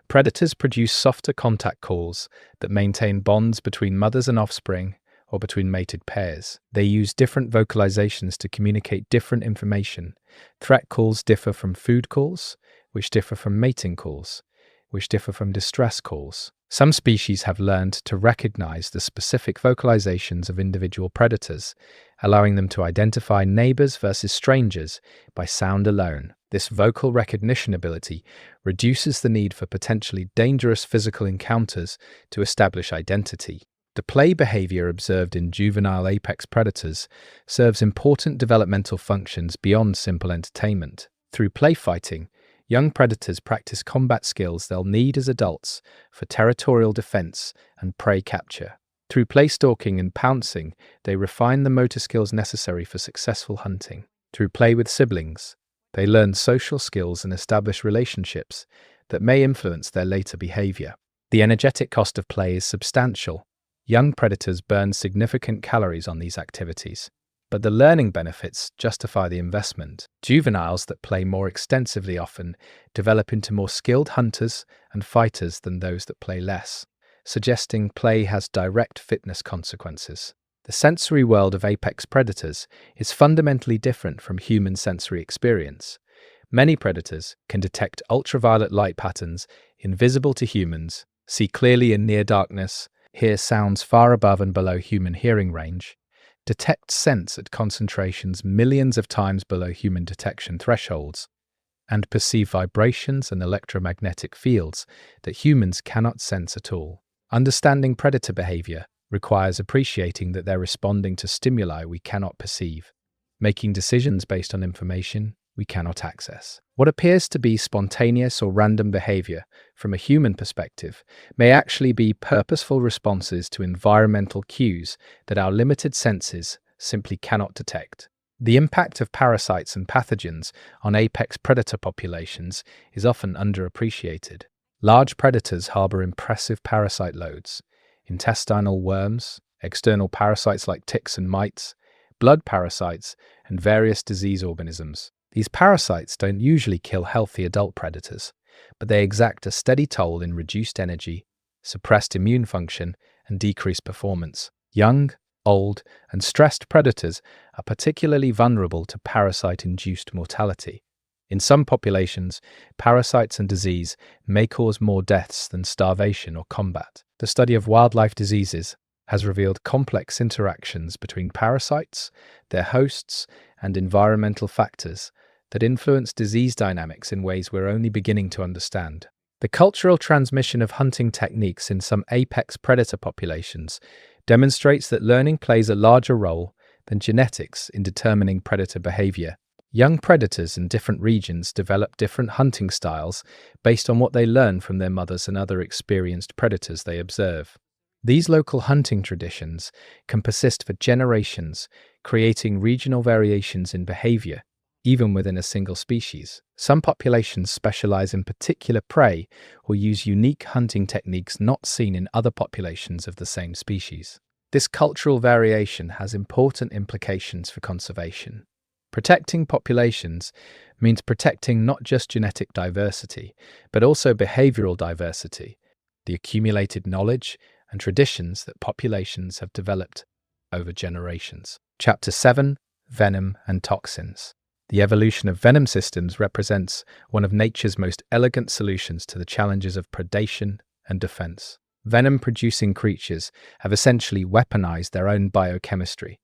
predators produce softer contact calls that maintain bonds between mothers and offspring or between mated pairs. They use different vocalizations to communicate different information. Threat calls differ from food calls, which differ from mating calls, which differ from distress calls. Some species have learned to recognize the specific vocalizations of individual predators, allowing them to identify neighbors versus strangers by sound alone. This vocal recognition ability reduces the need for potentially dangerous physical encounters to establish identity. The play behavior observed in juvenile apex predators serves important developmental functions beyond simple entertainment. Through play fighting, young predators practice combat skills they'll need as adults for territorial defense and prey capture. Through play stalking and pouncing, they refine the motor skills necessary for successful hunting. Through play with siblings, they learn social skills and establish relationships that may influence their later behavior. The energetic cost of play is substantial. Young predators burn significant calories on these activities, but the learning benefits justify the investment. Juveniles that play more extensively often develop into more skilled hunters and fighters than those that play less, suggesting play has direct fitness consequences. The sensory world of apex predators is fundamentally different from human sensory experience. Many predators can detect ultraviolet light patterns invisible to humans, see clearly in near darkness, hear sounds far above and below human hearing range, detect scents at concentrations millions of times below human detection thresholds, and perceive vibrations and electromagnetic fields that humans cannot sense at all. Understanding predator behavior requires appreciating that they're responding to stimuli we cannot perceive, making decisions based on information we cannot access. What appears to be spontaneous or random behavior from a human perspective may actually be purposeful responses to environmental cues that our limited senses simply cannot detect. The impact of parasites and pathogens on apex predator populations is often underappreciated. Large predators harbor impressive parasite loads: intestinal worms, external parasites like ticks and mites, blood parasites, and various disease organisms. These parasites don't usually kill healthy adult predators, but they exact a steady toll in reduced energy, suppressed immune function, and decreased performance. Young, old, and stressed predators are particularly vulnerable to parasite-induced mortality. In some populations, parasites and disease may cause more deaths than starvation or combat. The study of wildlife diseases has revealed complex interactions between parasites, their hosts, and environmental factors that influence disease dynamics in ways we're only beginning to understand. The cultural transmission of hunting techniques in some apex predator populations demonstrates that learning plays a larger role than genetics in determining predator behavior. Young predators in different regions develop different hunting styles based on what they learn from their mothers and other experienced predators they observe. These local hunting traditions can persist for generations, creating regional variations in behavior, even within a single species. Some populations specialize in particular prey or use unique hunting techniques not seen in other populations of the same species. This cultural variation has important implications for conservation. Protecting populations means protecting not just genetic diversity, but also behavioral diversity, the accumulated knowledge and traditions that populations have developed over generations. Chapter 7: Venom and Toxins. The evolution of venom systems represents one of nature's most elegant solutions to the challenges of predation and defense. Venom-producing creatures have essentially weaponized their own biochemistry,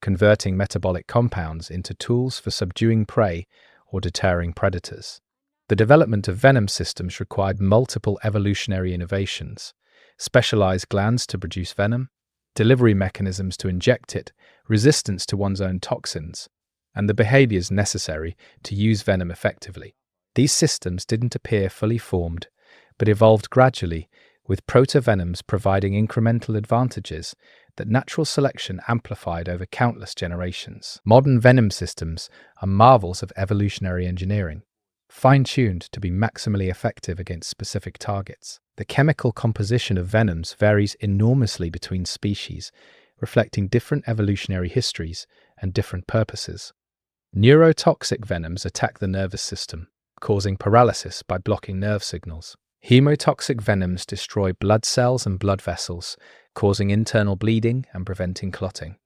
converting metabolic compounds into tools for subduing prey or deterring predators. The development of venom systems required multiple evolutionary innovations: specialized glands to produce venom, delivery mechanisms to inject it, resistance to one's own toxins, and the behaviors necessary to use venom effectively. These systems didn't appear fully formed, but evolved gradually, with protovenoms providing incremental advantages that natural selection amplified over countless generations. Modern venom systems are marvels of evolutionary engineering, fine-tuned to be maximally effective against specific targets. The chemical composition of venoms varies enormously between species, reflecting different evolutionary histories and different purposes. Neurotoxic venoms attack the nervous system, causing paralysis by blocking nerve signals. Hemotoxic venoms destroy blood cells and blood vessels, causing internal bleeding and preventing clotting.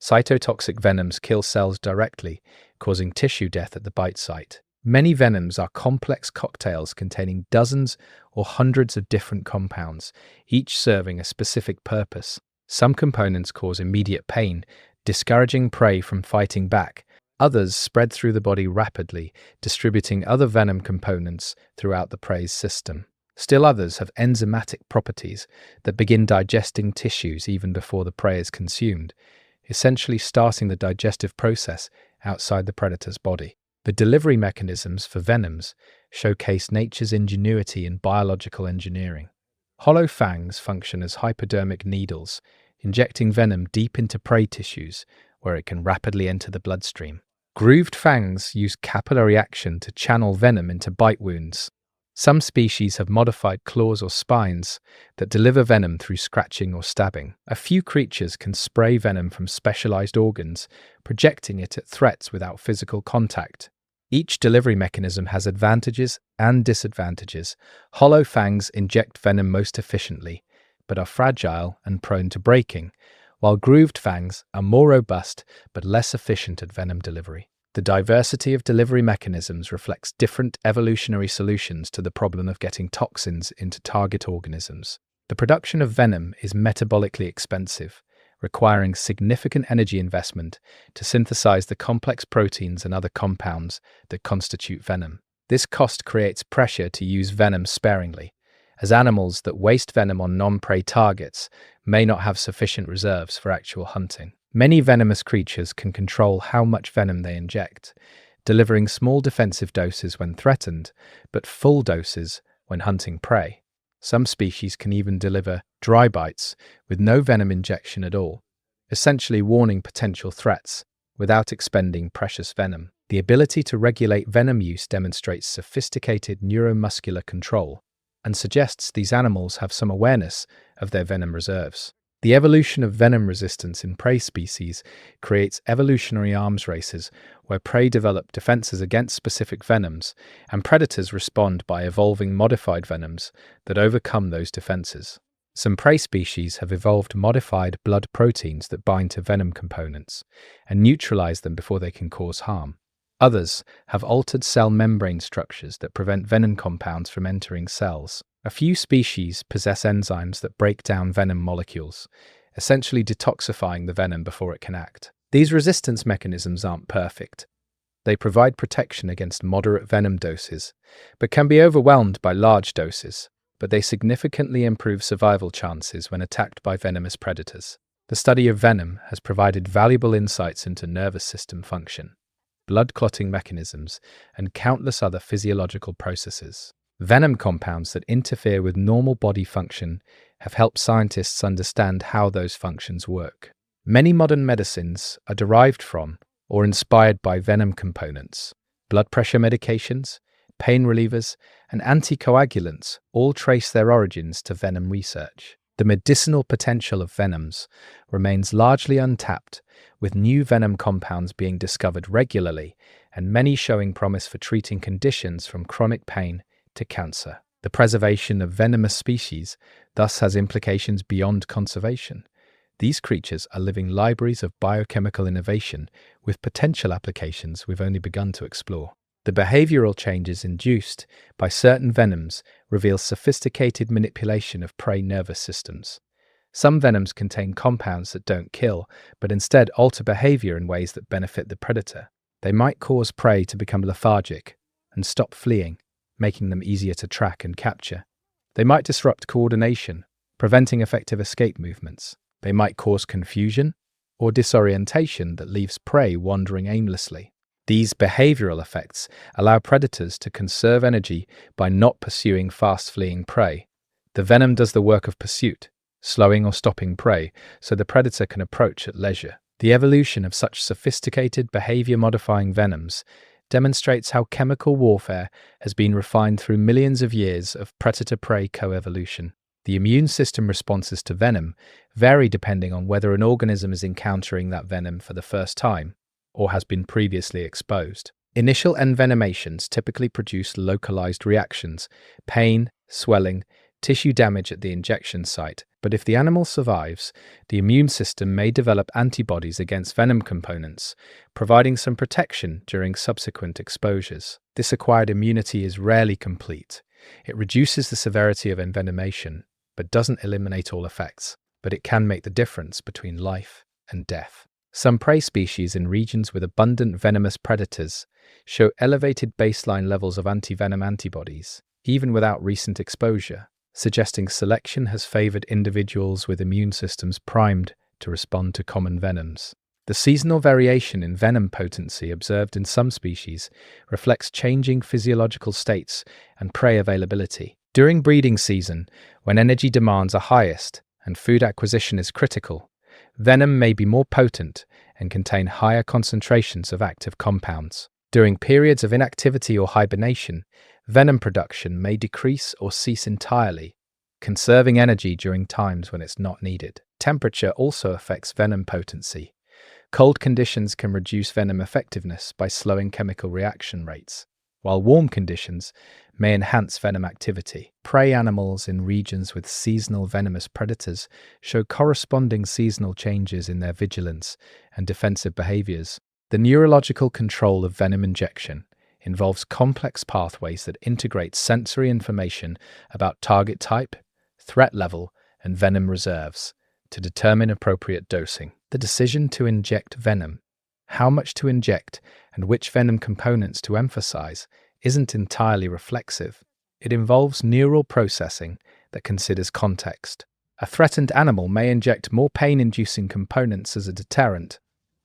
Cytotoxic venoms kill cells directly, causing tissue death at the bite site. Many venoms are complex cocktails containing dozens or hundreds of different compounds, each serving a specific purpose. Some components cause immediate pain, discouraging prey from fighting back. Others spread through the body rapidly, distributing other venom components throughout the prey's system. Still others have enzymatic properties that begin digesting tissues even before the prey is consumed, essentially starting the digestive process outside the predator's body. The delivery mechanisms for venoms showcase nature's ingenuity in biological engineering. Hollow fangs function as hypodermic needles, injecting venom deep into prey tissues where it can rapidly enter the bloodstream. Grooved fangs use capillary action to channel venom into bite wounds. Some species have modified claws or spines that deliver venom through scratching or stabbing. A few creatures can spray venom from specialized organs, projecting it at threats without physical contact. Each delivery mechanism has advantages and disadvantages. Hollow fangs inject venom most efficiently, but are fragile and prone to breaking, while grooved fangs are more robust but less efficient at venom delivery. The diversity of delivery mechanisms reflects different evolutionary solutions to the problem of getting toxins into target organisms. The production of venom is metabolically expensive, requiring significant energy investment to synthesize the complex proteins and other compounds that constitute venom. This cost creates pressure to use venom sparingly, as animals that waste venom on non-prey targets may not have sufficient reserves for actual hunting. Many venomous creatures can control how much venom they inject, delivering small defensive doses when threatened, but full doses when hunting prey. Some species can even deliver dry bites with no venom injection at all, essentially warning potential threats without expending precious venom. The ability to regulate venom use demonstrates sophisticated neuromuscular control and suggests these animals have some awareness of their venom reserves. The evolution of venom resistance in prey species creates evolutionary arms races where prey develop defenses against specific venoms, and predators respond by evolving modified venoms that overcome those defenses. Some prey species have evolved modified blood proteins that bind to venom components and neutralize them before they can cause harm. Others have altered cell membrane structures that prevent venom compounds from entering cells. A few species possess enzymes that break down venom molecules, essentially detoxifying the venom before it can act. These resistance mechanisms aren't perfect. They provide protection against moderate venom doses, but can be overwhelmed by large doses, but they significantly improve survival chances when attacked by venomous predators. The study of venom has provided valuable insights into nervous system function, blood clotting mechanisms, and countless other physiological processes. Venom compounds that interfere with normal body function have helped scientists understand how those functions work. Many modern medicines are derived from or inspired by venom components. Blood pressure medications, pain relievers, and anticoagulants all trace their origins to venom research. The medicinal potential of venoms remains largely untapped, with new venom compounds being discovered regularly and many showing promise for treating conditions from chronic pain to cancer. The preservation of venomous species thus has implications beyond conservation. These creatures are living libraries of biochemical innovation with potential applications we've only begun to explore. The behavioral changes induced by certain venoms reveal sophisticated manipulation of prey nervous systems. Some venoms contain compounds that don't kill, but instead alter behavior in ways that benefit the predator. They might cause prey to become lethargic and stop fleeing, making them easier to track and capture. They might disrupt coordination, preventing effective escape movements. They might cause confusion or disorientation that leaves prey wandering aimlessly. These behavioral effects allow predators to conserve energy by not pursuing fast-fleeing prey. The venom does the work of pursuit, slowing or stopping prey so the predator can approach at leisure. The evolution of such sophisticated behavior-modifying venoms demonstrates how chemical warfare has been refined through millions of years of predator-prey coevolution. The immune system responses to venom vary depending on whether an organism is encountering that venom for the first time or has been previously exposed. Initial envenomations typically produce localized reactions, pain, swelling, tissue damage at the injection site, but if the animal survives, the immune system may develop antibodies against venom components, providing some protection during subsequent exposures. This acquired immunity is rarely complete. It reduces the severity of envenomation, but doesn't eliminate all effects, but it can make the difference between life and death. Some prey species in regions with abundant venomous predators show elevated baseline levels of antivenom antibodies, even without recent exposure, suggesting selection has favored individuals with immune systems primed to respond to common venoms. The seasonal variation in venom potency observed in some species reflects changing physiological states and prey availability. During breeding season, when energy demands are highest and food acquisition is critical, venom may be more potent and contain higher concentrations of active compounds. During periods of inactivity or hibernation, venom production may decrease or cease entirely, conserving energy during times when it's not needed. Temperature also affects venom potency. Cold conditions can reduce venom effectiveness by slowing chemical reaction rates, while warm conditions may enhance venom activity. Prey animals in regions with seasonal venomous predators show corresponding seasonal changes in their vigilance and defensive behaviors. The neurological control of venom injection involves complex pathways that integrate sensory information about target type, threat level, and venom reserves to determine appropriate dosing. The decision to inject venom, how much to inject, and which venom components to emphasize isn't entirely reflexive. It involves neural processing that considers context. A threatened animal may inject more pain-inducing components as a deterrent,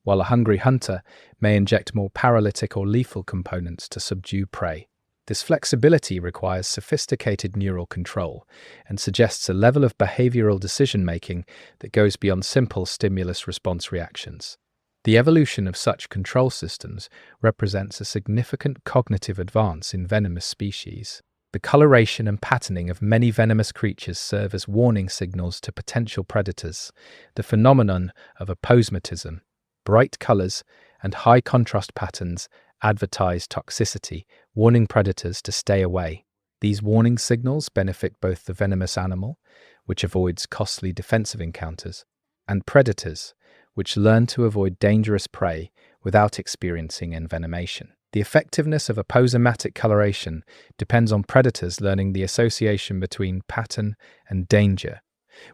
while a hungry hunter may inject more paralytic or lethal components to subdue prey. This flexibility requires sophisticated neural control and suggests a level of behavioral decision-making that goes beyond simple stimulus-response reactions. The evolution of such control systems represents a significant cognitive advance in venomous species. The coloration and patterning of many venomous creatures serve as warning signals to potential predators. The phenomenon of aposematism, bright colors, and high contrast patterns advertise toxicity, warning predators to stay away. These warning signals benefit both the venomous animal, which avoids costly defensive encounters, and predators, which learn to avoid dangerous prey without experiencing envenomation. The effectiveness of aposematic coloration depends on predators learning the association between pattern and danger,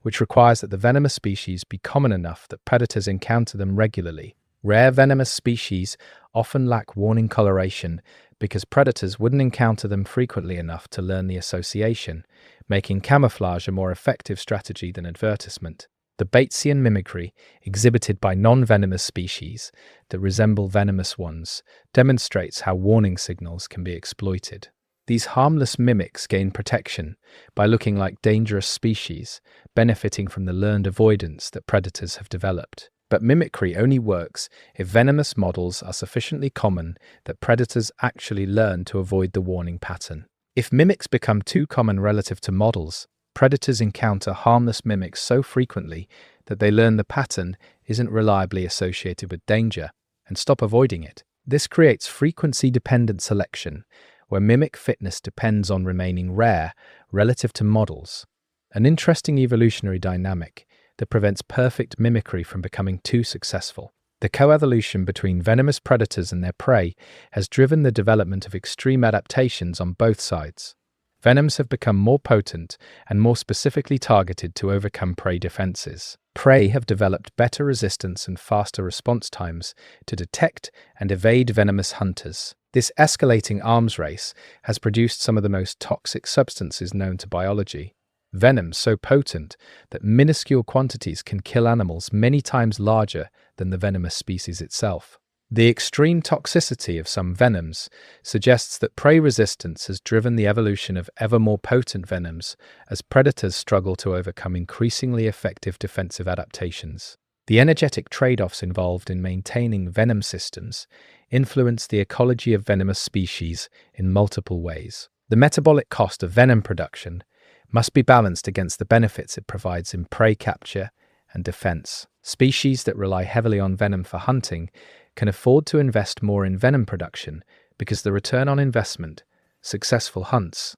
which requires that the venomous species be common enough that predators encounter them regularly. Rare venomous species often lack warning coloration because predators wouldn't encounter them frequently enough to learn the association, making camouflage a more effective strategy than advertisement. The Batesian mimicry exhibited by non-venomous species that resemble venomous ones demonstrates how warning signals can be exploited. These harmless mimics gain protection by looking like dangerous species, benefiting from the learned avoidance that predators have developed. But mimicry only works if venomous models are sufficiently common that predators actually learn to avoid the warning pattern. If mimics become too common relative to models, predators encounter harmless mimics so frequently that they learn the pattern isn't reliably associated with danger and stop avoiding it. This creates frequency-dependent selection, where mimic fitness depends on remaining rare relative to models. An interesting evolutionary dynamic that prevents perfect mimicry from becoming too successful. The coevolution between venomous predators and their prey has driven the development of extreme adaptations on both sides. Venoms have become more potent and more specifically targeted to overcome prey defenses. Prey have developed better resistance and faster response times to detect and evade venomous hunters. This escalating arms race has produced some of the most toxic substances known to biology. Venom so potent that minuscule quantities can kill animals many times larger than the venomous species itself. The extreme toxicity of some venoms suggests that prey resistance has driven the evolution of ever more potent venoms as predators struggle to overcome increasingly effective defensive adaptations. The energetic trade-offs involved in maintaining venom systems influence the ecology of venomous species in multiple ways. The metabolic cost of venom production must be balanced against the benefits it provides in prey capture and defense. Species that rely heavily on venom for hunting can afford to invest more in venom production because the return on investment, successful hunts,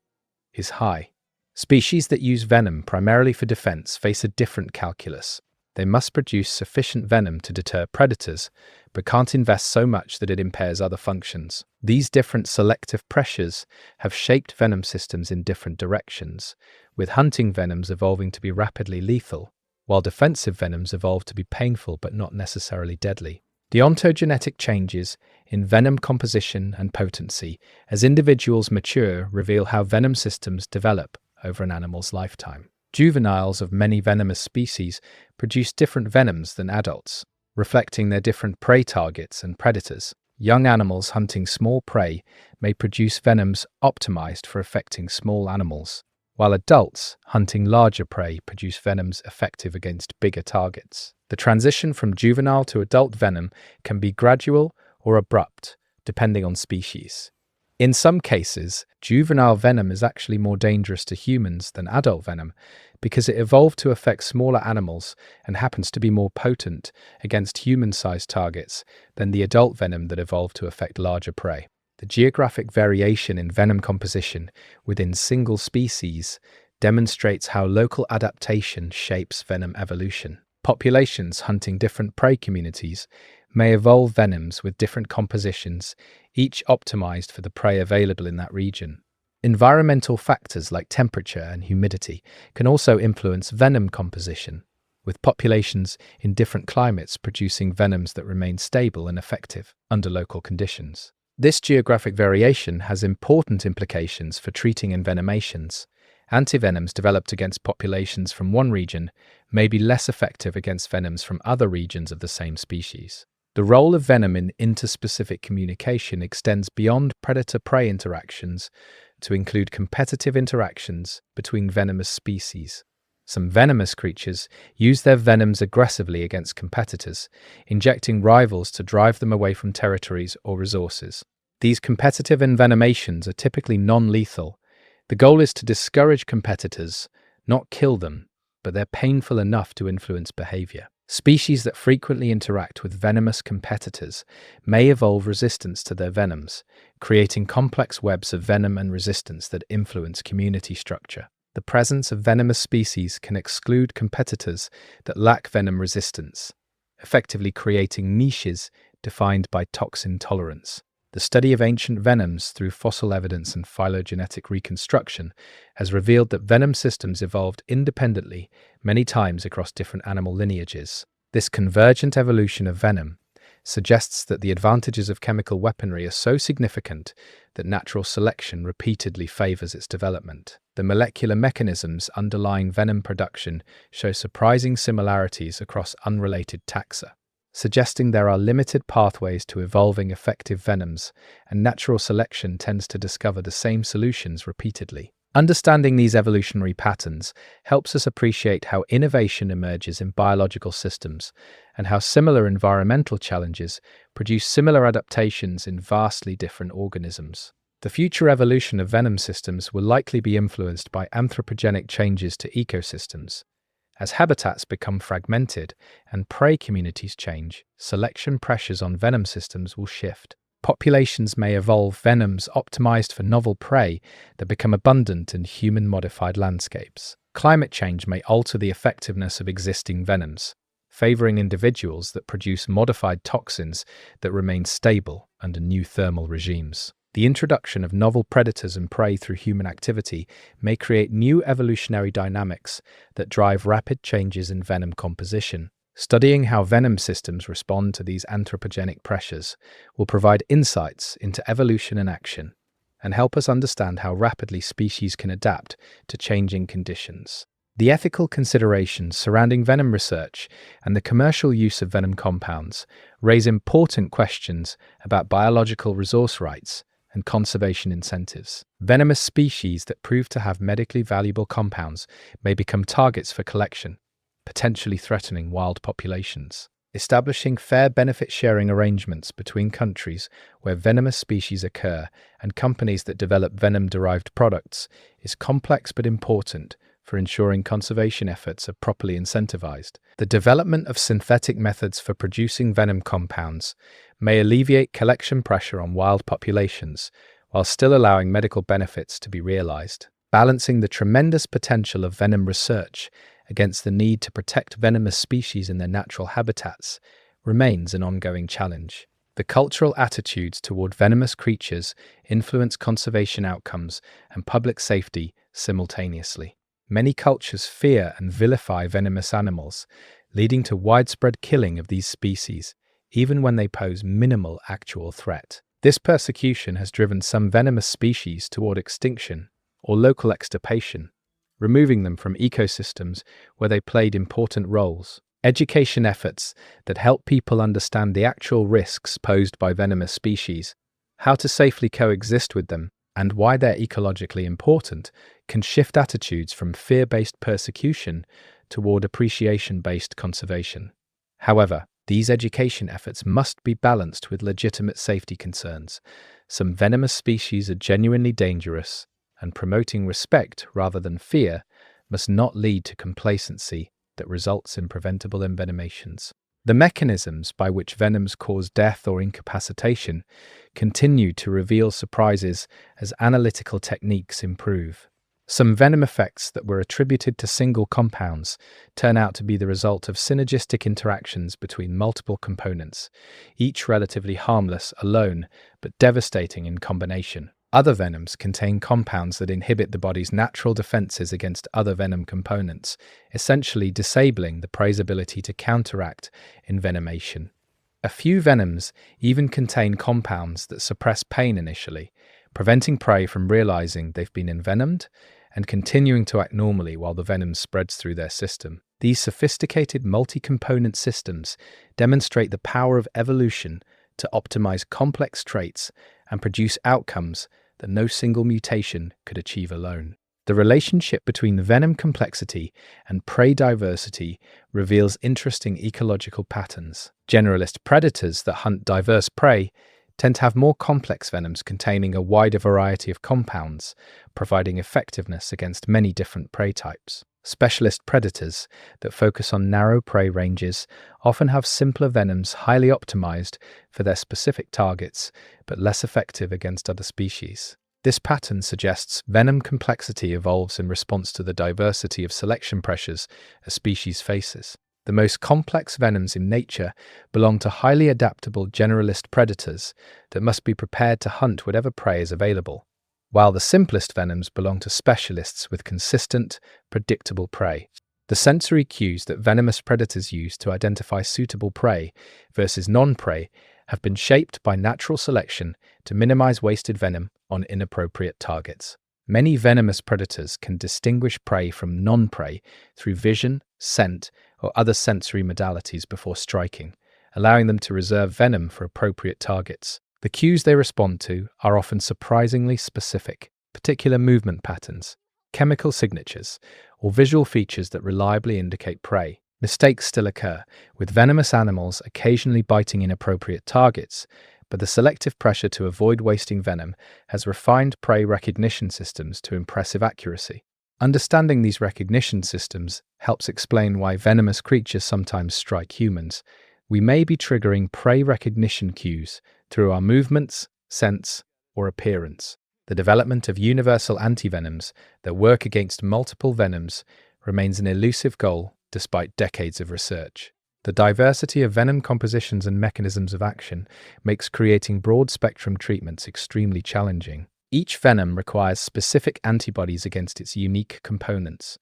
is high. Species that use venom primarily for defense face a different calculus. They must produce sufficient venom to deter predators, but can't invest so much that it impairs other functions. These different selective pressures have shaped venom systems in different directions, with hunting venoms evolving to be rapidly lethal, while defensive venoms evolve to be painful but not necessarily deadly. The ontogenetic changes in venom composition and potency as individuals mature reveal how venom systems develop over an animal's lifetime. Juveniles of many venomous species produce different venoms than adults, reflecting their different prey targets and predators. Young animals hunting small prey may produce venoms optimized for affecting small animals, while adults hunting larger prey produce venoms effective against bigger targets. The transition from juvenile to adult venom can be gradual or abrupt, depending on species. In some cases, juvenile venom is actually more dangerous to humans than adult venom because it evolved to affect smaller animals and happens to be more potent against human-sized targets than the adult venom that evolved to affect larger prey. The geographic variation in venom composition within single species demonstrates how local adaptation shapes venom evolution. Populations hunting different prey communities may evolve venoms with different compositions, each optimized for the prey available in that region. Environmental factors like temperature and humidity can also influence venom composition, with populations in different climates producing venoms that remain stable and effective under local conditions. This geographic variation has important implications for treating envenomations. Antivenoms developed against populations from one region may be less effective against venoms from other regions of the same species. The role of venom in interspecific communication extends beyond predator-prey interactions to include competitive interactions between venomous species. Some venomous creatures use their venoms aggressively against competitors, injecting rivals to drive them away from territories or resources. These competitive envenomations are typically non-lethal. The goal is to discourage competitors, not kill them, but they're painful enough to influence behavior. Species that frequently interact with venomous competitors may evolve resistance to their venoms, creating complex webs of venom and resistance that influence community structure. The presence of venomous species can exclude competitors that lack venom resistance, effectively creating niches defined by toxin tolerance. The study of ancient venoms through fossil evidence and phylogenetic reconstruction has revealed that venom systems evolved independently many times across different animal lineages. This convergent evolution of venom suggests that the advantages of chemical weaponry are so significant that natural selection repeatedly favors its development. The molecular mechanisms underlying venom production show surprising similarities across unrelated taxa, suggesting there are limited pathways to evolving effective venoms, and natural selection tends to discover the same solutions repeatedly. Understanding these evolutionary patterns helps us appreciate how innovation emerges in biological systems and how similar environmental challenges produce similar adaptations in vastly different organisms. The future evolution of venom systems will likely be influenced by anthropogenic changes to ecosystems. As habitats become fragmented and prey communities change, selection pressures on venom systems will shift. Populations may evolve venoms optimized for novel prey that become abundant in human-modified landscapes. Climate change may alter the effectiveness of existing venoms, favoring individuals that produce modified toxins that remain stable under new thermal regimes. The introduction of novel predators and prey through human activity may create new evolutionary dynamics that drive rapid changes in venom composition. Studying how venom systems respond to these anthropogenic pressures will provide insights into evolution in action and help us understand how rapidly species can adapt to changing conditions. The ethical considerations surrounding venom research and the commercial use of venom compounds raise important questions about biological resource rights and conservation incentives. Venomous species that prove to have medically valuable compounds may become targets for collection, potentially threatening wild populations. Establishing fair benefit-sharing arrangements between countries where venomous species occur and companies that develop venom-derived products is complex but important for ensuring conservation efforts are properly incentivized. The development of synthetic methods for producing venom compounds may alleviate collection pressure on wild populations while still allowing medical benefits to be realized. Balancing the tremendous potential of venom research against the need to protect venomous species in their natural habitats remains an ongoing challenge. The cultural attitudes toward venomous creatures influence conservation outcomes and public safety simultaneously. Many cultures fear and vilify venomous animals, leading to widespread killing of these species, even when they pose minimal actual threat. This persecution has driven some venomous species toward extinction or local extirpation, removing them from ecosystems where they played important roles. Education efforts that help people understand the actual risks posed by venomous species, how to safely coexist with them, and why they're ecologically important can shift attitudes from fear-based persecution toward appreciation-based conservation. However, these education efforts must be balanced with legitimate safety concerns. Some venomous species are genuinely dangerous, and promoting respect rather than fear must not lead to complacency that results in preventable envenomations. The mechanisms by which venoms cause death or incapacitation continue to reveal surprises as analytical techniques improve. Some venom effects that were attributed to single compounds turn out to be the result of synergistic interactions between multiple components, each relatively harmless alone but devastating in combination. Other venoms contain compounds that inhibit the body's natural defenses against other venom components, essentially disabling the prey's ability to counteract envenomation. A few venoms even contain compounds that suppress pain initially, preventing prey from realizing they've been envenomed and continuing to act normally while the venom spreads through their system. These sophisticated multi-component systems demonstrate the power of evolution to optimize complex traits and produce outcomes that no single mutation could achieve alone. The relationship between venom complexity and prey diversity reveals interesting ecological patterns. Generalist predators that hunt diverse prey tend to have more complex venoms containing a wider variety of compounds, providing effectiveness against many different prey types. Specialist predators that focus on narrow prey ranges often have simpler venoms highly optimized for their specific targets, but less effective against other species. This pattern suggests venom complexity evolves in response to the diversity of selection pressures a species faces. The most complex venoms in nature belong to highly adaptable generalist predators that must be prepared to hunt whatever prey is available, while the simplest venoms belong to specialists with consistent, predictable prey. The sensory cues that venomous predators use to identify suitable prey versus non-prey have been shaped by natural selection to minimize wasted venom on inappropriate targets. Many venomous predators can distinguish prey from non-prey through vision, scent, or other sensory modalities before striking, allowing them to reserve venom for appropriate targets. The cues they respond to are often surprisingly specific, particular movement patterns, chemical signatures, or visual features that reliably indicate prey. Mistakes still occur, with venomous animals occasionally biting inappropriate targets, but the selective pressure to avoid wasting venom has refined prey recognition systems to impressive accuracy. Understanding these recognition systems helps explain why venomous creatures sometimes strike humans. We may be triggering prey recognition cues through our movements, scents, or appearance. The development of universal antivenoms that work against multiple venoms remains an elusive goal despite decades of research. The diversity of venom compositions and mechanisms of action makes creating broad-spectrum treatments extremely challenging. Each venom requires specific antibodies against its unique components,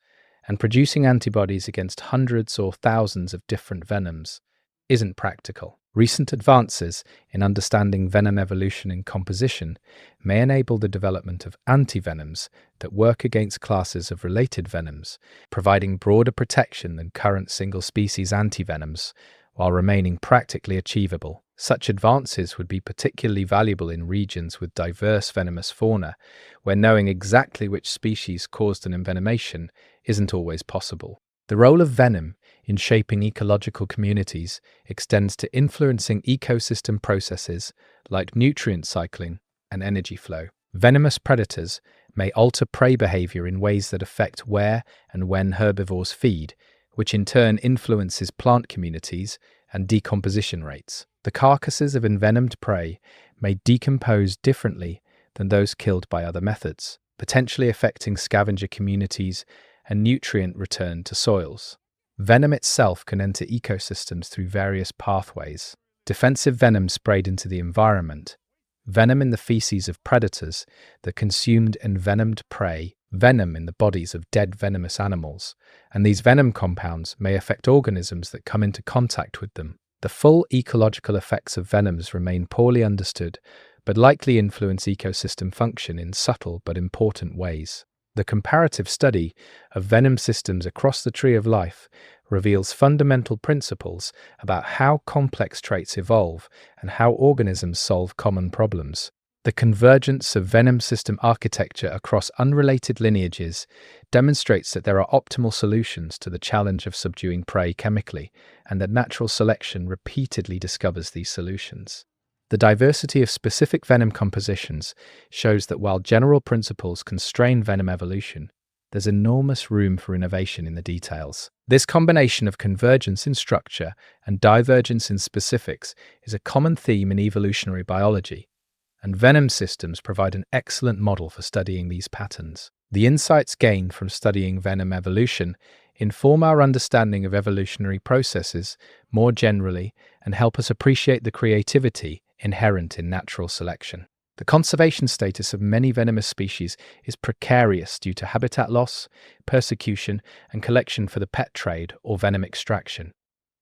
and producing antibodies against hundreds or thousands of different venoms isn't practical. Recent advances in understanding venom evolution and composition may enable the development of antivenoms that work against classes of related venoms, providing broader protection than current single-species antivenoms while remaining practically achievable. Such advances would be particularly valuable in regions with diverse venomous fauna, where knowing exactly which species caused an envenomation isn't always possible. The role of venom in shaping ecological communities extends to influencing ecosystem processes like nutrient cycling and energy flow. Venomous predators may alter prey behavior in ways that affect where and when herbivores feed, which in turn influences plant communities and decomposition rates. The carcasses of envenomed prey may decompose differently than those killed by other methods, potentially affecting scavenger communities and nutrient return to soils. Venom itself can enter ecosystems through various pathways. Defensive venom sprayed into the environment, venom in the feces of predators that consumed envenomed prey, venom in the bodies of dead venomous animals, and these venom compounds may affect organisms that come into contact with them. The full ecological effects of venoms remain poorly understood, but likely influence ecosystem function in subtle but important ways. The comparative study of venom systems across the tree of life reveals fundamental principles about how complex traits evolve and how organisms solve common problems. The convergence of venom system architecture across unrelated lineages demonstrates that there are optimal solutions to the challenge of subduing prey chemically, and that natural selection repeatedly discovers these solutions. The diversity of specific venom compositions shows that while general principles constrain venom evolution, there's enormous room for innovation in the details. This combination of convergence in structure and divergence in specifics is a common theme in evolutionary biology, and venom systems provide an excellent model for studying these patterns. The insights gained from studying venom evolution inform our understanding of evolutionary processes more generally and help us appreciate the creativity inherent in natural selection. The conservation status of many venomous species is precarious due to habitat loss, persecution, and collection for the pet trade or venom extraction.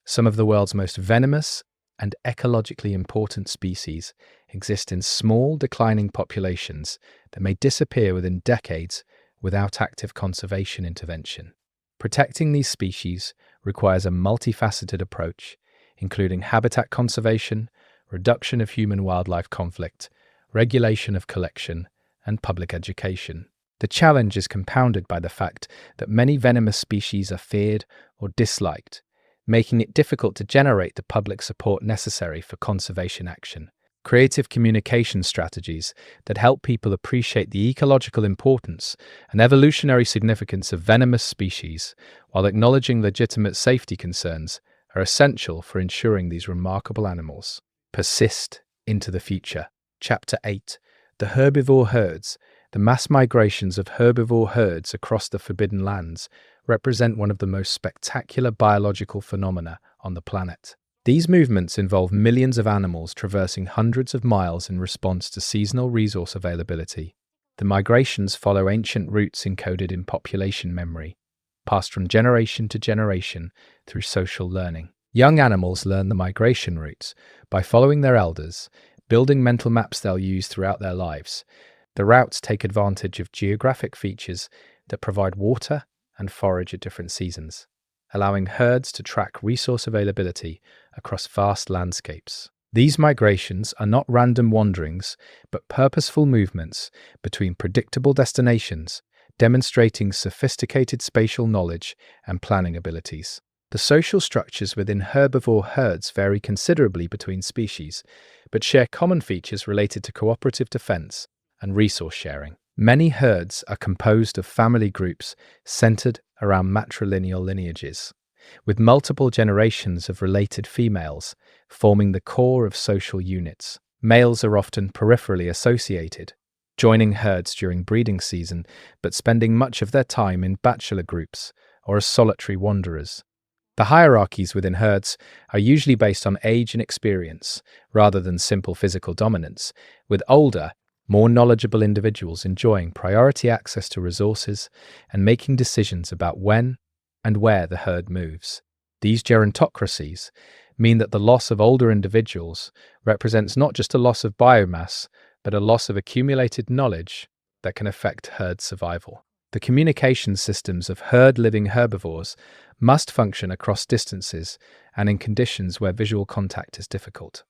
Some of the world's most venomous and ecologically important species exist in small, declining populations that may disappear within decades without active conservation intervention. Protecting these species requires a multifaceted approach, including habitat conservation, reduction of human-wildlife conflict, regulation of collection, and public education. The challenge is compounded by the fact that many venomous species are feared or disliked, making it difficult to generate the public support necessary for conservation action. Creative communication strategies that help people appreciate the ecological importance and evolutionary significance of venomous species, while acknowledging legitimate safety concerns, are essential for ensuring these remarkable animals persist into the future. Chapter 8. The herbivore herds. The mass migrations of herbivore herds across the Forbidden Lands represent one of the most spectacular biological phenomena on the planet. These movements involve millions of animals traversing hundreds of miles in response to seasonal resource availability. The migrations follow ancient routes encoded in population memory, passed from generation to generation through social learning. Young animals learn the migration routes by following their elders, building mental maps they'll use throughout their lives. The routes take advantage of geographic features that provide water and forage at different seasons, allowing herds to track resource availability across vast landscapes. These migrations are not random wanderings, but purposeful movements between predictable destinations, demonstrating sophisticated spatial knowledge and planning abilities. The social structures within herbivore herds vary considerably between species, but share common features related to cooperative defense and resource sharing. Many herds are composed of family groups centered around matrilineal lineages, with multiple generations of related females forming the core of social units. Males are often peripherally associated, joining herds during breeding season, but spending much of their time in bachelor groups or as solitary wanderers. The hierarchies within herds are usually based on age and experience, rather than simple physical dominance, with older, more knowledgeable individuals enjoying priority access to resources and making decisions about when and where the herd moves. These gerontocracies mean that the loss of older individuals represents not just a loss of biomass, but a loss of accumulated knowledge that can affect herd survival. The communication systems of herd-living herbivores must function across distances and in conditions where visual contact is difficult.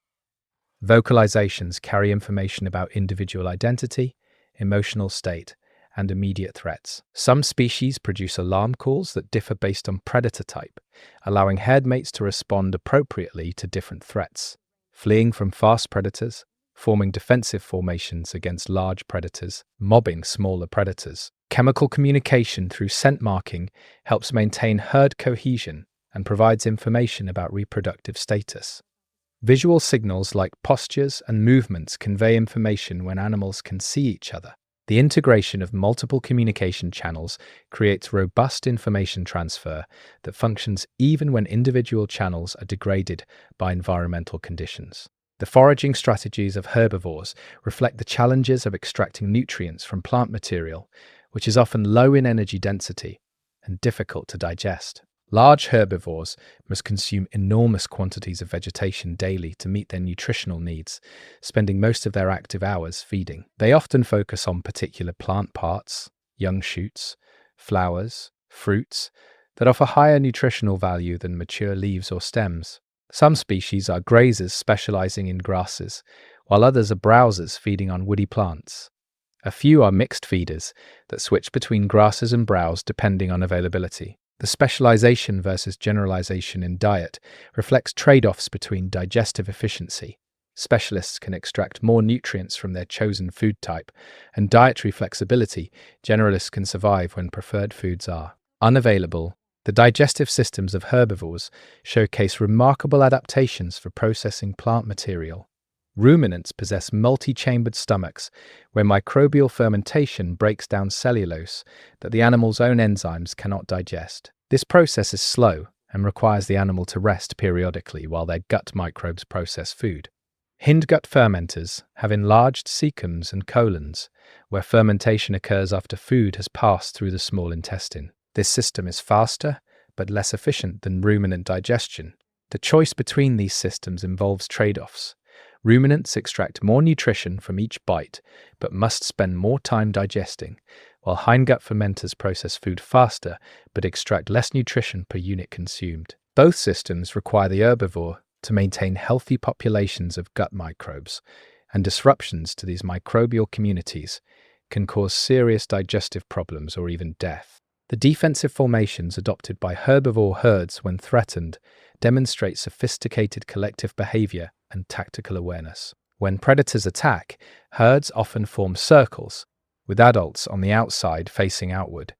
Vocalizations carry information about individual identity, emotional state, and immediate threats. Some species produce alarm calls that differ based on predator type, allowing herdmates to respond appropriately to different threats, fleeing from fast predators, forming defensive formations against large predators, mobbing smaller predators. Chemical communication through scent marking helps maintain herd cohesion and provides information about reproductive status. Visual signals like postures and movements convey information when animals can see each other. The integration of multiple communication channels creates robust information transfer that functions even when individual channels are degraded by environmental conditions. The foraging strategies of herbivores reflect the challenges of extracting nutrients from plant material, which is often low in energy density and difficult to digest. Large herbivores must consume enormous quantities of vegetation daily to meet their nutritional needs, spending most of their active hours feeding. They often focus on particular plant parts, young shoots, flowers, fruits that offer higher nutritional value than mature leaves or stems. Some species are grazers specializing in grasses, while others are browsers feeding on woody plants. A few are mixed feeders that switch between grasses and browse depending on availability. The specialization versus generalization in diet reflects trade-offs between digestive efficiency. Specialists can extract more nutrients from their chosen food type, and dietary flexibility. Generalists can survive when preferred foods are unavailable. The digestive systems of herbivores showcase remarkable adaptations for processing plant material. Ruminants possess multi-chambered stomachs where microbial fermentation breaks down cellulose that the animal's own enzymes cannot digest. This process is slow and requires the animal to rest periodically while their gut microbes process food. Hindgut fermenters have enlarged cecums and colons, where fermentation occurs after food has passed through the small intestine. This system is faster but less efficient than ruminant digestion. The choice between these systems involves trade-offs. Ruminants extract more nutrition from each bite, but must spend more time digesting, while hindgut fermenters process food faster, but extract less nutrition per unit consumed. Both systems require the herbivore to maintain healthy populations of gut microbes, and disruptions to these microbial communities can cause serious digestive problems or even death. The defensive formations adopted by herbivore herds when threatened demonstrate sophisticated collective behavior and tactical awareness. When predators attack, herds often form circles, with adults on the outside facing outward,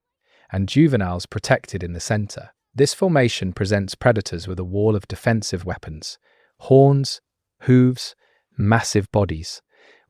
and juveniles protected in the center. This formation presents predators with a wall of defensive weapons, horns, hooves, massive bodies,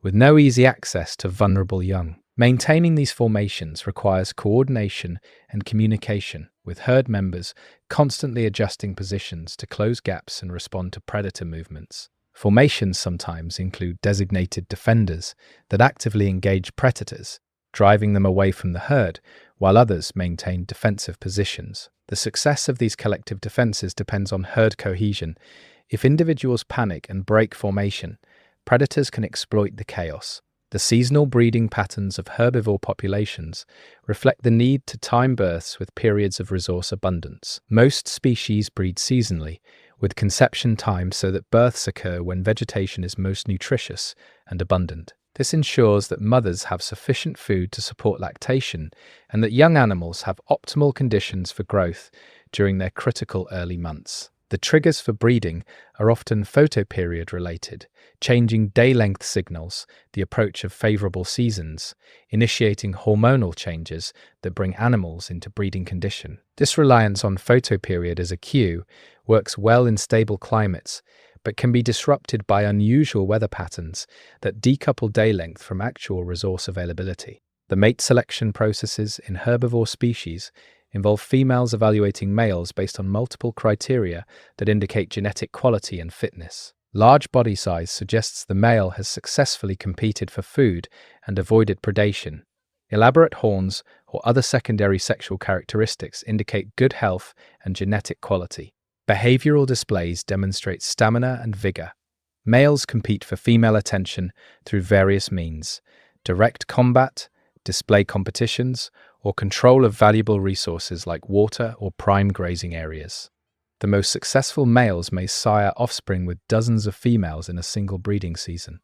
with no easy access to vulnerable young. Maintaining these formations requires coordination and communication, with herd members constantly adjusting positions to close gaps and respond to predator movements. Formations sometimes include designated defenders that actively engage predators, driving them away from the herd, while others maintain defensive positions. The success of these collective defenses depends on herd cohesion. If individuals panic and break formation, predators can exploit the chaos. The seasonal breeding patterns of herbivore populations reflect the need to time births with periods of resource abundance. Most species breed seasonally, with conception time so that births occur when vegetation is most nutritious and abundant. This ensures that mothers have sufficient food to support lactation and that young animals have optimal conditions for growth during their critical early months. The triggers for breeding are often photoperiod related, changing day-length signals, the approach of favorable seasons, initiating hormonal changes that bring animals into breeding condition. This reliance on photoperiod as a cue works well in stable climates, but can be disrupted by unusual weather patterns that decouple day length from actual resource availability. The mate selection processes in herbivore species involve females evaluating males based on multiple criteria that indicate genetic quality and fitness. Large body size suggests the male has successfully competed for food and avoided predation. Elaborate horns or other secondary sexual characteristics indicate good health and genetic quality. Behavioral displays demonstrate stamina and vigor. Males compete for female attention through various means: direct combat, display competitions, or control of valuable resources like water or prime grazing areas. The most successful males may sire offspring with dozens of females in a single breeding season,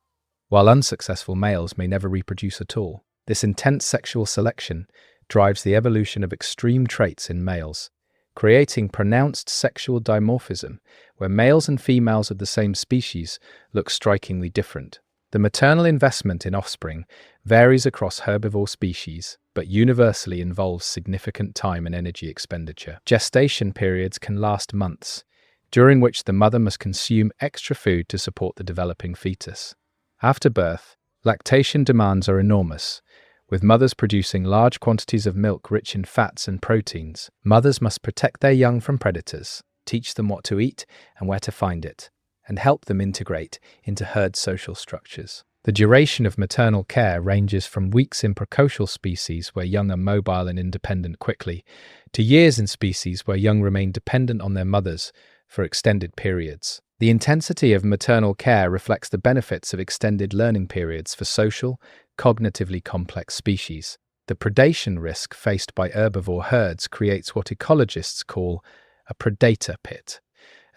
while unsuccessful males may never reproduce at all. This intense sexual selection drives the evolution of extreme traits in males, creating pronounced sexual dimorphism, where males and females of the same species look strikingly different. The maternal investment in offspring varies across herbivore species, but universally involves significant time and energy expenditure. Gestation periods can last months, during which the mother must consume extra food to support the developing fetus. After birth, lactation demands are enormous, with mothers producing large quantities of milk rich in fats and proteins. Mothers must protect their young from predators, teach them what to eat and where to find it, and help them integrate into herd social structures. The duration of maternal care ranges from weeks in precocial species where young are mobile and independent quickly, to years in species where young remain dependent on their mothers for extended periods. The intensity of maternal care reflects the benefits of extended learning periods for social, cognitively complex species. The predation risk faced by herbivore herds creates what ecologists call a predator pit,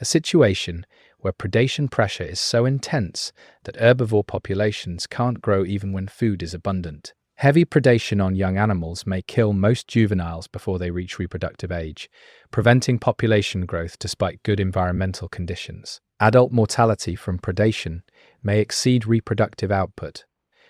a situation where predation pressure is so intense that herbivore populations can't grow even when food is abundant. Heavy predation on young animals may kill most juveniles before they reach reproductive age, preventing population growth despite good environmental conditions. Adult mortality from predation may exceed reproductive output,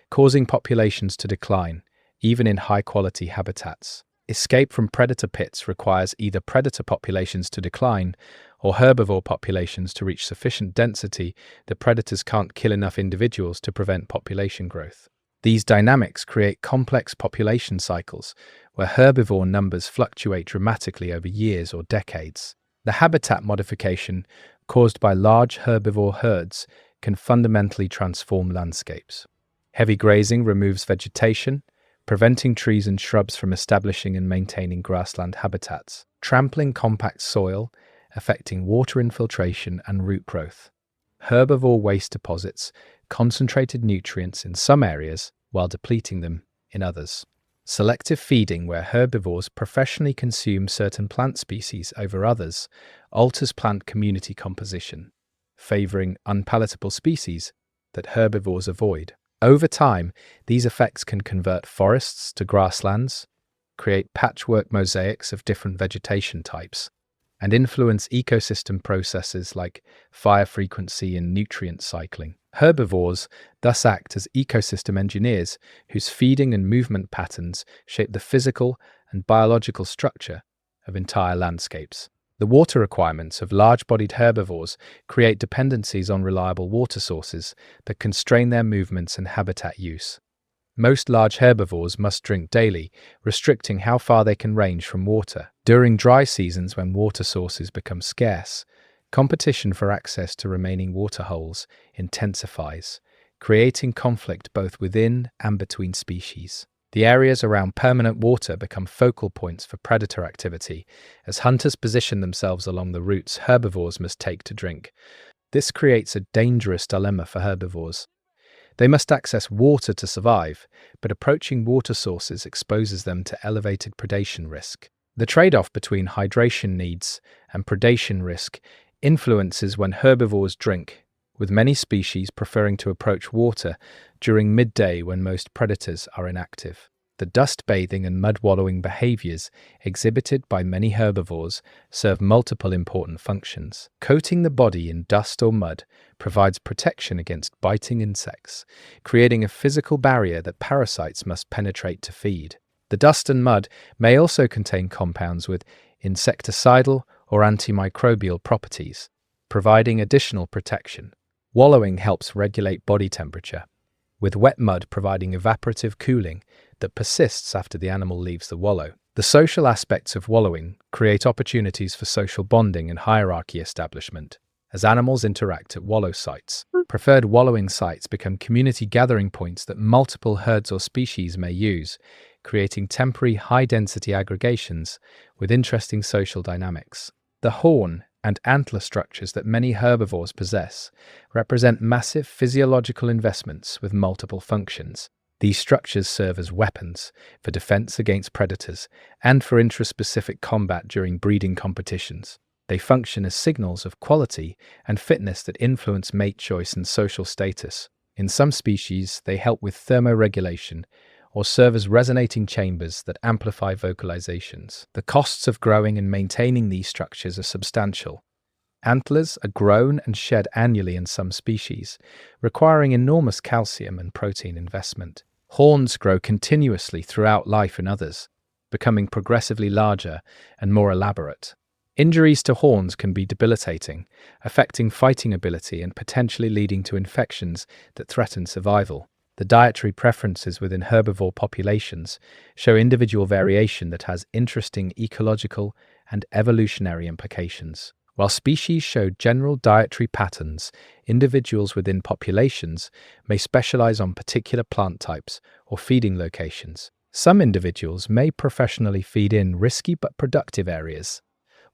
causing populations to decline, even in high-quality habitats. Escape from predator pits requires either predator populations to decline or herbivore populations to reach sufficient density that predators can't kill enough individuals to prevent population growth. These dynamics create complex population cycles where herbivore numbers fluctuate dramatically over years or decades. The habitat modification caused by large herbivore herds can fundamentally transform landscapes. Heavy grazing removes vegetation, preventing trees and shrubs from establishing and maintaining grassland habitats. Trampling compacts soil, affecting water infiltration and root growth. Herbivore waste deposits concentrated nutrients in some areas while depleting them in others. Selective feeding, where herbivores professionally consume certain plant species over others, alters plant community composition, favoring unpalatable species that herbivores avoid. Over time, these effects can convert forests to grasslands, create patchwork mosaics of different vegetation types, and influence ecosystem processes like fire frequency and nutrient cycling. Herbivores thus act as ecosystem engineers whose feeding and movement patterns shape the physical and biological structure of entire landscapes. The water requirements of large-bodied herbivores create dependencies on reliable water sources that constrain their movements and habitat use. Most large herbivores must drink daily, restricting how far they can range from water. During dry seasons, when water sources become scarce, competition for access to remaining water holes intensifies, creating conflict both within and between species. The areas around permanent water become focal points for predator activity, as hunters position themselves along the routes herbivores must take to drink. This creates a dangerous dilemma for herbivores. They must access water to survive, but approaching water sources exposes them to elevated predation risk. The trade-off between hydration needs and predation risk influences when herbivores drink, with many species preferring to approach water during midday when most predators are inactive. The dust bathing and mud wallowing behaviors exhibited by many herbivores serve multiple important functions. Coating the body in dust or mud provides protection against biting insects, creating a physical barrier that parasites must penetrate to feed. The dust and mud may also contain compounds with insecticidal or antimicrobial properties, providing additional protection. Wallowing helps regulate body temperature, with wet mud providing evaporative cooling that persists after the animal leaves the wallow. The social aspects of wallowing create opportunities for social bonding and hierarchy establishment as animals interact at wallow sites. Preferred wallowing sites become community gathering points that multiple herds or species may use, creating temporary high-density aggregations with interesting social dynamics. The horn and antler structures that many herbivores possess represent massive physiological investments with multiple functions. These structures serve as weapons for defense against predators and for intraspecific combat during breeding competitions. They function as signals of quality and fitness that influence mate choice and social status. In some species, they help with thermoregulation or serve as resonating chambers that amplify vocalizations. The costs of growing and maintaining these structures are substantial. Antlers are grown and shed annually in some species, requiring enormous calcium and protein investment. Horns grow continuously throughout life in others, becoming progressively larger and more elaborate. Injuries to horns can be debilitating, affecting fighting ability and potentially leading to infections that threaten survival. The dietary preferences within herbivore populations show individual variation that has interesting ecological and evolutionary implications. While species show general dietary patterns, individuals within populations may specialize on particular plant types or feeding locations. Some individuals may professionally feed in risky but productive areas,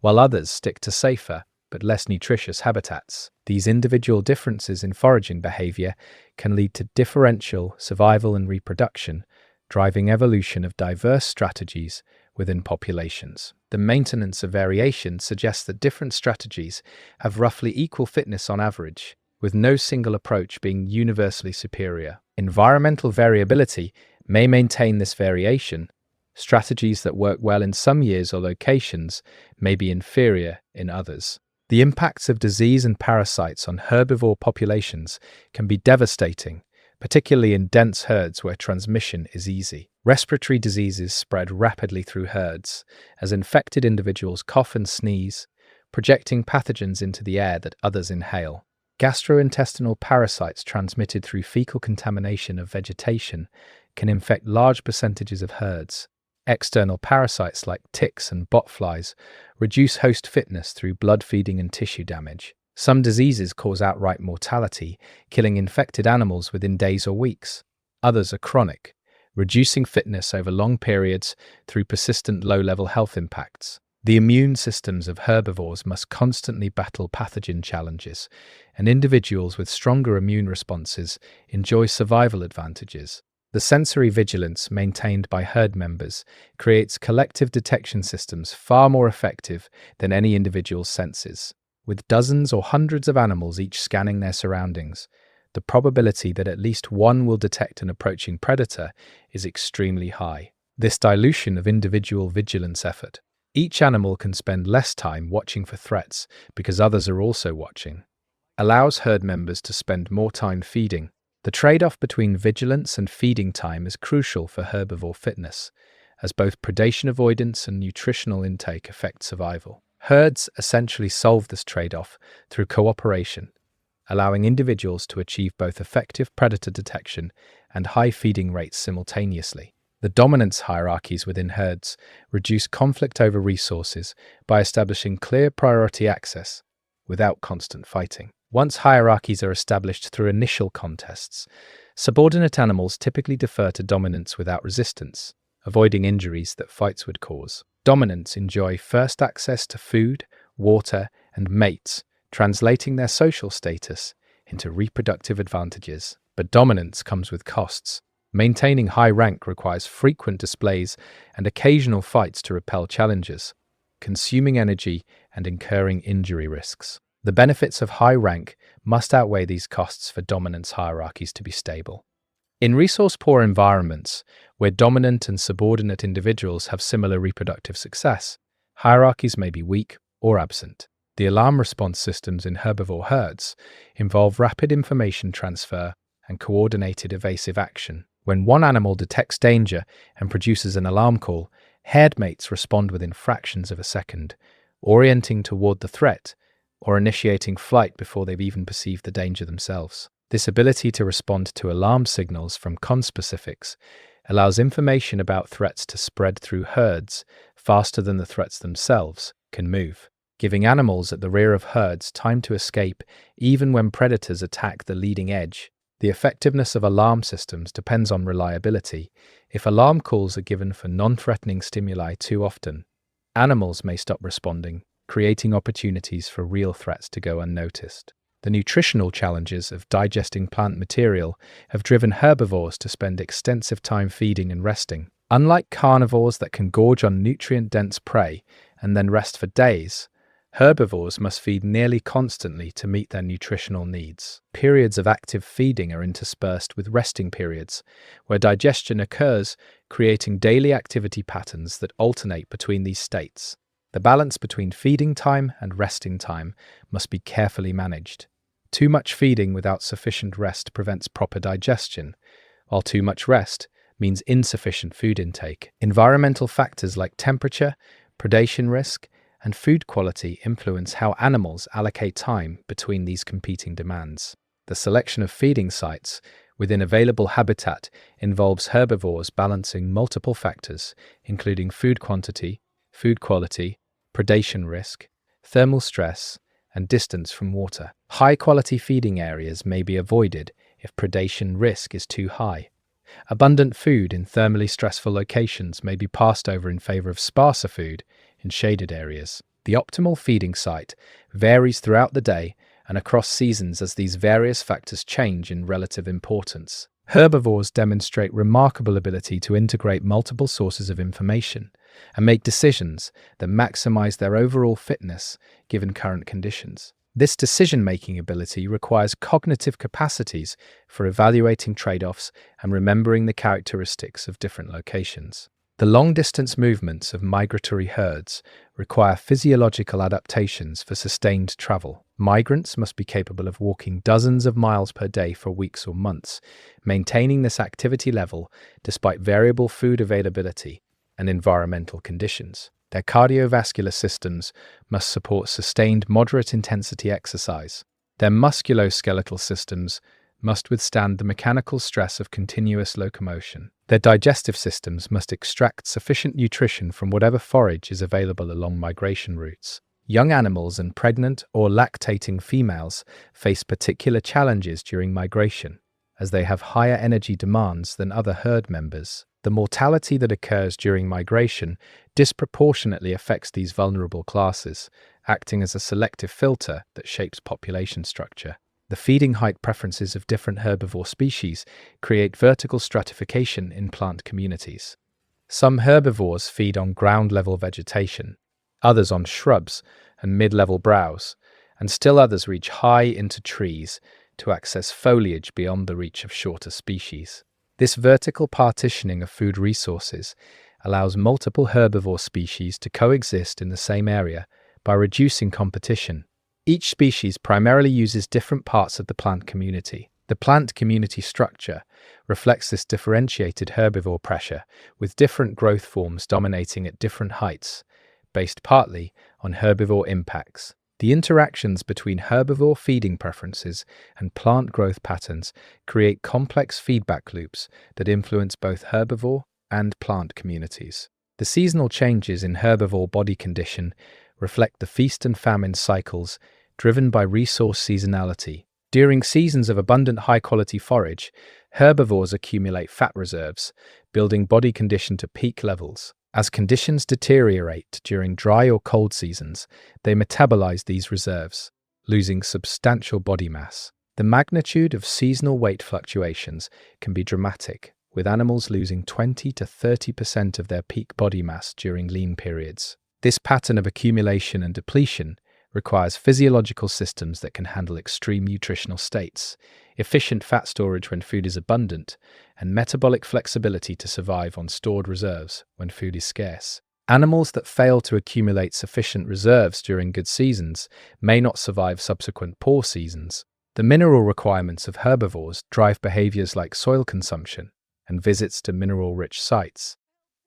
while others stick to safer but less nutritious habitats. These individual differences in foraging behavior can lead to differential survival and reproduction, driving evolution of diverse strategies within populations. The maintenance of variation suggests that different strategies have roughly equal fitness on average, with no single approach being universally superior. Environmental variability may maintain this variation. Strategies that work well in some years or locations may be inferior in others. The impacts of disease and parasites on herbivore populations can be devastating, particularly in dense herds where transmission is easy. Respiratory diseases spread rapidly through herds as infected individuals cough and sneeze, projecting pathogens into the air that others inhale. Gastrointestinal parasites transmitted through fecal contamination of vegetation can infect large percentages of herds. External parasites like ticks and botflies reduce host fitness through blood feeding and tissue damage. Some diseases cause outright mortality, killing infected animals within days or weeks. Others are chronic, reducing fitness over long periods through persistent low-level health impacts. The immune systems of herbivores must constantly battle pathogen challenges, and individuals with stronger immune responses enjoy survival advantages. The sensory vigilance maintained by herd members creates collective detection systems far more effective than any individual's senses. With dozens or hundreds of animals each scanning their surroundings, the probability that at least one will detect an approaching predator is extremely high. This dilution of individual vigilance effort. Each animal can spend less time watching for threats because others are also watching, allows herd members to spend more time feeding. The trade-off between vigilance and feeding time is crucial for herbivore fitness, as both predation avoidance and nutritional intake affect survival. Herds essentially solve this trade-off through cooperation, allowing individuals to achieve both effective predator detection and high feeding rates simultaneously. The dominance hierarchies within herds reduce conflict over resources by establishing clear priority access without constant fighting. Once hierarchies are established through initial contests, subordinate animals typically defer to dominance without resistance, avoiding injuries that fights would cause. Dominants enjoy first access to food, water, and mates, translating their social status into reproductive advantages. But dominance comes with costs. Maintaining high rank requires frequent displays and occasional fights to repel challengers, consuming energy and incurring injury risks. The benefits of high rank must outweigh these costs for dominance hierarchies to be stable. In resource-poor environments, where dominant and subordinate individuals have similar reproductive success, hierarchies may be weak or absent. The alarm response systems in herbivore herds involve rapid information transfer and coordinated evasive action. When one animal detects danger and produces an alarm call, herd mates respond within fractions of a second, orienting toward the threat or initiating flight before they've even perceived the danger themselves. This ability to respond to alarm signals from conspecifics allows information about threats to spread through herds faster than the threats themselves can move, giving animals at the rear of herds time to escape even when predators attack the leading edge. The effectiveness of alarm systems depends on reliability. If alarm calls are given for non-threatening stimuli too often, animals may stop responding, creating opportunities for real threats to go unnoticed. The nutritional challenges of digesting plant material have driven herbivores to spend extensive time feeding and resting. Unlike carnivores that can gorge on nutrient-dense prey and then rest for days, herbivores must feed nearly constantly to meet their nutritional needs. Periods of active feeding are interspersed with resting periods, where digestion occurs, creating daily activity patterns that alternate between these states. The balance between feeding time and resting time must be carefully managed. Too much feeding without sufficient rest prevents proper digestion, while too much rest means insufficient food intake. Environmental factors like temperature, predation risk, and food quality influence how animals allocate time between these competing demands. The selection of feeding sites within available habitat involves herbivores balancing multiple factors, including food quantity, food quality, predation risk, thermal stress, and distance from water. High-quality feeding areas may be avoided if predation risk is too high. Abundant food in thermally stressful locations may be passed over in favor of sparser food in shaded areas. The optimal feeding site varies throughout the day and across seasons as these various factors change in relative importance. Herbivores demonstrate remarkable ability to integrate multiple sources of information and make decisions that maximize their overall fitness given current conditions. This decision-making ability requires cognitive capacities for evaluating trade-offs and remembering the characteristics of different locations. The long-distance movements of migratory herds require physiological adaptations for sustained travel. Migrants must be capable of walking dozens of miles per day for weeks or months, maintaining this activity level despite variable food availability and environmental conditions. Their cardiovascular systems must support sustained moderate-intensity exercise. Their musculoskeletal systems must withstand the mechanical stress of continuous locomotion. Their digestive systems must extract sufficient nutrition from whatever forage is available along migration routes. Young animals and pregnant or lactating females face particular challenges during migration, as they have higher energy demands than other herd members. The mortality that occurs during migration disproportionately affects these vulnerable classes, acting as a selective filter that shapes population structure. The feeding height preferences of different herbivore species create vertical stratification in plant communities. Some herbivores feed on ground-level vegetation, others on shrubs and mid-level browse, and still others reach high into trees to access foliage beyond the reach of shorter species. This vertical partitioning of food resources allows multiple herbivore species to coexist in the same area by reducing competition. Each species primarily uses different parts of the plant community. The plant community structure reflects this differentiated herbivore pressure, with different growth forms dominating at different heights, based partly on herbivore impacts. The interactions between herbivore feeding preferences and plant growth patterns create complex feedback loops that influence both herbivore and plant communities. The seasonal changes in herbivore body condition reflect the feast and famine cycles driven by resource seasonality. During seasons of abundant high-quality forage, herbivores accumulate fat reserves, building body condition to peak levels. As conditions deteriorate during dry or cold seasons, they metabolize these reserves, losing substantial body mass. The magnitude of seasonal weight fluctuations can be dramatic, with animals losing 20 to 30% of their peak body mass during lean periods. This pattern of accumulation and depletion requires physiological systems that can handle extreme nutritional states, efficient fat storage when food is abundant, and metabolic flexibility to survive on stored reserves when food is scarce. Animals that fail to accumulate sufficient reserves during good seasons may not survive subsequent poor seasons. The mineral requirements of herbivores drive behaviors like soil consumption and visits to mineral-rich sites.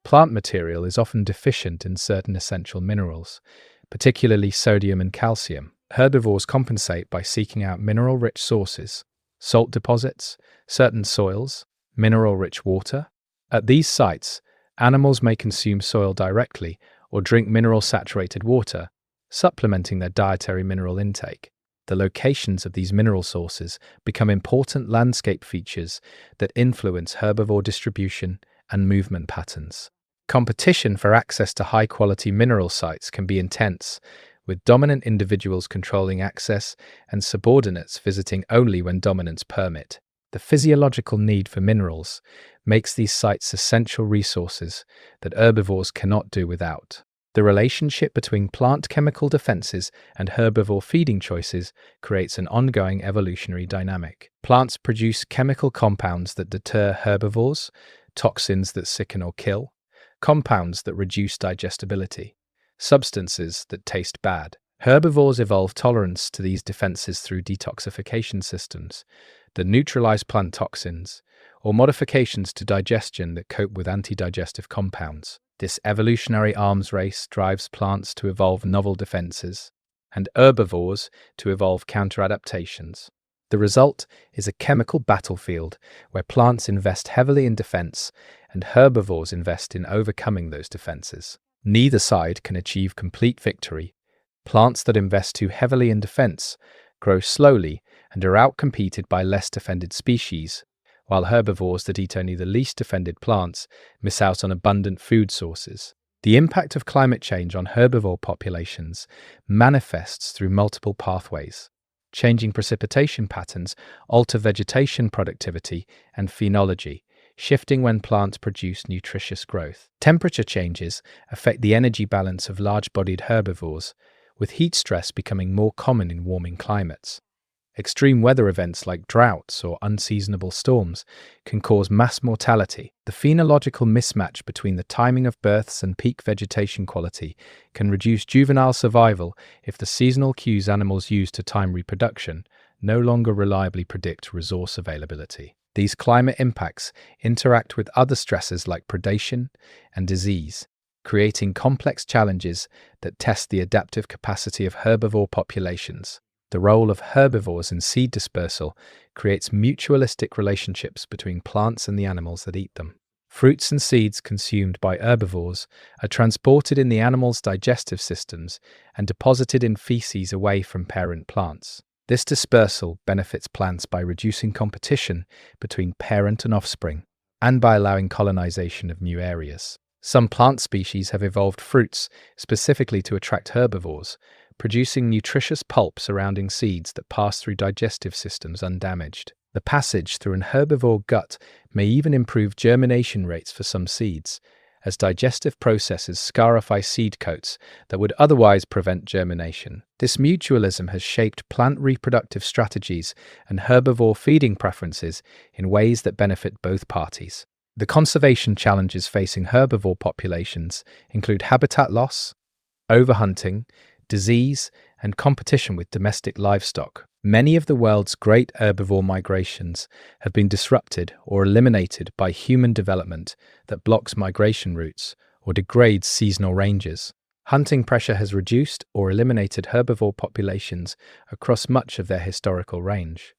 Plant material is often deficient in certain essential minerals, particularly sodium and calcium. Herbivores compensate by seeking out mineral-rich sources, salt deposits, certain soils, mineral-rich water. At these sites, animals may consume soil directly or drink mineral-saturated water, supplementing their dietary mineral intake. The locations of these mineral sources become important landscape features that influence herbivore distribution and movement patterns. Competition for access to high-quality mineral sites can be intense, with dominant individuals controlling access and subordinates visiting only when dominants permit. The physiological need for minerals makes these sites essential resources that herbivores cannot do without. The relationship between plant chemical defenses and herbivore feeding choices creates an ongoing evolutionary dynamic. Plants produce chemical compounds that deter herbivores, toxins that sicken or kill, compounds that reduce digestibility, substances that taste bad. Herbivores evolve tolerance to these defenses through detoxification systems that neutralize plant toxins, or modifications to digestion that cope with antidigestive compounds. This evolutionary arms race drives plants to evolve novel defenses, and herbivores to evolve counter-adaptations. The result is a chemical battlefield where plants invest heavily in defense and herbivores invest in overcoming those defenses. Neither side can achieve complete victory. Plants that invest too heavily in defense grow slowly and are outcompeted by less defended species, while herbivores that eat only the least defended plants miss out on abundant food sources. The impact of climate change on herbivore populations manifests through multiple pathways. Changing precipitation patterns alter vegetation productivity and phenology, shifting when plants produce nutritious growth. Temperature changes affect the energy balance of large-bodied herbivores, with heat stress becoming more common in warming climates. Extreme weather events like droughts or unseasonable storms can cause mass mortality. The phenological mismatch between the timing of births and peak vegetation quality can reduce juvenile survival if the seasonal cues animals use to time reproduction no longer reliably predict resource availability. These climate impacts interact with other stresses like predation and disease, creating complex challenges that test the adaptive capacity of herbivore populations. The role of herbivores in seed dispersal creates mutualistic relationships between plants and the animals that eat them. Fruits and seeds consumed by herbivores are transported in the animals' digestive systems and deposited in feces away from parent plants. This dispersal benefits plants by reducing competition between parent and offspring, and by allowing colonization of new areas. Some plant species have evolved fruits specifically to attract herbivores, producing nutritious pulp surrounding seeds that pass through digestive systems undamaged. The passage through an herbivore gut may even improve germination rates for some seeds, as digestive processes scarify seed coats that would otherwise prevent germination. This mutualism has shaped plant reproductive strategies and herbivore feeding preferences in ways that benefit both parties. The conservation challenges facing herbivore populations include habitat loss, overhunting, disease, and competition with domestic livestock. Many of the world's great herbivore migrations have been disrupted or eliminated by human development that blocks migration routes or degrades seasonal ranges. Hunting pressure has reduced or eliminated herbivore populations across much of their historical range.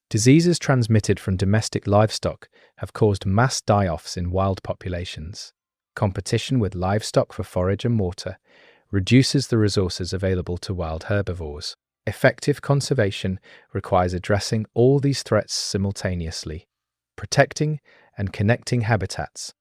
Diseases transmitted from domestic livestock have caused mass die-offs in wild populations. Competition with livestock for forage and water reduces the resources available to wild herbivores. Effective conservation requires addressing all these threats simultaneously, protecting and connecting habitats,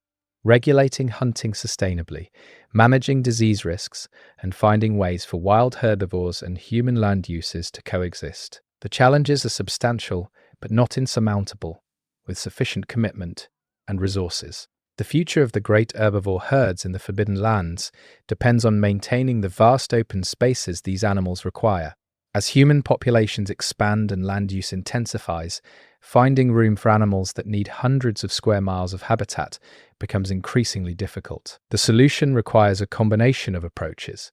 regulating hunting sustainably, managing disease risks, and finding ways for wild herbivores and human land uses to coexist. The challenges are substantial but not insurmountable, with sufficient commitment and resources. The future of the great herbivore herds in the Forbidden Lands depends on maintaining the vast open spaces these animals require. As human populations expand and land use intensifies, finding room for animals that need hundreds of square miles of habitat becomes increasingly difficult. The solution requires a combination of approaches: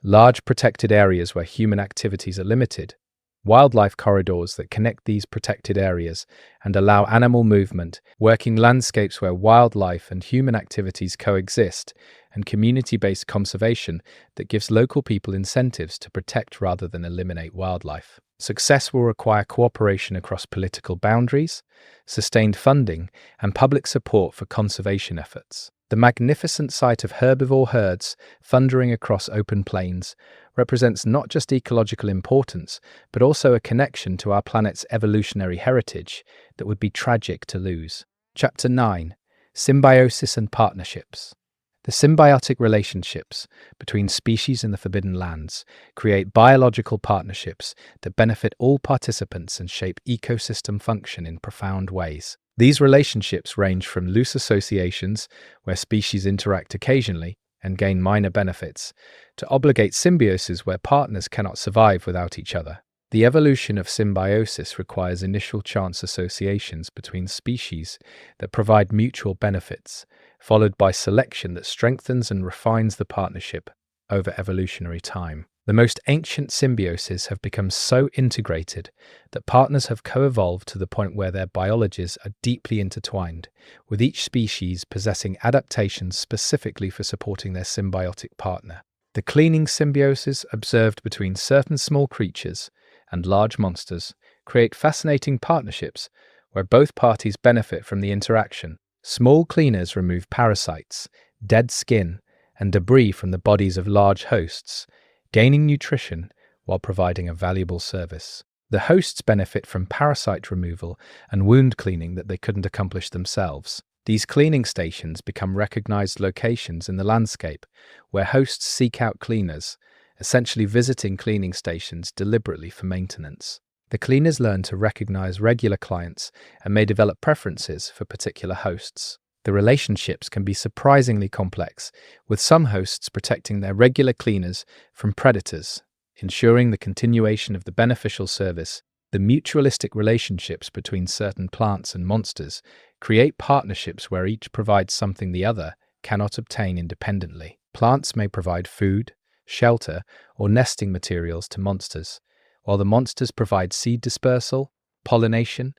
large protected areas where human activities are limited, wildlife corridors that connect these protected areas and allow animal movement, working landscapes where wildlife and human activities coexist, and community-based conservation that gives local people incentives to protect rather than eliminate wildlife. Success will require cooperation across political boundaries, sustained funding, and public support for conservation efforts. The magnificent sight of herbivore herds thundering across open plains represents not just ecological importance, but also a connection to our planet's evolutionary heritage that would be tragic to lose. Chapter 9: Symbiosis and Partnerships. The symbiotic relationships between species in the Forbidden Lands create biological partnerships that benefit all participants and shape ecosystem function in profound ways. These relationships range from loose associations, where species interact occasionally and gain minor benefits, to obligate symbioses where partners cannot survive without each other. The evolution of symbiosis requires initial chance associations between species that provide mutual benefits, followed by selection that strengthens and refines the partnership over evolutionary time. The most ancient symbioses have become so integrated that partners have co-evolved to the point where their biologies are deeply intertwined, with each species possessing adaptations specifically for supporting their symbiotic partner. The cleaning symbioses observed between certain small creatures and large monsters create fascinating partnerships where both parties benefit from the interaction. Small cleaners remove parasites, dead skin, and debris from the bodies of large hosts, gaining nutrition while providing a valuable service. The hosts benefit from parasite removal and wound cleaning that they couldn't accomplish themselves. These cleaning stations become recognized locations in the landscape where hosts seek out cleaners, essentially visiting cleaning stations deliberately for maintenance. The cleaners learn to recognize regular clients and may develop preferences for particular hosts. The relationships can be surprisingly complex, with some hosts protecting their regular cleaners from predators, ensuring the continuation of the beneficial service. The mutualistic relationships between certain plants and monsters create partnerships where each provides something the other cannot obtain independently. Plants may provide food, shelter, or nesting materials to monsters, while the monsters provide seed dispersal, pollination,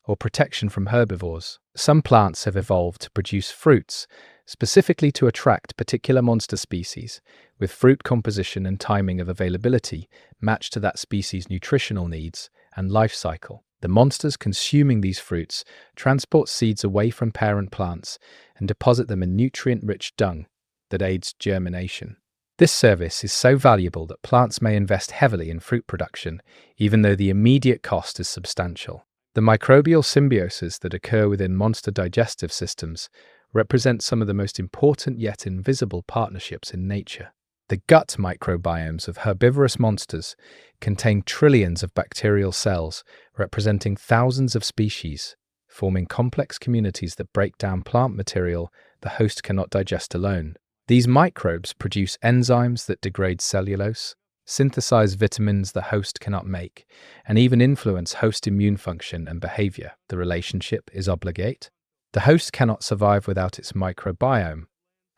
or protection from herbivores. Some plants have evolved to produce fruits, specifically to attract particular monster species, with fruit composition and timing of availability matched to that species' nutritional needs and life cycle. The monsters consuming these fruits transport seeds away from parent plants and deposit them in nutrient-rich dung that aids germination. This service is so valuable that plants may invest heavily in fruit production, even though the immediate cost is substantial. The microbial symbioses that occur within monster digestive systems represent some of the most important yet invisible partnerships in nature. The gut microbiomes of herbivorous monsters contain trillions of bacterial cells representing thousands of species, forming complex communities that break down plant material the host cannot digest alone. These microbes produce enzymes that degrade cellulose, synthesize vitamins the host cannot make, and even influence host immune function and behavior. The relationship is obligate. The host cannot survive without its microbiome,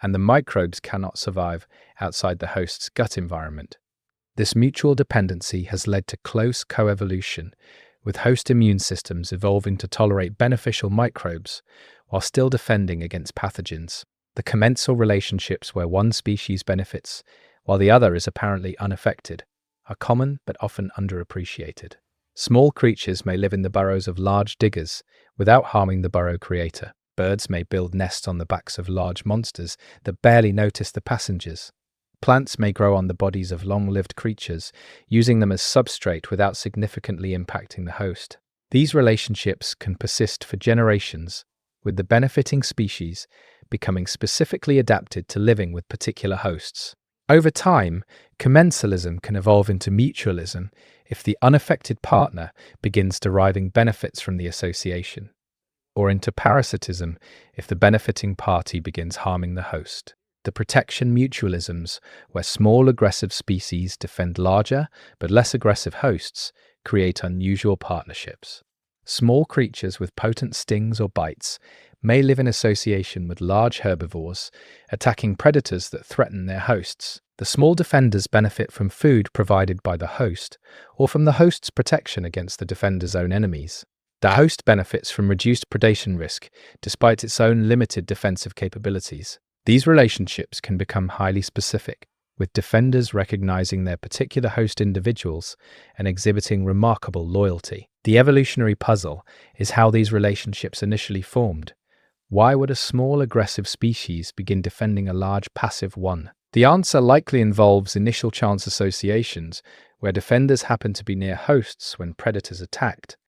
and the microbes cannot survive outside the host's gut environment. This mutual dependency has led to close coevolution, with host immune systems evolving to tolerate beneficial microbes while still defending against pathogens. The commensal relationships where one species benefits while the other is apparently unaffected are common but often underappreciated. Small creatures may live in the burrows of large diggers without harming the burrow creator. Birds may build nests on the backs of large monsters that barely notice the passengers. Plants may grow on the bodies of long-lived creatures, using them as substrate without significantly impacting the host. These relationships can persist for generations, with the benefiting species becoming specifically adapted to living with particular hosts. Over time, commensalism can evolve into mutualism if the unaffected partner begins deriving benefits from the association, or into parasitism if the benefiting party begins harming the host. The protection mutualisms, where small aggressive species defend larger but less aggressive hosts, create unusual partnerships. Small creatures with potent stings or bites may live in association with large herbivores, attacking predators that threaten their hosts. The small defenders benefit from food provided by the host, or from the host's protection against the defender's own enemies. The host benefits from reduced predation risk, despite its own limited defensive capabilities. These relationships can become highly specific, with defenders recognizing their particular host individuals and exhibiting remarkable loyalty. The evolutionary puzzle is how these relationships initially formed. Why would a small aggressive species begin defending a large passive one? The answer likely involves initial chance associations, where defenders happen to be near hosts when predators attacked.